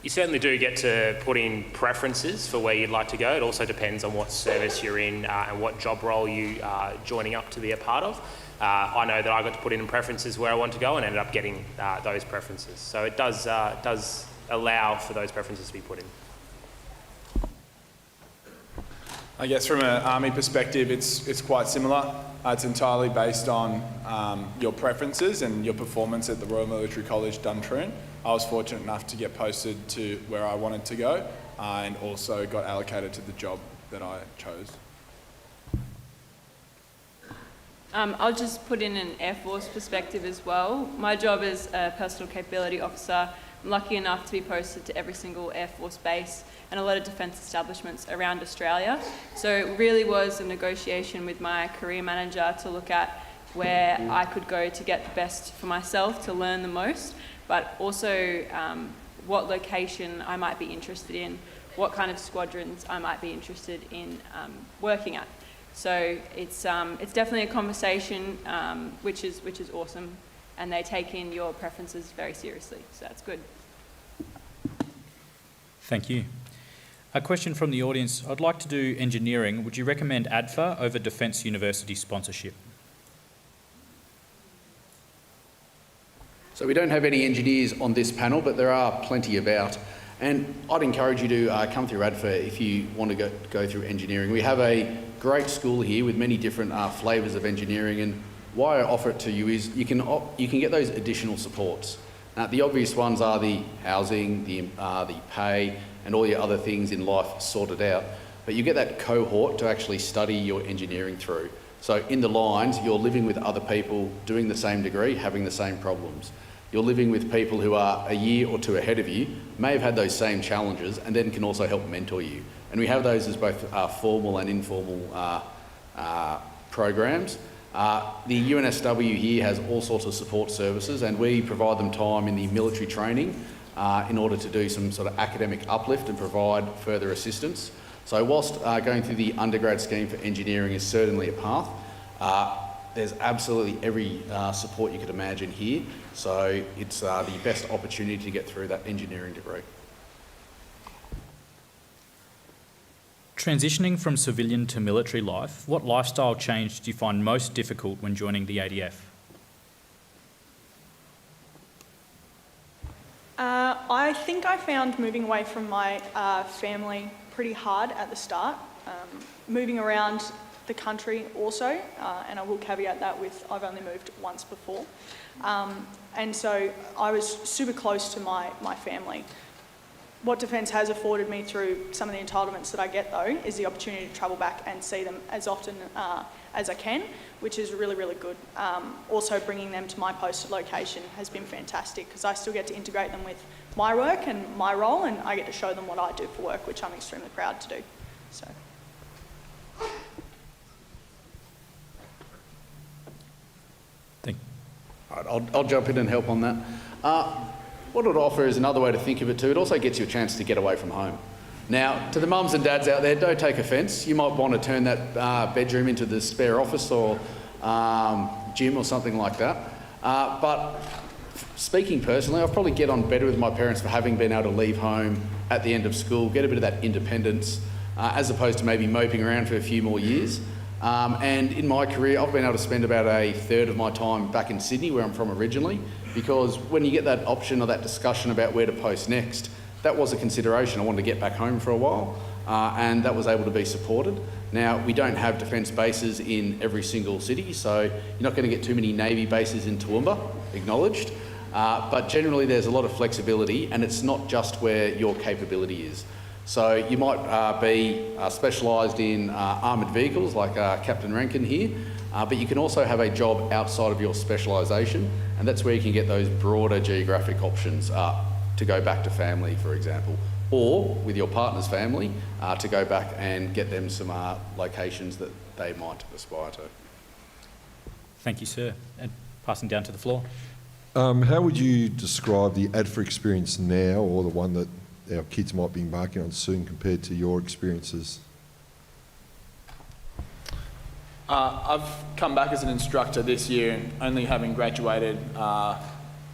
Speaker 18: You certainly do get to put in preferences for where you'd like to go. It also depends on what service you're in and what job role you are joining up to be a part of. I know that I got to put in preferences where I want to go and ended up getting those preferences. So it does allow for those preferences to be put in.
Speaker 23: I guess from an Army perspective, it's quite similar. It's entirely based on your preferences and your performance at the Royal Military College, Duntroon. I was fortunate enough to get posted to where I wanted to go and also got allocated to the job that I chose.
Speaker 24: I'll just put in an Air Force perspective as well. My job is a personal capability officer. I'm lucky enough to be posted to every single Air Force base and a lot of defence establishments around Australia. So it really was a negotiation with my career manager to look at where I could go to get the best for myself, to learn the most, but also what location I might be interested in, what kind of squadrons I might be interested in working at. So it's definitely a conversation which is awesome, and they take in your preferences very seriously, so that's good.
Speaker 10: Thank you. A question from the audience. I'd like to do engineering. Would you recommend ADFA over Defence University sponsorship?
Speaker 25: So we don't have any engineers on this panel, but there are plenty about. And I'd encourage you to come through ADFA if you want to go through engineering. We have a great school here with many different flavours of engineering, and why I offer it to you is you can get those additional supports. The obvious ones are the housing, the pay, and all your other things in life sorted out. But you get that cohort to actually study your engineering through. So in the lines, you're living with other people doing the same degree, having the same problems. You're living with people who are a year or two ahead of you, may have had those same challenges, and then can also help mentor you. And we have those as both formal and informal programs. The UNSW here has all sorts of support services, and we provide them time in the military training in order to do some sort of academic uplift and provide further assistance. So whilst going through the undergrad scheme for engineering is certainly a path, there's absolutely every support you could imagine here. So it's the best opportunity to get through that engineering degree.
Speaker 10: Transitioning from civilian to military life, what lifestyle change do you find most difficult when joining the ADF?
Speaker 17: I think I found moving away from my family pretty hard at the start. Moving around the country also, and I will caveat that with I've only moved once before. And so I was super close to my family. What Defence has afforded me through some of the entitlements that I get, though, is the opportunity to travel back and see them as often as I can, which is really, really good. Also, bringing them to my posted location has been fantastic because I still get to integrate them with my work and my role, and I get to show them what I do for work, which I'm extremely proud to do. So.
Speaker 25: I'll jump in and help on that. What it would offer is another way to think of it too. It also gets you a chance to get away from home. Now, to the mums and dads out there, don't take offence. You might want to turn that bedroom into the spare office or gym or something like that. But speaking personally, I'll probably get on better with my parents for having been able to leave home at the end of school, get a bit of that independence, as opposed to maybe moping around for a few more years. And in my career, I've been able to spend about a third of my time back in Sydney, where I'm from originally, because when you get that option or that discussion about where to post next, that was a consideration. I wanted to get back home for a while, and that was able to be supported. Now, we don't have defence bases in every single city, so you're not going to get too many Navy bases in Toowoomba, acknowledged. But generally, there's a lot of flexibility, and it's not just where your capability is. So you might be specialised in armoured vehicles, like Captain Rankin here, but you can also have a job outside of your specialisation, and that's where you can get those broader geographic options to go back to family, for example, or with your partner's family to go back and get them some locations that they might aspire to.
Speaker 10: Thank you, sir. And passing down to the floor.
Speaker 7: How would you describe the ADFA experience now, or the one that our kids might be embarking on soon, compared to your experiences?
Speaker 13: I've come back as an instructor this year, and only having graduated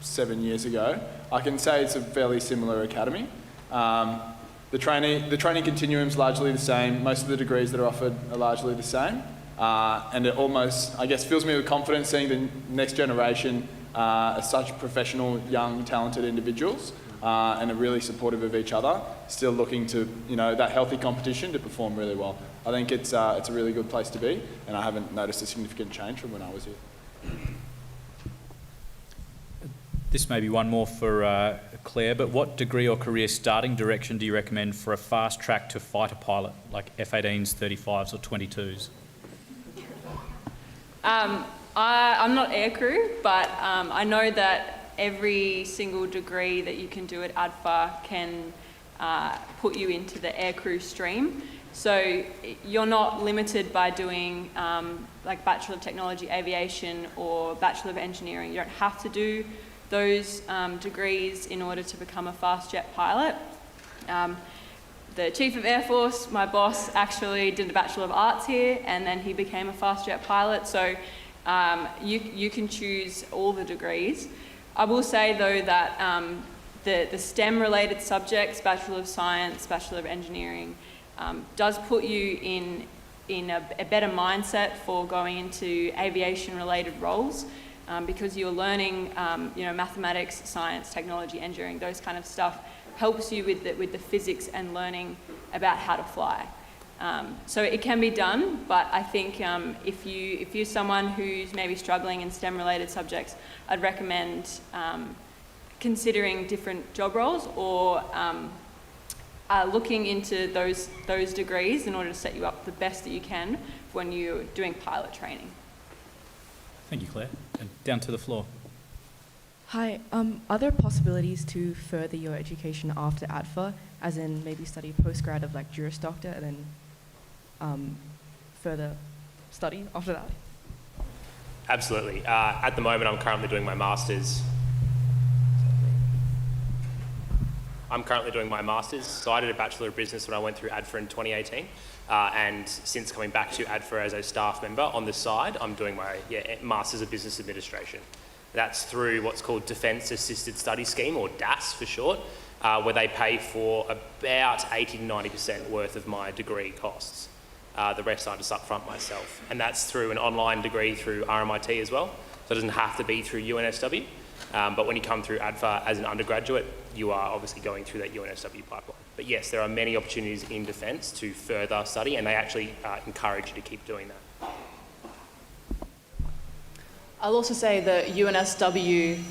Speaker 13: 7 years ago, I can say it's a fairly similar academy. The training continuum is largely the same. Most of the degrees that are offered are largely the same. And it almost, I guess, fills me with confidence seeing the next generation as such professional, young, talented individuals, and are really supportive of each other, still looking to, that healthy competition to perform really well. I think it's a really good place to be, and I haven't noticed a significant change from when I was here.
Speaker 10: This may be one more for Claire, but what degree or career starting direction do you recommend for a fast track to fighter pilot, like F-18s, 35s or 22s?
Speaker 24: I'm not aircrew, but I know that every single degree that you can do at ADFA can put you into the aircrew stream. So you're not limited by doing like Bachelor of Technology Aviation or Bachelor of Engineering. You don't have to do those degrees in order to become a fast jet pilot. The Chief of Air Force, my boss, actually did a Bachelor of Arts here, and then he became a fast jet pilot. So you can choose all the degrees. I will say though that the STEM-related subjects, Bachelor of Science, Bachelor of Engineering, does put you in a better mindset for going into aviation-related roles, because you're learning, mathematics, science, technology, engineering, those kind of stuff helps you with the physics and learning about how to fly. So it can be done, but I think if you're someone who's maybe struggling in STEM-related subjects, I'd recommend considering different job roles or looking into those degrees in order to set you up the best that you can when you're doing pilot training.
Speaker 10: Thank you, Claire. And down to the floor.
Speaker 4: Hi, are there possibilities to further your education after ADFA, as in maybe study postgrad of like Juris Doctor and then further study after that?
Speaker 18: Absolutely. At the moment, I'm currently doing my Masters. So I did a Bachelor of Business when I went through ADFA in 2018. And since coming back to ADFA as a staff member, on the side, I'm doing my Masters of Business Administration. That's through what's called Defence Assisted Study Scheme, or DAS for short, where they pay for about 80 to 90% worth of my degree costs. The rest I just upfront myself. And that's through an online degree through RMIT as well. So it doesn't have to be through UNSW. But when you come through ADFA as an undergraduate, you are obviously going through that UNSW pipeline. But yes, there are many opportunities in defence to further study, and they actually encourage you to keep doing that.
Speaker 5: I'll also say that UNSW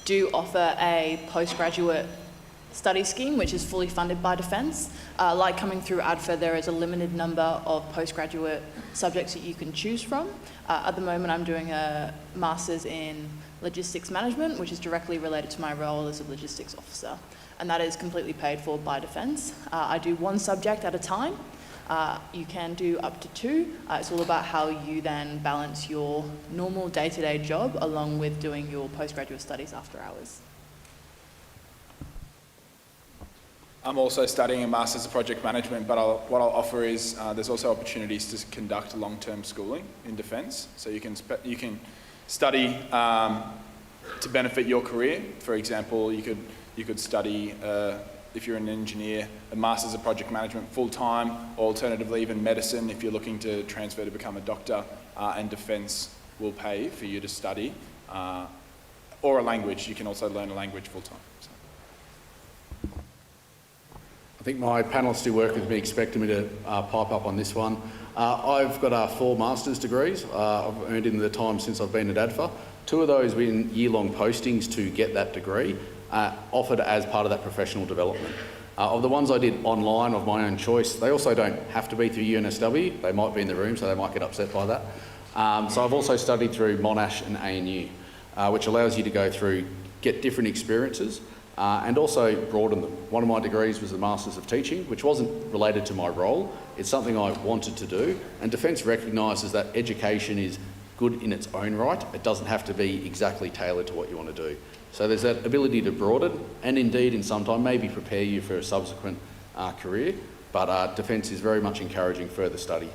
Speaker 5: do offer a postgraduate study scheme which is fully funded by Defence. Like coming through ADFA, there is a limited number of postgraduate subjects that you can choose from. At the moment, I'm doing a Masters in Logistics Management, which is directly related to my role as a logistics officer, and that is completely paid for by Defence. I do one subject at a time. You can do up to two. It's all about how you then balance your normal day-to-day job along with doing your postgraduate studies after hours.
Speaker 23: I'm also studying a Masters of Project Management, but what I'll offer is there's also opportunities to conduct long-term schooling in Defence. So you can study to benefit your career. For example, you could study, if you're an engineer, a Masters of Project Management full-time, or alternatively even medicine if you're looking to transfer to become a doctor, and Defence will pay for you to study. Or a language, you can also learn a language full-time. So.
Speaker 25: I think my panellists who work with me expected me to pipe up on this one. I've got 4 master's degrees I've earned in the time since I've been at ADFA. 2 of those were in year-long postings to get that degree, offered as part of that professional development. Of the ones I did online of my own choice, they also don't have to be through UNSW. They might be in the room, so they might get upset by that. So I've also studied through Monash and ANU, which allows you to go through, get different experiences, and also broaden them. One of my degrees was the Masters of Teaching, which wasn't related to my role. It's something I wanted to do, and Defence recognises that education is good in its own right. It doesn't have to be exactly tailored to what you want to do. So there's that ability to broaden and indeed in some time maybe prepare you for a subsequent career, but defence is very much encouraging further study.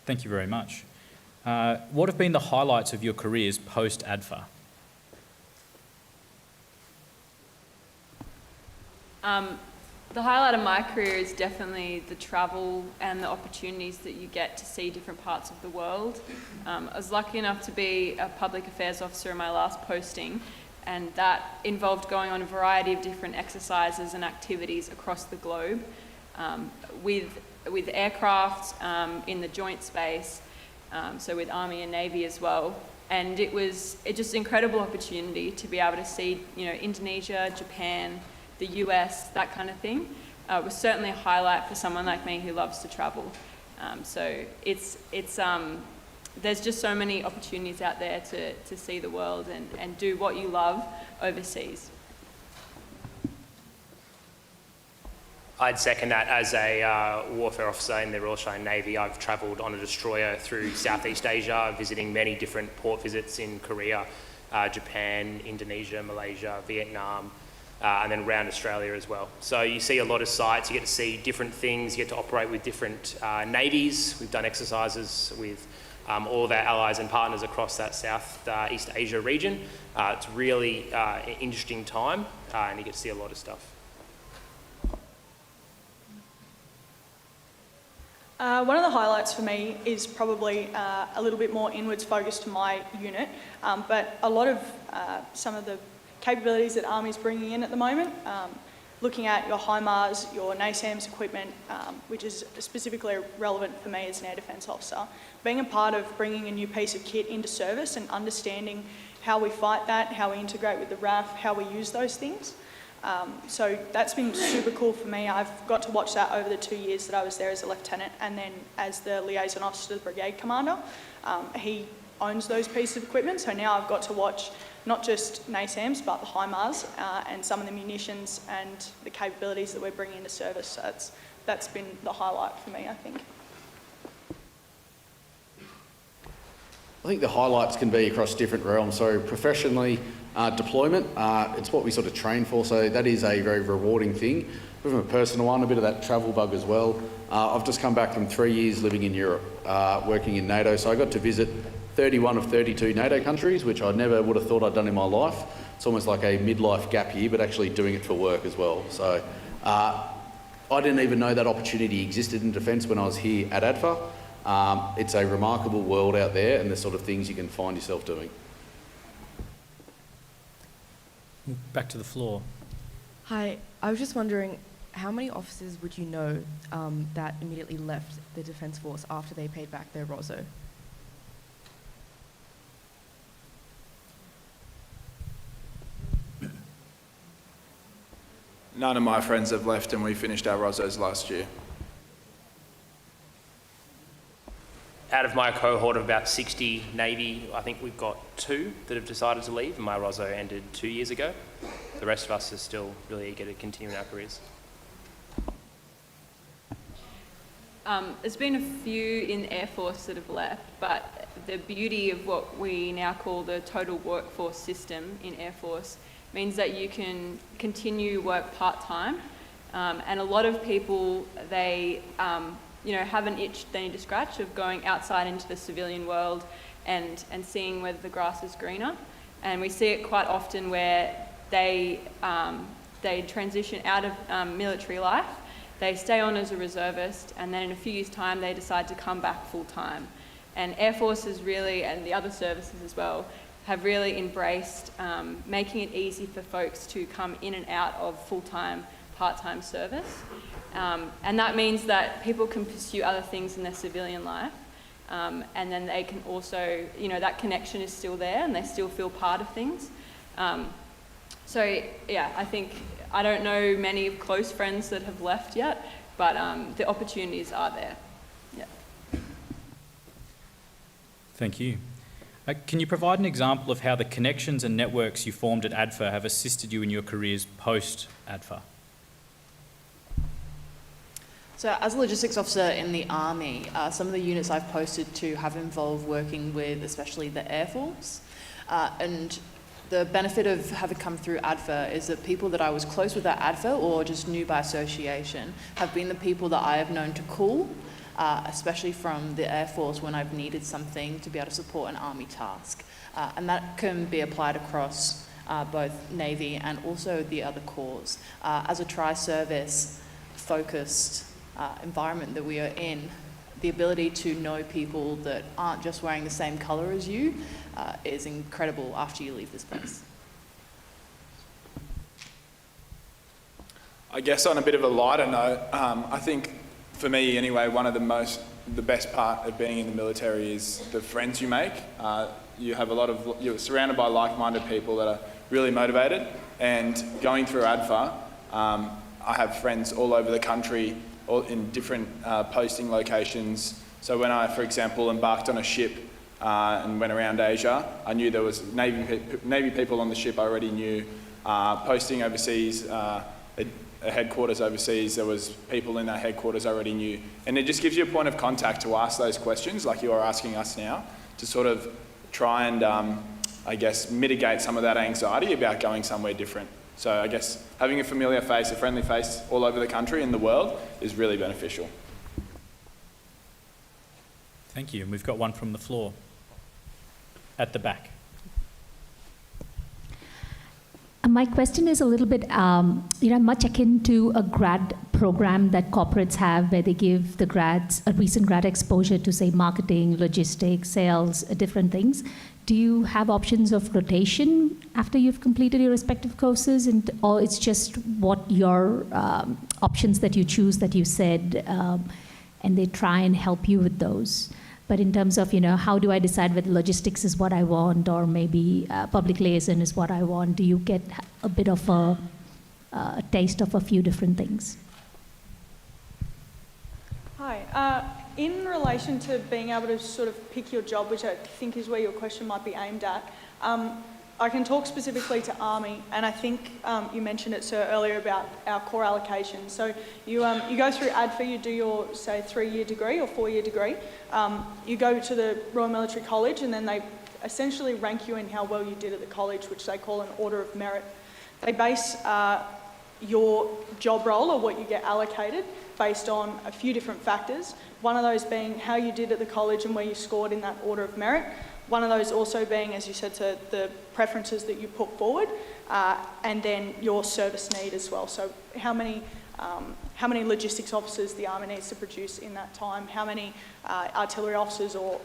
Speaker 10: Thank you very much. What have been the highlights of your careers post-ADFA?
Speaker 24: The highlight of my career is definitely the travel and the opportunities that you get to see different parts of the world. I was lucky enough to be a public affairs officer in my last posting, and that involved going on a variety of different exercises and activities across the globe with aircraft in the joint space, so with Army and Navy as well. And it was just an incredible opportunity to be able to see, Indonesia, Japan, the US, that kind of thing. It was certainly a highlight for someone like me who loves to travel. So there's just so many opportunities out there to see the world and do what you love overseas.
Speaker 18: I'd second that. As a warfare officer in the Royal Australian Navy, I've travelled on a destroyer through Southeast Asia, visiting many different port visits in Korea, Japan, Indonesia, Malaysia, Vietnam, and then around Australia as well. So you see a lot of sites, you get to see different things, you get to operate with different navies. We've done exercises with all of our allies and partners across that Southeast Asia region. It's really an interesting time, and you get to see a lot of stuff.
Speaker 17: One of the highlights for me is probably a little bit more inwards focused to my unit, but a lot of some of the capabilities that Army's bringing in at the moment, looking at your HIMARS, your NASAMS equipment, which is specifically relevant for me as an air defence officer, being a part of bringing a new piece of kit into service and understanding how we fight that, how we integrate with the RAF, how we use those things. So that's been super cool for me. I've got to watch that over the 2 years that I was there as a lieutenant, and then as the liaison officer to the brigade commander. He owns those pieces of equipment, so now I've got to watch not just NASAMS but the HIMARS and some of the munitions and the capabilities that we're bringing into service. So that's been the highlight for me, I think.
Speaker 25: I think the highlights can be across different realms. So professionally, deployment, it's what we sort of train for, so that is a very rewarding thing. From a personal one, a bit of that travel bug as well. I've just come back from 3 years living in Europe, working in NATO, so I got to visit 31 of 32 NATO countries, which I never would have thought I'd done in my life. It's almost like a midlife gap year, but actually doing it for work as well. So I didn't even know that opportunity existed in defence when I was here at ADFA. It's a remarkable world out there and the sort of things you can find yourself doing.
Speaker 10: Back to the floor.
Speaker 6: Hi, I was just wondering, how many officers would you know that immediately left the Defence Force after they paid back their ROSO?
Speaker 23: None of my friends have left, and we finished our ROSOs last year.
Speaker 18: Out of my cohort of about 60 Navy, I think we've got 2 that have decided to leave, and my ROSO ended 2 years ago. The rest of us are still really eager to continue in our careers.
Speaker 24: There's been a few in Air Force that have left, but the beauty of what we now call the total workforce system in Air Force means that you can continue work part-time, and a lot of people, they have an itch they need to scratch of going outside into the civilian world and seeing whether the grass is greener. And we see it quite often where they transition out of military life, they stay on as a reservist, and then in a few years' time they decide to come back full-time. And Air Force is really, and the other services as well, have really embraced making it easy for folks to come in and out of full-time, part-time service. And that means that people can pursue other things in their civilian life, and then they can also, that connection is still there and they still feel part of things. So yeah, I don't know many close friends that have left yet, but the opportunities are there. Yeah.
Speaker 10: Thank you. Can you provide an example of how the connections and networks you formed at ADFA have assisted you in your careers post-ADFA?
Speaker 5: So as a logistics officer in the Army, some of the units I've posted to have involved working with especially the Air Force. And the benefit of having come through ADFA is that people that I was close with at ADFA or just knew by association have been the people that I have known to call, especially from the Air Force when I've needed something to be able to support an Army task. And that can be applied across both Navy and also the other corps. As a tri-service focused environment that we are in, the ability to know people that aren't just wearing the same colour as you is incredible after you leave this place.
Speaker 23: I guess on a bit of a lighter note, I think for me anyway, one of the best part of being in the military is the friends you make. You're surrounded by like-minded people that are really motivated, and going through ADFA, I have friends all over the country, all in different posting locations. So when I, for example, embarked on a ship and went around Asia, I knew there was Navy people on the ship I already knew. Posting overseas, a headquarters overseas, there was people in that headquarters I already knew. And it just gives you a point of contact to ask those questions like you are asking us now, to sort of try and, I guess, mitigate some of that anxiety about going somewhere different. So I guess having a familiar face, a friendly face all over the country and the world is really beneficial.
Speaker 10: Thank you. And we've got one from the floor at the back.
Speaker 8: My question is a little bit, much akin to a grad program that corporates have, where they give the grads a recent grad exposure to, say, marketing, logistics, sales, different things. Do you have options of rotation after you've completed your respective courses, or it's just what your options that you choose that you said, and they try and help you with those? But in terms of, how do I decide whether logistics is what I want, or maybe public liaison is what I want? Do you get a bit of a taste of a few different things?
Speaker 17: Hi. In relation to being able to sort of pick your job, which I think is where your question might be aimed at, I can talk specifically to Army, and I think you mentioned it, sir, earlier about our core allocation. So you go through ADFA, you do your, say, 3-year degree or 4-year degree. You go to the Royal Military College, and then they essentially rank you in how well you did at the college, which they call an order of merit. They base your job role, or what you get allocated, based on a few different factors. One of those being how you did at the college and where you scored in that order of merit. One of those also being, as you said, to the preferences that you put forward, and then your service need as well. So how many logistics officers the Army needs to produce in that time, how many artillery officers or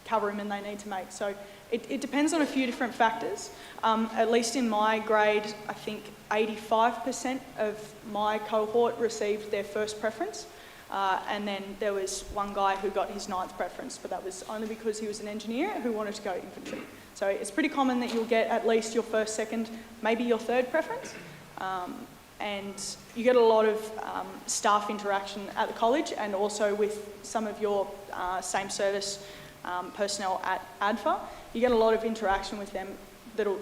Speaker 17: cavalrymen they need to make. So it depends on a few different factors. At least in my grade, I think 85% of my cohort received their first preference. And then there was one guy who got his 9th preference, but that was only because he was an engineer who wanted to go infantry. So it's pretty common that you'll get at least your first, second, maybe your 3rd preference. And you get a lot of staff interaction at the college, and also with some of your same service personnel at ADFA. You get a lot of interaction with them that'll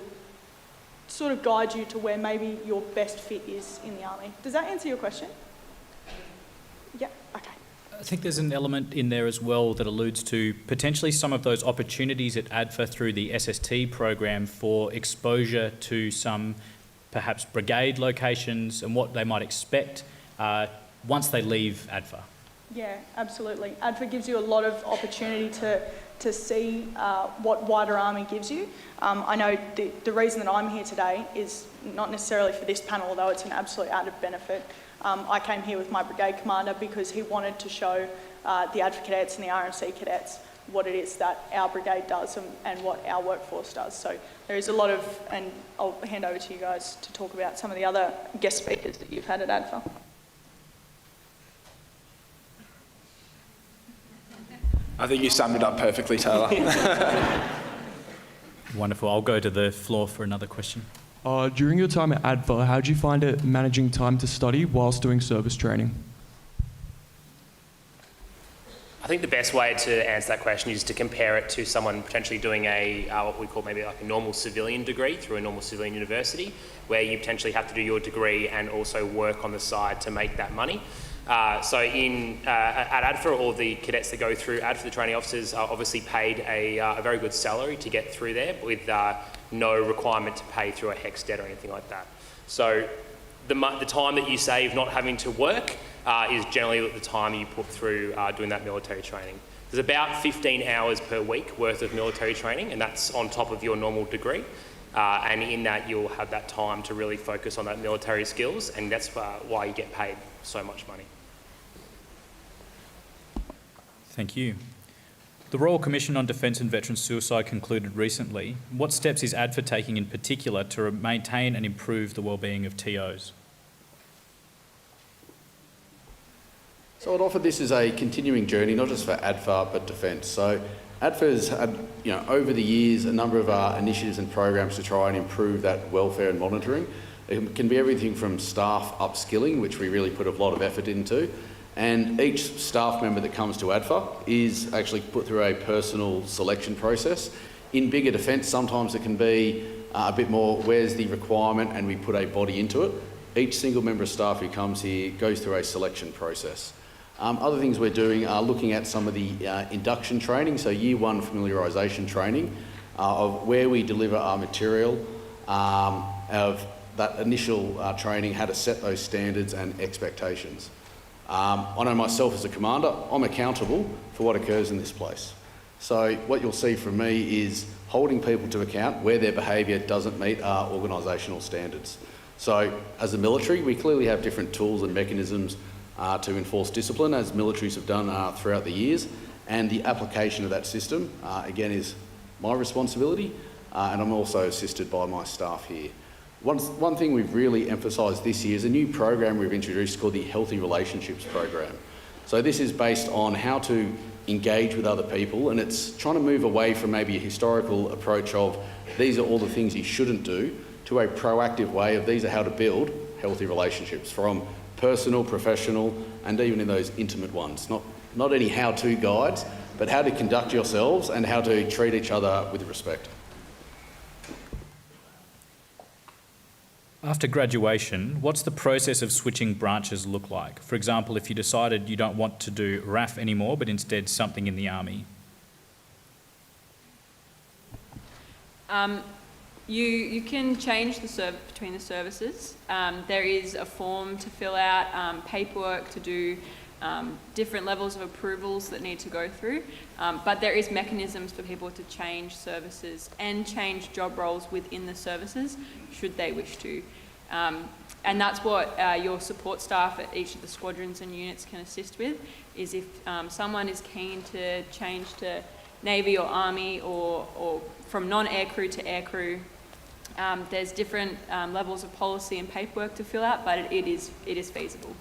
Speaker 17: sort of guide you to where maybe your best fit is in the Army. Does that answer your question? Yeah, okay.
Speaker 10: I think there's an element in there as well that alludes to potentially some of those opportunities at ADFA through the SST program for exposure to some perhaps brigade locations and what they might expect once they leave ADFA.
Speaker 17: Yeah, absolutely. ADFA gives you a lot of opportunity to see what wider Army gives you. I know the reason that I'm here today is not necessarily for this panel, although it's an absolute added benefit. I came here with my brigade commander because he wanted to show the ADFA cadets and the RMC cadets what it is that our brigade does and what our workforce does. So there is a lot of, and I'll hand over to you guys to talk about some of the other guest speakers that you've had at ADFA.
Speaker 23: I think you summed it up perfectly, Taylor.
Speaker 10: Wonderful. I'll go to the floor for another question.
Speaker 19: During your time at ADFA, how did you find it managing time to study whilst doing service training?
Speaker 18: I think the best way to answer that question is to compare it to someone potentially doing a what we call maybe like a normal civilian degree through a normal civilian university, where you potentially have to do your degree and also work on the side to make that money. So at ADFA, all the cadets that go through ADFA, the training officers, are obviously paid a very good salary to get through there with no requirement to pay through a HEX debt or anything like that. So the time that you save not having to work is generally the time you put through doing that military training. There's about 15 hours per week worth of military training, and that's on top of your normal degree. And in that, you'll have that time to really focus on that military skills, and that's why you get paid so much money.
Speaker 10: Thank you. The Royal Commission on Defence and Veteran Suicide concluded recently. What steps is ADFA taking in particular to maintain and improve the wellbeing of TOs?
Speaker 25: So I'd offer this as a continuing journey, not just for ADFA, but Defence. So ADFA has had, over the years, a number of initiatives and programs to try and improve that welfare and monitoring. It can be everything from staff upskilling, which we really put a lot of effort into, and each staff member that comes to ADFA is actually put through a personal selection process. In bigger defence, sometimes it can be a bit more, where's the requirement, and we put a body into it. Each single member of staff who comes here goes through a selection process. Other things we're doing are looking at some of the induction training, so year one familiarisation training, of where we deliver our material, of that initial training, how to set those standards and expectations. I know myself as a commander, I'm accountable for what occurs in this place. So what you'll see from me is holding people to account where their behaviour doesn't meet our organisational standards. So as a military, we clearly have different tools and mechanisms to enforce discipline, as militaries have done throughout the years, and the application of that system, again, is my responsibility, and I'm also assisted by my staff here. One thing we've really emphasised this year is a new program we've introduced called the Healthy Relationships Program. So this is based on how to engage with other people, and it's trying to move away from maybe a historical approach of these are all the things you shouldn't do, to a proactive way of these are how to build healthy relationships, from personal, professional, and even in those intimate ones. Not any how-to guides, but how to conduct yourselves and how to treat each other with respect.
Speaker 10: After graduation, what's the process of switching branches look like? For example, if you decided you don't want to do RAF anymore, but instead something in the Army.
Speaker 24: You can change between the services. There is a form to fill out, paperwork to do, different levels of approvals that need to go through, but there is mechanisms for people to change services and change job roles within the services should they wish to. And that's what your support staff at each of the squadrons and units can assist with, is if someone is keen to change to Navy or Army or from non-aircrew to aircrew. There's different levels of policy and paperwork to fill out, but it is feasible.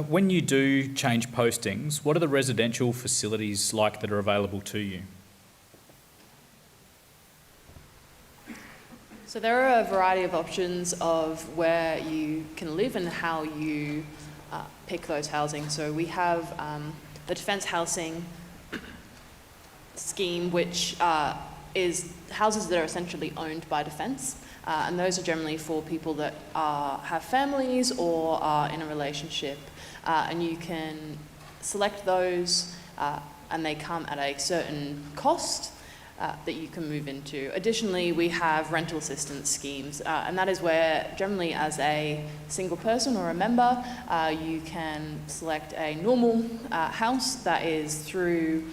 Speaker 10: When you do change postings, what are the residential facilities like that are available to you?
Speaker 5: So there are a variety of options of where you can live and how you pick those housing. So we have the Defence Housing Scheme, which is houses that are essentially owned by Defence. And those are generally for people that have families or are in a relationship. And you can select those and they come at a certain cost that you can move into. Additionally, we have rental assistance schemes, and that is where generally as a single person or a member, you can select a normal house that is through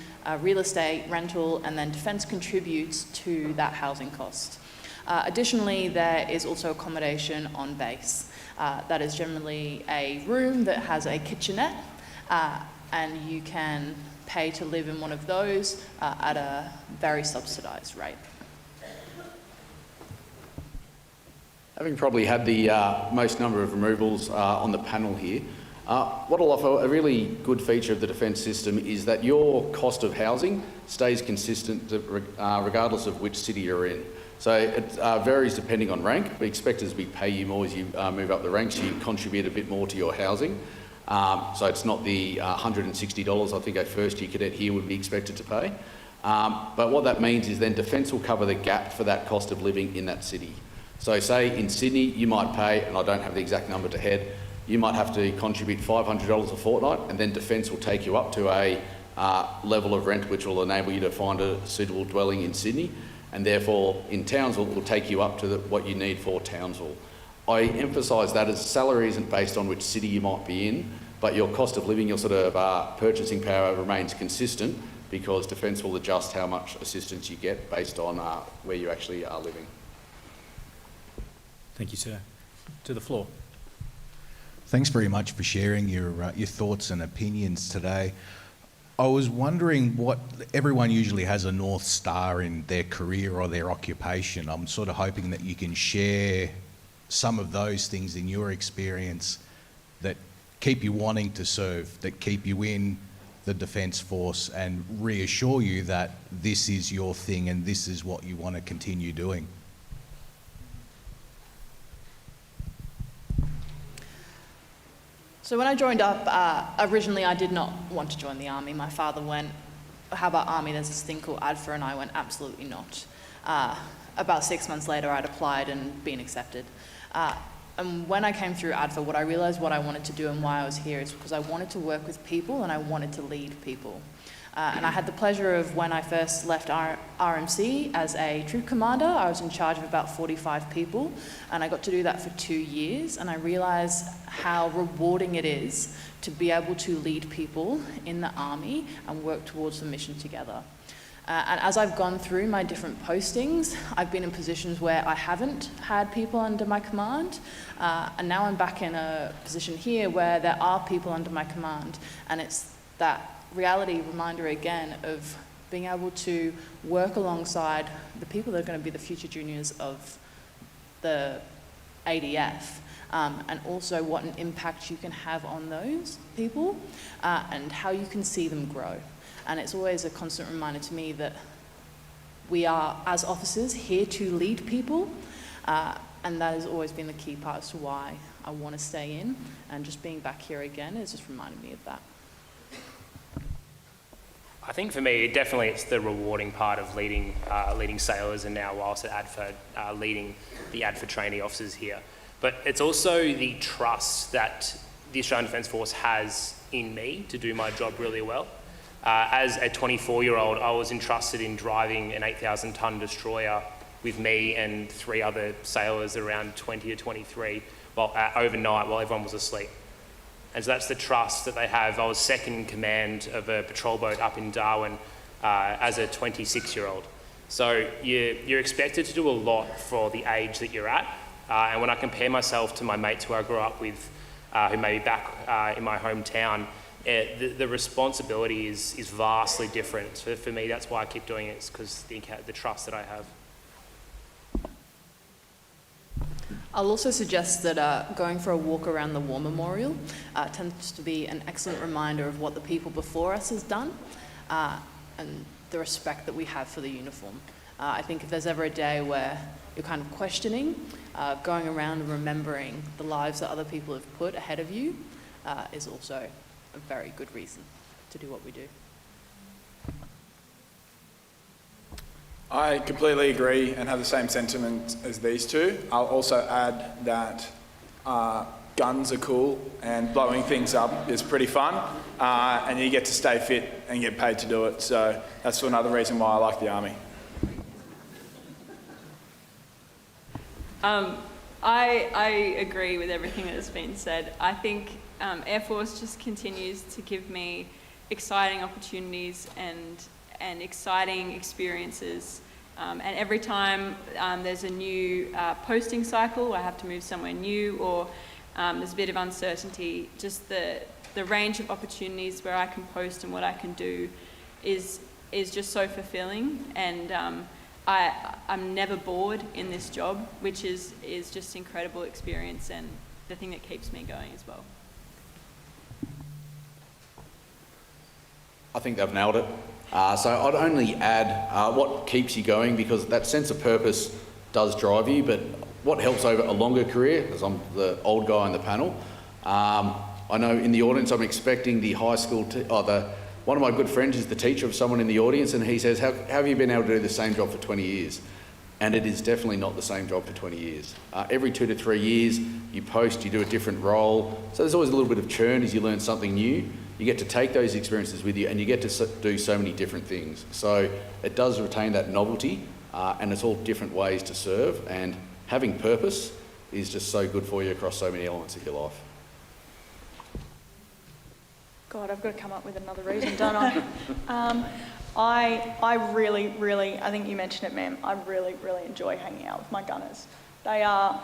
Speaker 5: real estate rental, and then Defence contributes to that housing cost. Additionally, there is also accommodation on base. That is generally a room that has a kitchenette, and you can pay to live in one of those at a very subsidised rate.
Speaker 25: Having probably had the most number of removals on the panel here, what I'll offer, a really good feature of the Defence system is that your cost of housing stays consistent regardless of which city you're in. So it varies depending on rank. We expect as we pay you more as you move up the ranks, you contribute a bit more to your housing. So it's not the $160 I think a first year cadet here would be expected to pay. But what that means is then Defence will cover the gap for that cost of living in that city. So say in Sydney, you might pay, and I don't have the exact number to head, you might have to contribute $500 a fortnight, and then Defence will take you up to a level of rent which will enable you to find a suitable dwelling in Sydney, and therefore in Townsville it will take you up to what you need for Townsville. I emphasise that as salary isn't based on which city you might be in, but your cost of living, your sort of purchasing power remains consistent, because Defence will adjust how much assistance you get based on where you actually are living.
Speaker 10: Thank you, sir. To the floor.
Speaker 3: Thanks very much for sharing your thoughts and opinions today. I was wondering everyone usually has a North Star in their career or their occupation. I'm sort of hoping that you can share some of those things in your experience that keep you wanting to serve, that keep you in the Defence Force and reassure you that this is your thing and this is what you want to continue doing.
Speaker 5: So when I joined up, originally I did not want to join the Army. My father went, how about Army? There's this thing called ADFA, and I went, absolutely not. About 6 months later, I'd applied and been accepted. And when I came through ADFA, what I realised what I wanted to do and why I was here is because I wanted to work with people and I wanted to lead people. And I had the pleasure of, when I first left RMC as a troop commander, I was in charge of about 45 people, and I got to do that for 2 years, and I realised how rewarding it is to be able to lead people in the Army and work towards the mission together. And as I've gone through my different postings, I've been in positions where I haven't had people under my command, and now I'm back in a position here where there are people under my command, and it's that reality reminder again of being able to work alongside the people that are going to be the future juniors of the ADF, and also what an impact you can have on those people and how you can see them grow. And it's always a constant reminder to me that we are, as officers, here to lead people, and that has always been the key part as to why I want to stay in, and just being back here again has just reminded me of that.
Speaker 18: I think for me, it's the rewarding part of leading sailors, and now whilst at ADFA, leading the ADFA trainee officers here. But it's also the trust that the Australian Defence Force has in me to do my job really well. As a 24-year-old, I was entrusted in driving an 8,000-tonne destroyer with me and 3 other sailors around 20 or 23 overnight while everyone was asleep. And so that's the trust that they have. I was second in command of a patrol boat up in Darwin as a 26-year-old. So you're expected to do a lot for the age that you're at. And when I compare myself to my mates who I grew up with, who may be back in my hometown, the responsibility is vastly different. So for me, that's why I keep doing it, is because the trust that I have.
Speaker 5: I'll also suggest that going for a walk around the War Memorial tends to be an excellent reminder of what the people before us has done and the respect that we have for the uniform. I think if there's ever a day where you're kind of questioning, going around and remembering the lives that other people have put ahead of you is also a very good reason to do what we do.
Speaker 23: I completely agree and have the same sentiment as these two. I'll also add that guns are cool and blowing things up is pretty fun, and you get to stay fit and get paid to do it. So that's another reason why I like the Army.
Speaker 24: I agree with everything that has been said. I think Air Force just continues to give me exciting opportunities and exciting experiences. And every time there's a new posting cycle, I have to move somewhere new, or there's a bit of uncertainty, just the range of opportunities where I can post and what I can do is just so fulfilling. And I'm never bored in this job, which is just incredible experience and the thing that keeps me going as well.
Speaker 25: I think they've nailed it. So I'd only add what keeps you going, because that sense of purpose does drive you, but what helps over a longer career, because I'm the old guy on the panel, I know in the audience I'm expecting the high school, one of my good friends is the teacher of someone in the audience, and he says, how have you been able to do the same job for 20 years? and it is definitely not the same job for 20 years. Every 2 to 3 years, you post, you do a different role. So there's always a little bit of churn as you learn something new. You get to take those experiences with you and you get to do so many different things. So it does retain that novelty, and it's all different ways to serve, and having purpose is just so good for you across so many elements of your life.
Speaker 17: God, I've got to come up with another reason, don't I? I really, I think you mentioned it, ma'am, I really enjoy hanging out with my gunners. They are,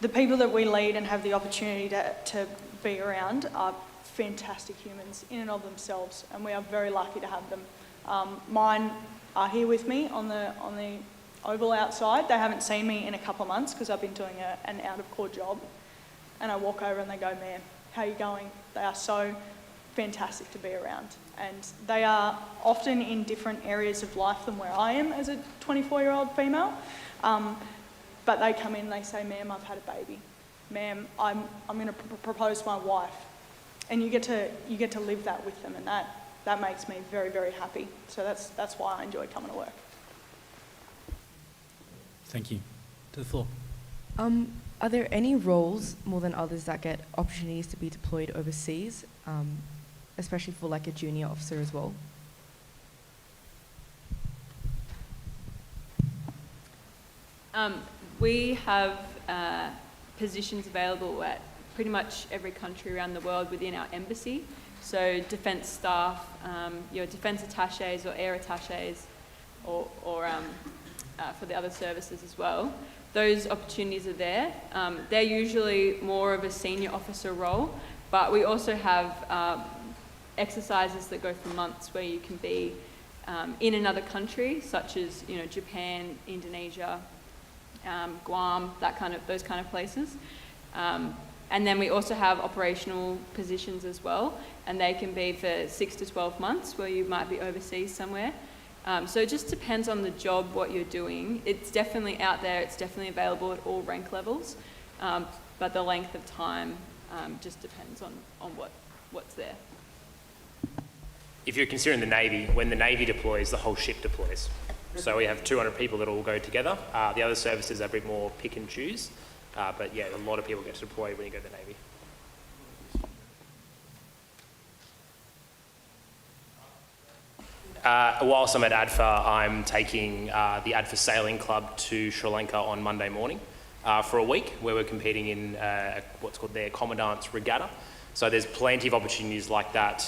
Speaker 17: the people that we lead and have the opportunity to be around are fantastic humans in and of themselves, and we are very lucky to have them. Mine are here with me on the oval outside. They haven't seen me in a couple of months because I've been doing an out-of-court job, and I walk over and they go, "Ma'am, how are you going?" They are so fantastic to be around, and they are often in different areas of life than where I am as a 24-year-old female, but they come in, they say, "Ma'am, I've had a baby. Ma'am, I'm going to propose my wife," and you get to live that with them, and that makes me very happy. So that's why I enjoy coming to work.
Speaker 10: Thank you. To the floor.
Speaker 4: Are there any roles more than others that get opportunities to be deployed overseas, especially for like a junior officer as well?
Speaker 24: We have positions available at pretty much every country around the world within our embassy. So defence staff, your defence attaches or air attaches, or for the other services as well. Those opportunities are there. They're usually more of a senior officer role, but we also have exercises that go for months where you can be in another country, such as Japan, Indonesia, Guam, those kind of places. And then we also have operational positions as well, and they can be for 6 to 12 months where you might be overseas somewhere. So it just depends on the job, what you're doing. It's definitely out there, it's definitely available at all rank levels, but the length of time just depends on what's there.
Speaker 18: If you're considering the Navy, when the Navy deploys, the whole ship deploys. So we have 200 people that all go together. The other services are a bit more pick and choose, but yeah, a lot of people get to deploy when you go to the Navy. Whilst I'm at ADFA, I'm taking the ADFA Sailing Club to Sri Lanka on Monday morning for a week, where we're competing in what's called their Commandant's Regatta. So there's plenty of opportunities like that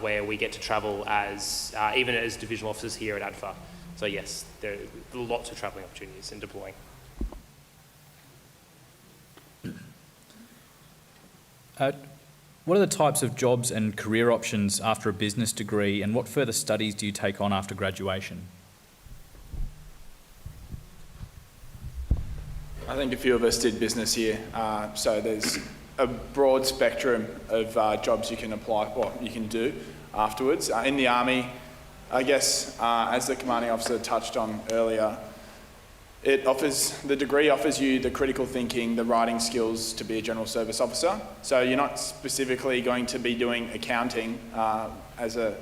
Speaker 18: where we get to travel as even as divisional officers here at ADFA. So yes, there are lots of travelling opportunities in deploying.
Speaker 10: What are the types of jobs and career options after a business degree, and what further studies do you take on after graduation?
Speaker 23: I think a few of us did business here, so there's a broad spectrum of jobs you can apply, you can do afterwards. In the Army, I guess, as the commanding officer touched on earlier, the degree offers you the critical thinking, the writing skills to be a general service officer. So you're not specifically going to be doing accounting as an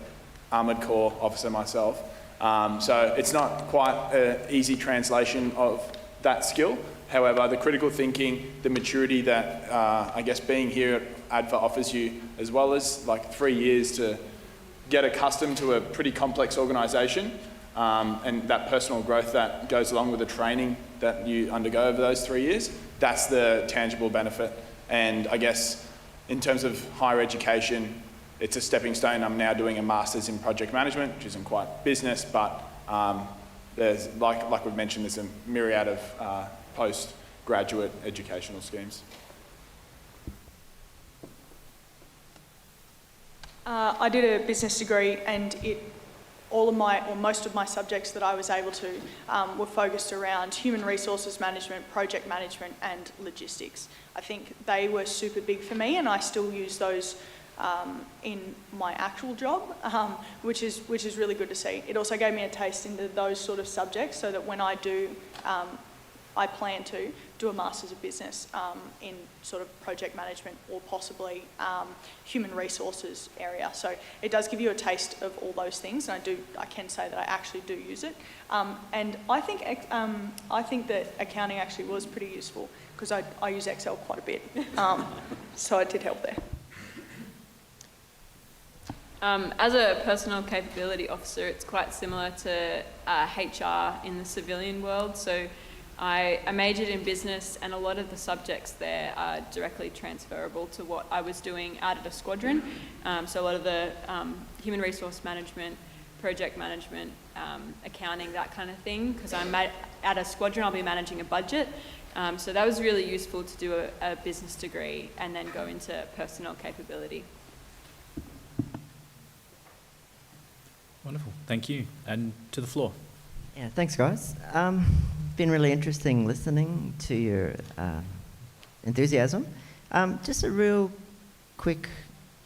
Speaker 23: Armoured Corps officer myself. So it's not quite an easy translation of that skill. However, the critical thinking, the maturity that I guess being here at ADFA offers you, as well as like 3 years to get accustomed to a pretty complex organisation, and that personal growth that goes along with the training that you undergo over those 3 years, that's the tangible benefit. And I guess in terms of higher education, it's a stepping stone. I'm now doing a master's in project management, which isn't quite business, but there's, like we've mentioned, there's a myriad of postgraduate educational schemes.
Speaker 17: I did a business degree, and most of my subjects that I was able to were focused around human resources management, project management, and logistics. I think they were super big for me, and I still use those in my actual job, which is really good to see. It also gave me a taste into those sort of subjects, so that when I do I plan to do a Masters of Business in sort of project management or possibly human resources area. So it does give you a taste of all those things, and I can say that I actually do use it. And I think that accounting actually was pretty useful because I use Excel quite a bit, so it did help there.
Speaker 24: As a personal capability officer, it's quite similar to HR in the civilian world. So I majored in business, and a lot of the subjects there are directly transferable to what I was doing out at a squadron. So a lot of the human resource management, project management, accounting, that kind of thing, because I'm at a squadron, I'll be managing a budget. So that was really useful to do a business degree and then go into personal capability.
Speaker 10: Wonderful, thank you. And to the floor.
Speaker 1: Yeah, thanks guys. Been really interesting listening to your enthusiasm. Just a real quick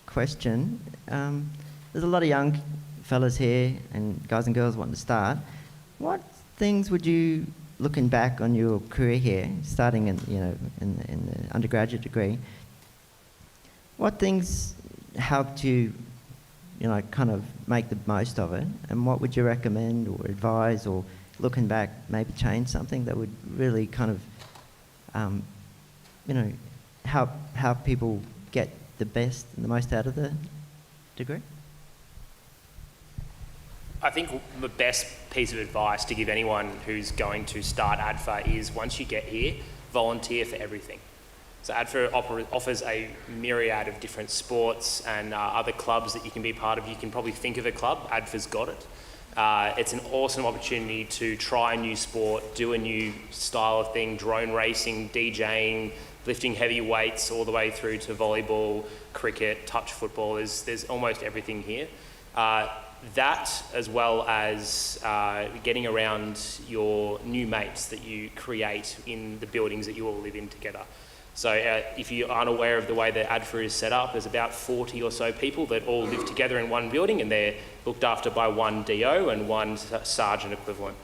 Speaker 1: question. There's a lot of young fellas here and guys and girls wanting to start. What things would you, looking back on your career here, starting in the undergraduate degree, what things helped you, kind of make the most of it, and what would you recommend or advise, or looking back maybe change something that would really kind of, help people get the best and the most out of the degree?
Speaker 18: I think the best piece of advice to give anyone who's going to start ADFA is, once you get here, volunteer for everything. So ADFA offers a myriad of different sports and other clubs that you can be part of. You can probably think of a club, ADFA's got it. It's an awesome opportunity to try a new sport, do a new style of thing, drone racing, DJing, lifting heavy weights, all the way through to volleyball, cricket, touch football. There's almost everything here. That, as well as getting around your new mates that you create in the buildings that you all live in together. So if you aren't aware of the way that ADFA is set up, there's about 40 or so people that all live together in one building, and they're looked after by one DO and one sergeant equivalent.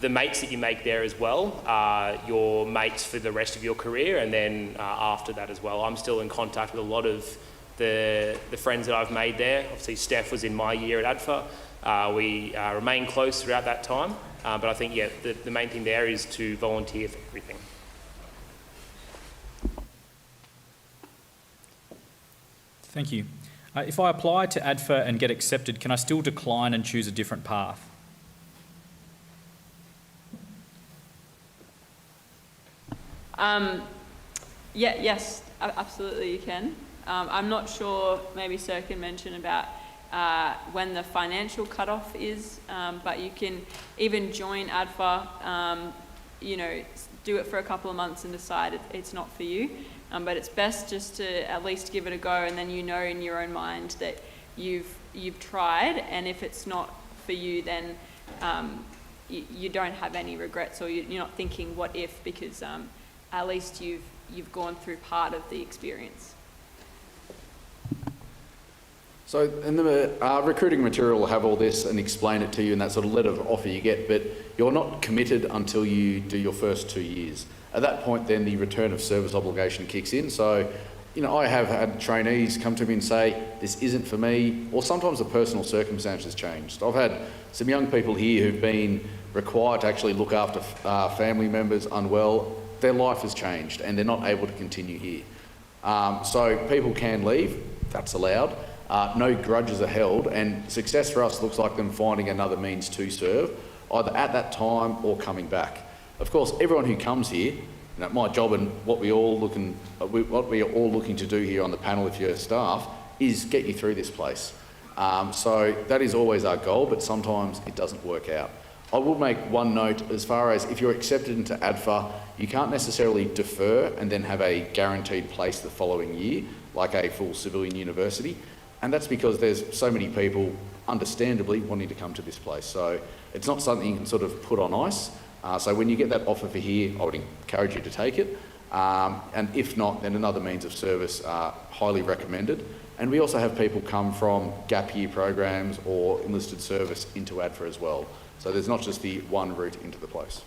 Speaker 18: The mates that you make there as well are your mates for the rest of your career, and then after that as well. I'm still in contact with a lot of the friends that I've made there. Obviously Steph was in my year at ADFA. We remained close throughout that time, but I think, yeah, the main thing there is to volunteer for everything.
Speaker 10: Thank you. If I apply to ADFA and get accepted, can I still decline and choose a different path?
Speaker 24: Yes, absolutely you can. I'm not sure, maybe Sir can mention about when the financial cutoff is, but you can even join ADFA, do it for a couple of months and decide it's not for you. But it's best just to at least give it a go, and then in your own mind that you've tried, and if it's not for you, then you don't have any regrets, or you're not thinking what if, because at least you've gone through part of the experience.
Speaker 25: So in the recruiting material will have all this and explain it to you in that sort of letter of offer you get, but you're not committed until you do your first 2 years. At that point, then the return of service obligation kicks in. So, I have had trainees come to me and say, this isn't for me, or sometimes the personal circumstances changed. I've had some young people here who've been required to actually look after family members unwell. Their life has changed and they're not able to continue here. So people can leave, that's allowed. No grudges are held, and success for us looks like them finding another means to serve, either at that time or coming back. Of course, everyone who comes here, my job and what we are all looking to do here on the panel, if you're staff, is get you through this place. So that is always our goal, but sometimes it doesn't work out. I will make one note as far as if you're accepted into ADFA, you can't necessarily defer and then have a guaranteed place the following year, like a full civilian university. And that's because there's so many people, understandably, wanting to come to this place. So it's not something you can sort of put on ice. So when you get that offer for here, I would encourage you to take it. And if not, then another means of service are highly recommended. And we also have people come from gap year programs or enlisted service into ADFA as well. So there's not just the one route into the place.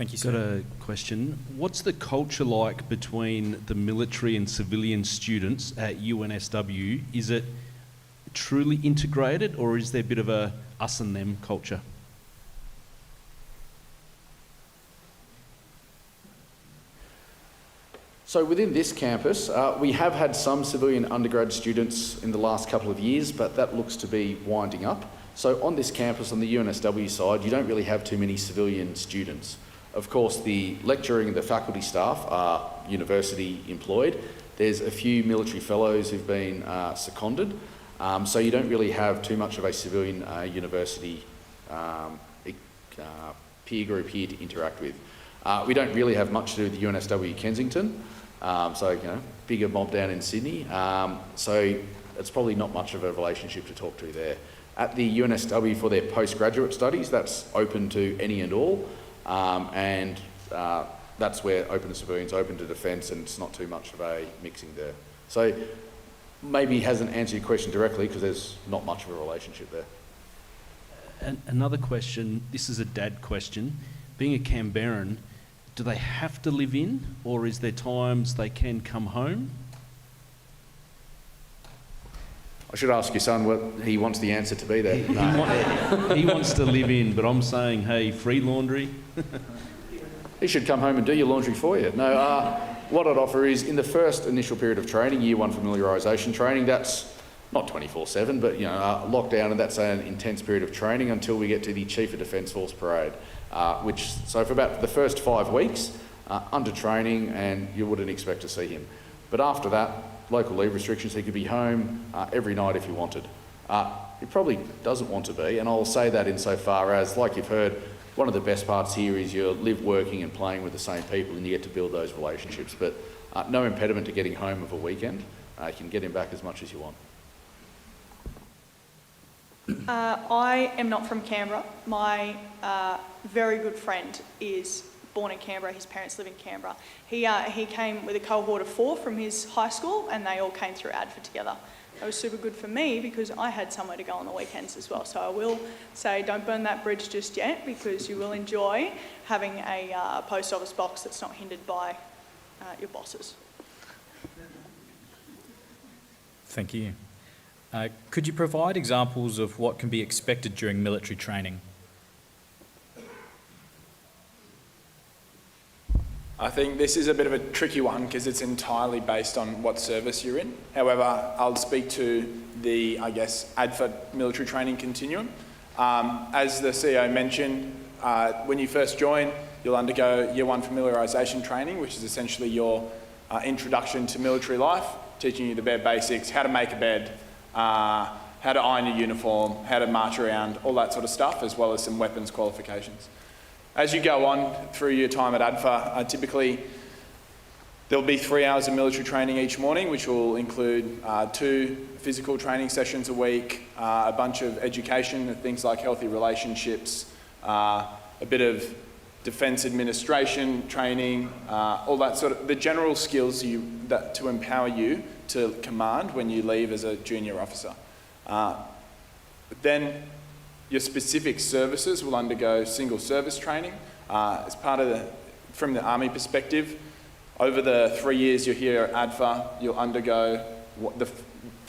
Speaker 10: Thank you,
Speaker 2: Got
Speaker 10: sir.
Speaker 2: a question. What's the culture like between the military and civilian students at UNSW? Is it truly integrated, or is there a bit of a us and them culture?
Speaker 25: So within this campus, we have had some civilian undergrad students in the last couple of years, but that looks to be winding up. So on this campus, on the UNSW side, you don't really have too many civilian students. Of course, the lecturing and the faculty staff are university employed. There's a few military fellows who've been seconded, so you don't really have too much of a civilian university peer group here to interact with. We don't really have much to do with the UNSW Kensington, so bigger mob down in Sydney, so it's probably not much of a relationship to talk to there. At the UNSW for their postgraduate studies, that's open to any and all, and that's where open to civilians, open to defence, and it's not too much of a mixing there. So maybe it hasn't answered your question directly because there's not much of a relationship there.
Speaker 2: And another question, this is a dad question. Being a Canberran, do they have to live in, or is there times they can come home?
Speaker 25: I should ask your son what he wants the answer to be there.
Speaker 2: He wants to live in, but I'm saying, hey, free laundry.
Speaker 25: He should come home and do your laundry for you. No, what I'd offer is in the first initial period of training, year one familiarisation training, that's not 24/7, but lockdown, and that's an intense period of training until we get to the Chief of Defence Force parade, so for about the first 5 weeks, under training, and you wouldn't expect to see him. But after that, local leave restrictions, he could be home every night if he wanted. He probably doesn't want to be, and I'll say that insofar as, like you've heard, one of the best parts here is you live working and playing with the same people and you get to build those relationships, but no impediment to getting home of a weekend. You can get him back as much as you want.
Speaker 17: I am not from Canberra. My very good friend is born in Canberra. His parents live in Canberra. He came with a cohort of 4 from his high school, and they all came through ADFA together. It was super good for me because I had somewhere to go on the weekends as well. So I will say don't burn that bridge just yet, because you will enjoy having a post office box that's not hindered by your bosses.
Speaker 10: Thank you. Could you provide examples of what can be expected during military training?
Speaker 23: I think this is a bit of a tricky one because it's entirely based on what service you're in. However, I'll speak to the, ADFA military training continuum. As the CEO mentioned, when you first join, you'll undergo year one familiarisation training, which is essentially your introduction to military life, teaching you the bare basics, how to make a bed, how to iron your uniform, how to march around, all that sort of stuff, as well as some weapons qualifications. As you go on through your time at ADFA, typically there'll be 3 hours of military training each morning, which will include 2 physical training sessions a week, a bunch of education, things like healthy relationships, a bit of defence administration training, all that sort of, the general skills to empower you to command when you leave as a junior officer. Then your specific services will undergo single service training. As part of from the Army perspective, over the 3 years you're here at ADFA, you'll undergo the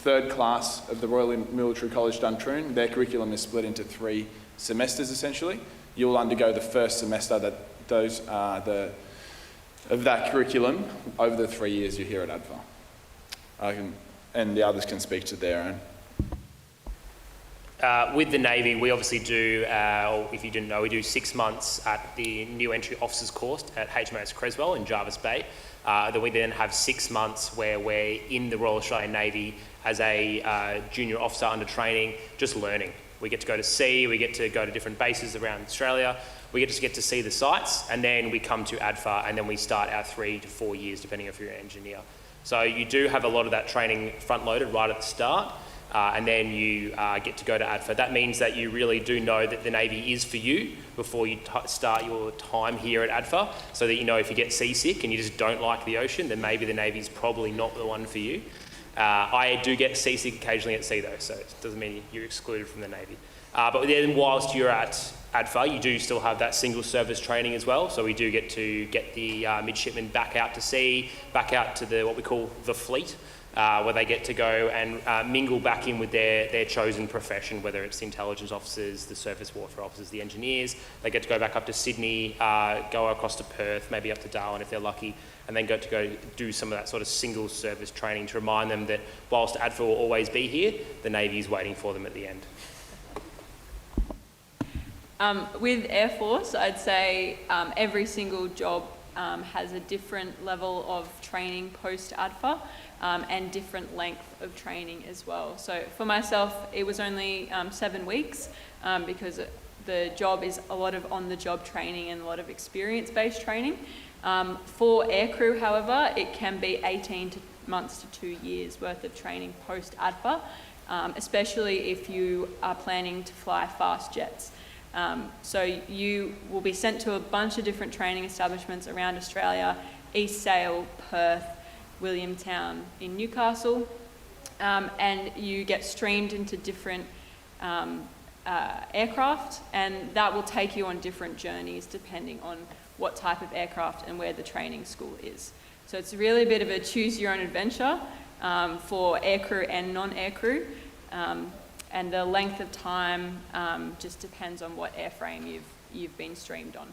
Speaker 23: 3rd class of the Royal Military College Duntroon. Their curriculum is split into 3 semesters essentially. You'll undergo the 1st semester of that curriculum over the 3 years you're here at ADFA. And the others can speak to their own.
Speaker 18: With the Navy, we obviously do, if you didn't know, we do 6 months at the new entry officers course at HMAS Creswell in Jarvis Bay. Then we then have 6 months where we're in the Royal Australian Navy as a junior officer under training, just learning. We get to go to sea, we get to go to different bases around Australia, we get to see the sites, and then we come to ADFA, and then we start our 3 to 4 years, depending if you're an engineer. So you do have a lot of that training front-loaded right at the start. And then you get to go to ADFA. That means that you really do know that the Navy is for you before you start your time here at ADFA, so that you know if you get seasick and you just don't like the ocean, then maybe the Navy's probably not the one for you. I do get seasick occasionally at sea though, so it doesn't mean you're excluded from the Navy. But then whilst you're at ADFA, you do still have that single service training as well. So we do get to get the midshipmen back out to sea, back out to what we call the fleet, where they get to go and mingle back in with their chosen profession, whether it's the intelligence officers, the surface warfare officers, the engineers. They get to go back up to Sydney, go across to Perth, maybe up to Darwin if they're lucky, and then get to go do some of that sort of single service training to remind them that whilst ADFA will always be here, the Navy is waiting for them at the end.
Speaker 24: With Air Force, I'd say every single job has a different level of training post-ADFA and different length of training as well. So for myself, it was only 7 weeks because the job is a lot of on-the-job training and a lot of experience-based training. For aircrew, however, it can be 18 months to 2 years worth of training post-ADFA, especially if you are planning to fly fast jets. So you will be sent to a bunch of different training establishments around Australia, East Sale, Perth, Williamtown in Newcastle, and you get streamed into different aircraft, and that will take you on different journeys depending on what type of aircraft and where the training school is. So it's really a bit of a choose your own adventure for aircrew and non-aircrew. And the length of time just depends on what airframe you've been streamed on.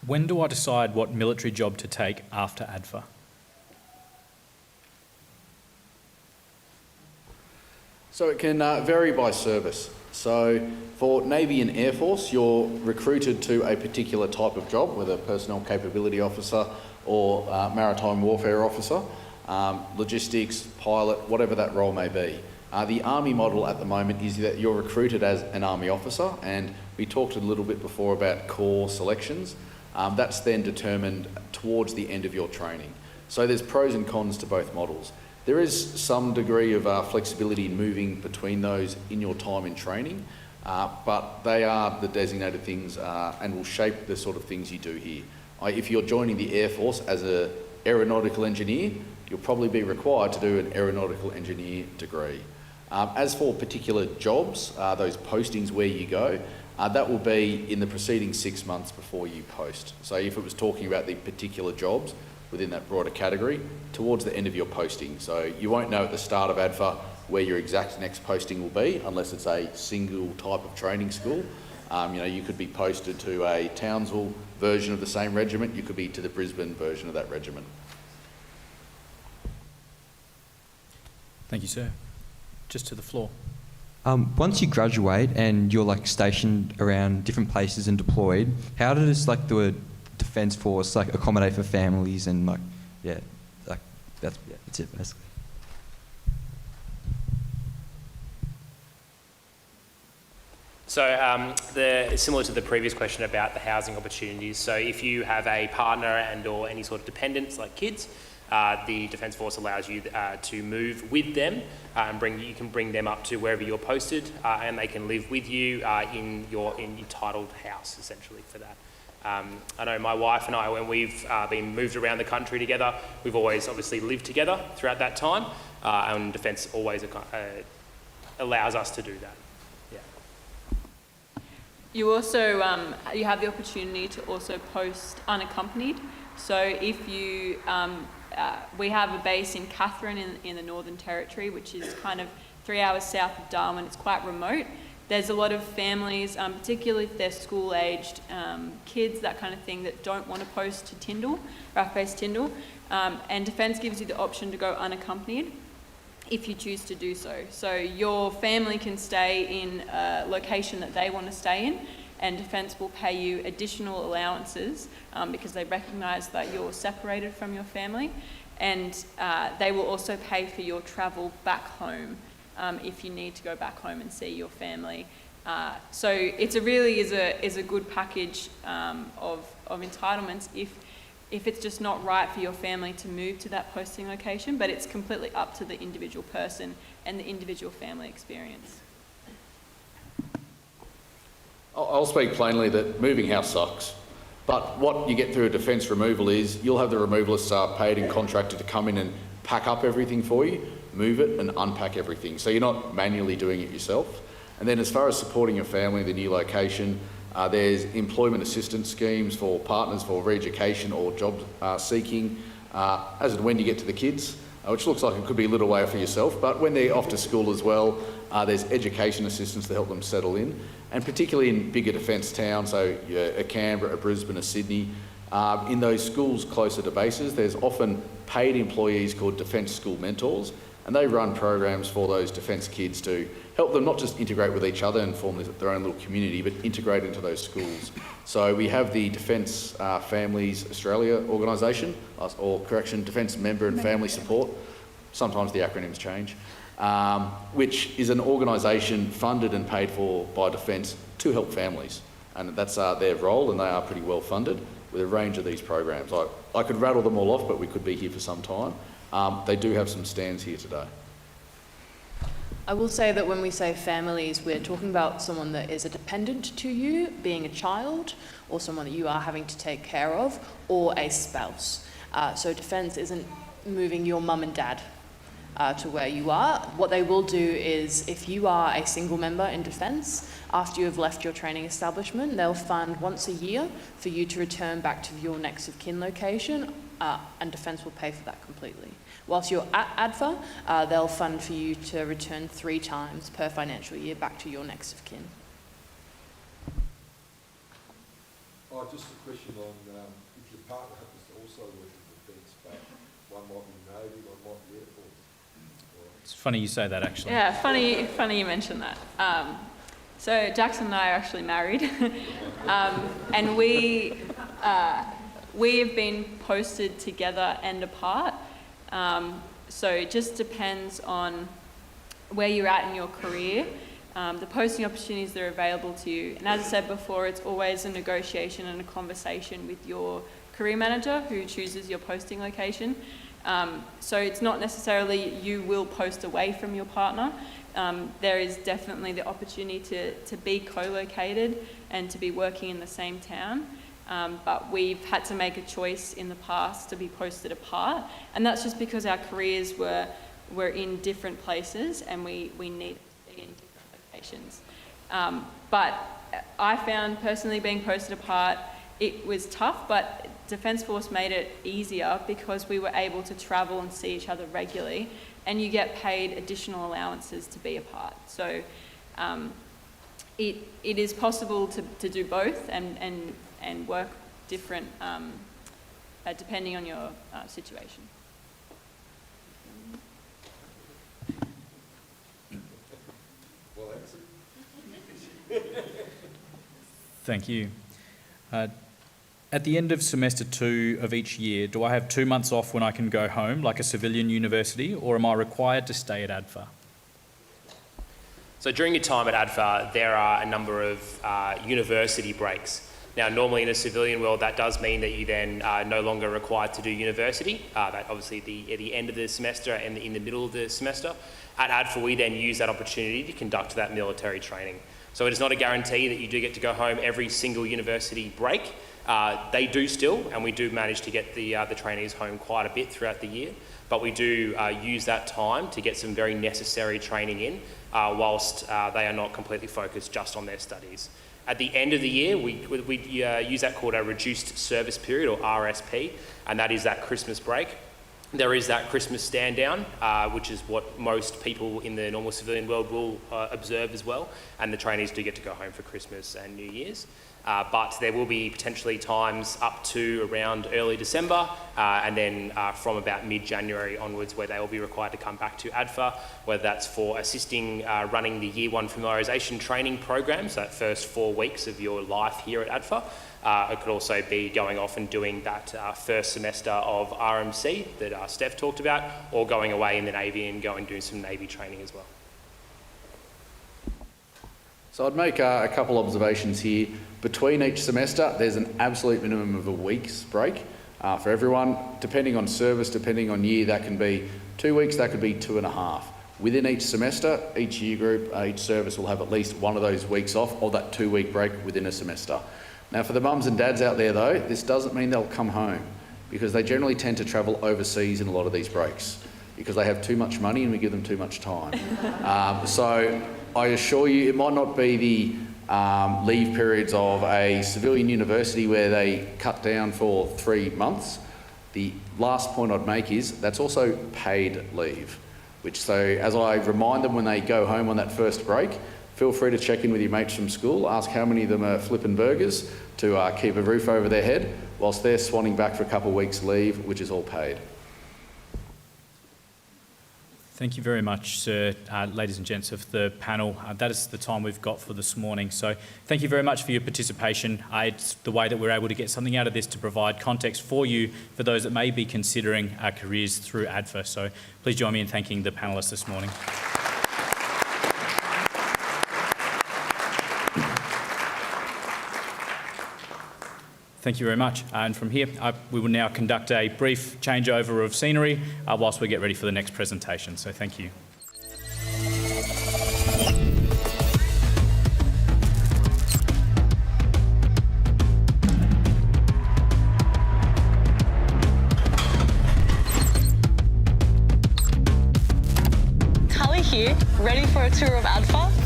Speaker 10: When do I decide what military job to take after ADFA?
Speaker 25: So it can vary by service. So for Navy and Air Force, you're recruited to a particular type of job, whether personnel capability officer or maritime warfare officer. Logistics, pilot, whatever that role may be. The Army model at the moment is that you're recruited as an Army officer, and we talked a little bit before about core selections. That's then determined towards the end of your training. So there's pros and cons to both models. There is some degree of flexibility in moving between those in your time in training, but they are the designated things and will shape the sort of things you do here. If you're joining the Air Force as an aeronautical engineer, you'll probably be required to do an aeronautical engineer degree. As for particular jobs, those postings where you go, that will be in the preceding 6 months before you post. So if it was talking about the particular jobs within that broader category, towards the end of your posting. So you won't know at the start of ADFA where your exact next posting will be, unless it's a single type of training school. You could be posted to a Townsville version of the same regiment, you could be to the Brisbane version of that regiment.
Speaker 10: Thank you, sir. Just to the floor.
Speaker 9: Once you graduate and you're stationed around different places and deployed, how does the Defence Force accommodate for families and that's it basically.
Speaker 18: So similar to the previous question about the housing opportunities. So if you have a partner and or any sort of dependents like kids, the Defence Force allows you to move with them and you can bring them up to wherever you're posted and they can live with you in your entitled house essentially for that. I know my wife and I, when we've been moved around the country together, we've always obviously lived together throughout that time and Defence always allows us to do that.
Speaker 24: You also you have the opportunity to also post unaccompanied. So if you, we have a base in Katherine in the Northern Territory, which is kind of 3 hours south of Darwin. It's quite remote. There's a lot of families, particularly if they're school-aged kids, that kind of thing, that don't want to post to Tyndall, RAF Base Tyndall. And Defence gives you the option to go unaccompanied if you choose to do so. So your family can stay in a location that they want to stay in, and Defence will pay you additional allowances because they recognise that you're separated from your family, and they will also pay for your travel back home if you need to go back home and see your family. So it's really is a good package of entitlements if it's just not right for your family to move to that posting location, but it's completely up to the individual person and the individual family experience.
Speaker 25: I'll speak plainly that moving house sucks, but what you get through a defence removal is you'll have the removalists paid and contracted to come in and pack up everything for you, move it and unpack everything. So you're not manually doing it yourself. And then as far as supporting your family in the new location, there's employment assistance schemes for partners for re-education or job seeking, as and when you get to the kids, which looks like it could be a little way for yourself, but when they're off to school as well, there's education assistance to help them settle in, and particularly in bigger defence towns, so a Canberra, a Brisbane, a Sydney, in those schools closer to bases, there's often paid employees called Defence School Mentors, and they run programs for those defence kids to help them not just integrate with each other and form their own little community, but integrate into those schools. So we have the Defence Families Australia organisation, or correction, Defence Member and Family Support, sometimes the acronyms change, which is an organisation funded and paid for by Defence to help families. And that's their role, and they are pretty well funded with a range of these programs. I could rattle them all off, but we could be here for some time. They do have some stands here today.
Speaker 5: I will say that when we say families, we're talking about someone that is a dependent to you, being a child, or someone that you are having to take care of, or a spouse. So Defence isn't moving your mum and dad to where you are. What they will do is, if you are a single member in Defence, after you have left your training establishment, they'll fund once a year for you to return back to your next of kin location, and Defence will pay for that completely. Whilst you're at ADFA, they'll fund for you to return 3 times per financial year back to your next of kin.
Speaker 7: Just a question on if your partner happens to also work in defence, but one might be Navy, one might be Air Force.
Speaker 10: It's funny you say that, actually.
Speaker 24: Yeah, funny you mention that. So Jackson and I are actually married, and we have been posted together and apart. So it just depends on where you're at in your career, the posting opportunities that are available to you. And as I said before, it's always a negotiation and a conversation with your career manager who chooses your posting location. So it's not necessarily you will post away from your partner. There is definitely the opportunity to be co-located and to be working in the same town. But we've had to make a choice in the past to be posted apart, and that's just because our careers were in different places and we needed to be in different locations. But I found personally being posted apart, it was tough, but Defence Force made it easier because we were able to travel and see each other regularly, and you get paid additional allowances to be apart. So it is possible to do both and work different depending on your situation.
Speaker 7: Well answered.
Speaker 10: Thank you. At the end of semester 2 of each year, do I have 2 months off when I can go home, like a civilian university, or am I required to stay at ADFA?
Speaker 18: So during your time at ADFA, there are a number of university breaks. Now, normally in a civilian world, that does mean that you then are no longer required to do university. That obviously at the end of the semester and in the middle of the semester. At ADFA, we then use that opportunity to conduct that military training. So it is not a guarantee that you do get to go home every single university break. They do still, and we do manage to get the trainees home quite a bit throughout the year. But we do use that time to get some very necessary training in, whilst they are not completely focused just on their studies. At the end of the year, we use that called a reduced service period, or RSP, and that is that Christmas break. There is that Christmas stand down, which is what most people in the normal civilian world will observe as well, and the trainees do get to go home for Christmas and New Year's. But there will be potentially times up to around early December, and then from about mid-January onwards, where they will be required to come back to ADFA, whether that's for assisting running the Year 1 familiarisation training program, so that first 4 weeks of your life here at ADFA. It could also be going off and doing that first semester of RMC that Steph talked about, or going away in the Navy and go and do some Navy training as well.
Speaker 25: So I'd make a couple observations here. Between each semester, there's an absolute minimum of a week's break for everyone. Depending on service, depending on year, that can be 2 weeks, that could be 2.5. Within each semester, each year group, each service will have at least one of those weeks off, or that 2-week break within a semester. Now for the mums and dads out there though, this doesn't mean they'll come home, because they generally tend to travel overseas in a lot of these breaks. because they have too much money and we give them too much time. So I assure you, it might not be the leave periods of a civilian university where they cut down for 3 months. The last point I'd make is that's also paid leave, which so as I remind them when they go home on that first break, feel free to check in with your mates from school, ask how many of them are flipping burgers to keep a roof over their head whilst they're swanning back for a couple of weeks leave, which is all paid.
Speaker 10: Thank you very much, sir, ladies and gents of the panel. That is the time we've got for this morning. So thank you very much for your participation. It's the way that we're able to get something out of this to provide context for you, for those that may be considering careers through ADFA. So please join me in thanking the panellists this morning. Thank you very much. And from here, we will now conduct a brief changeover of scenery whilst we get ready for the next presentation. So thank you.
Speaker 16: Cully here, ready for a tour of ADFA?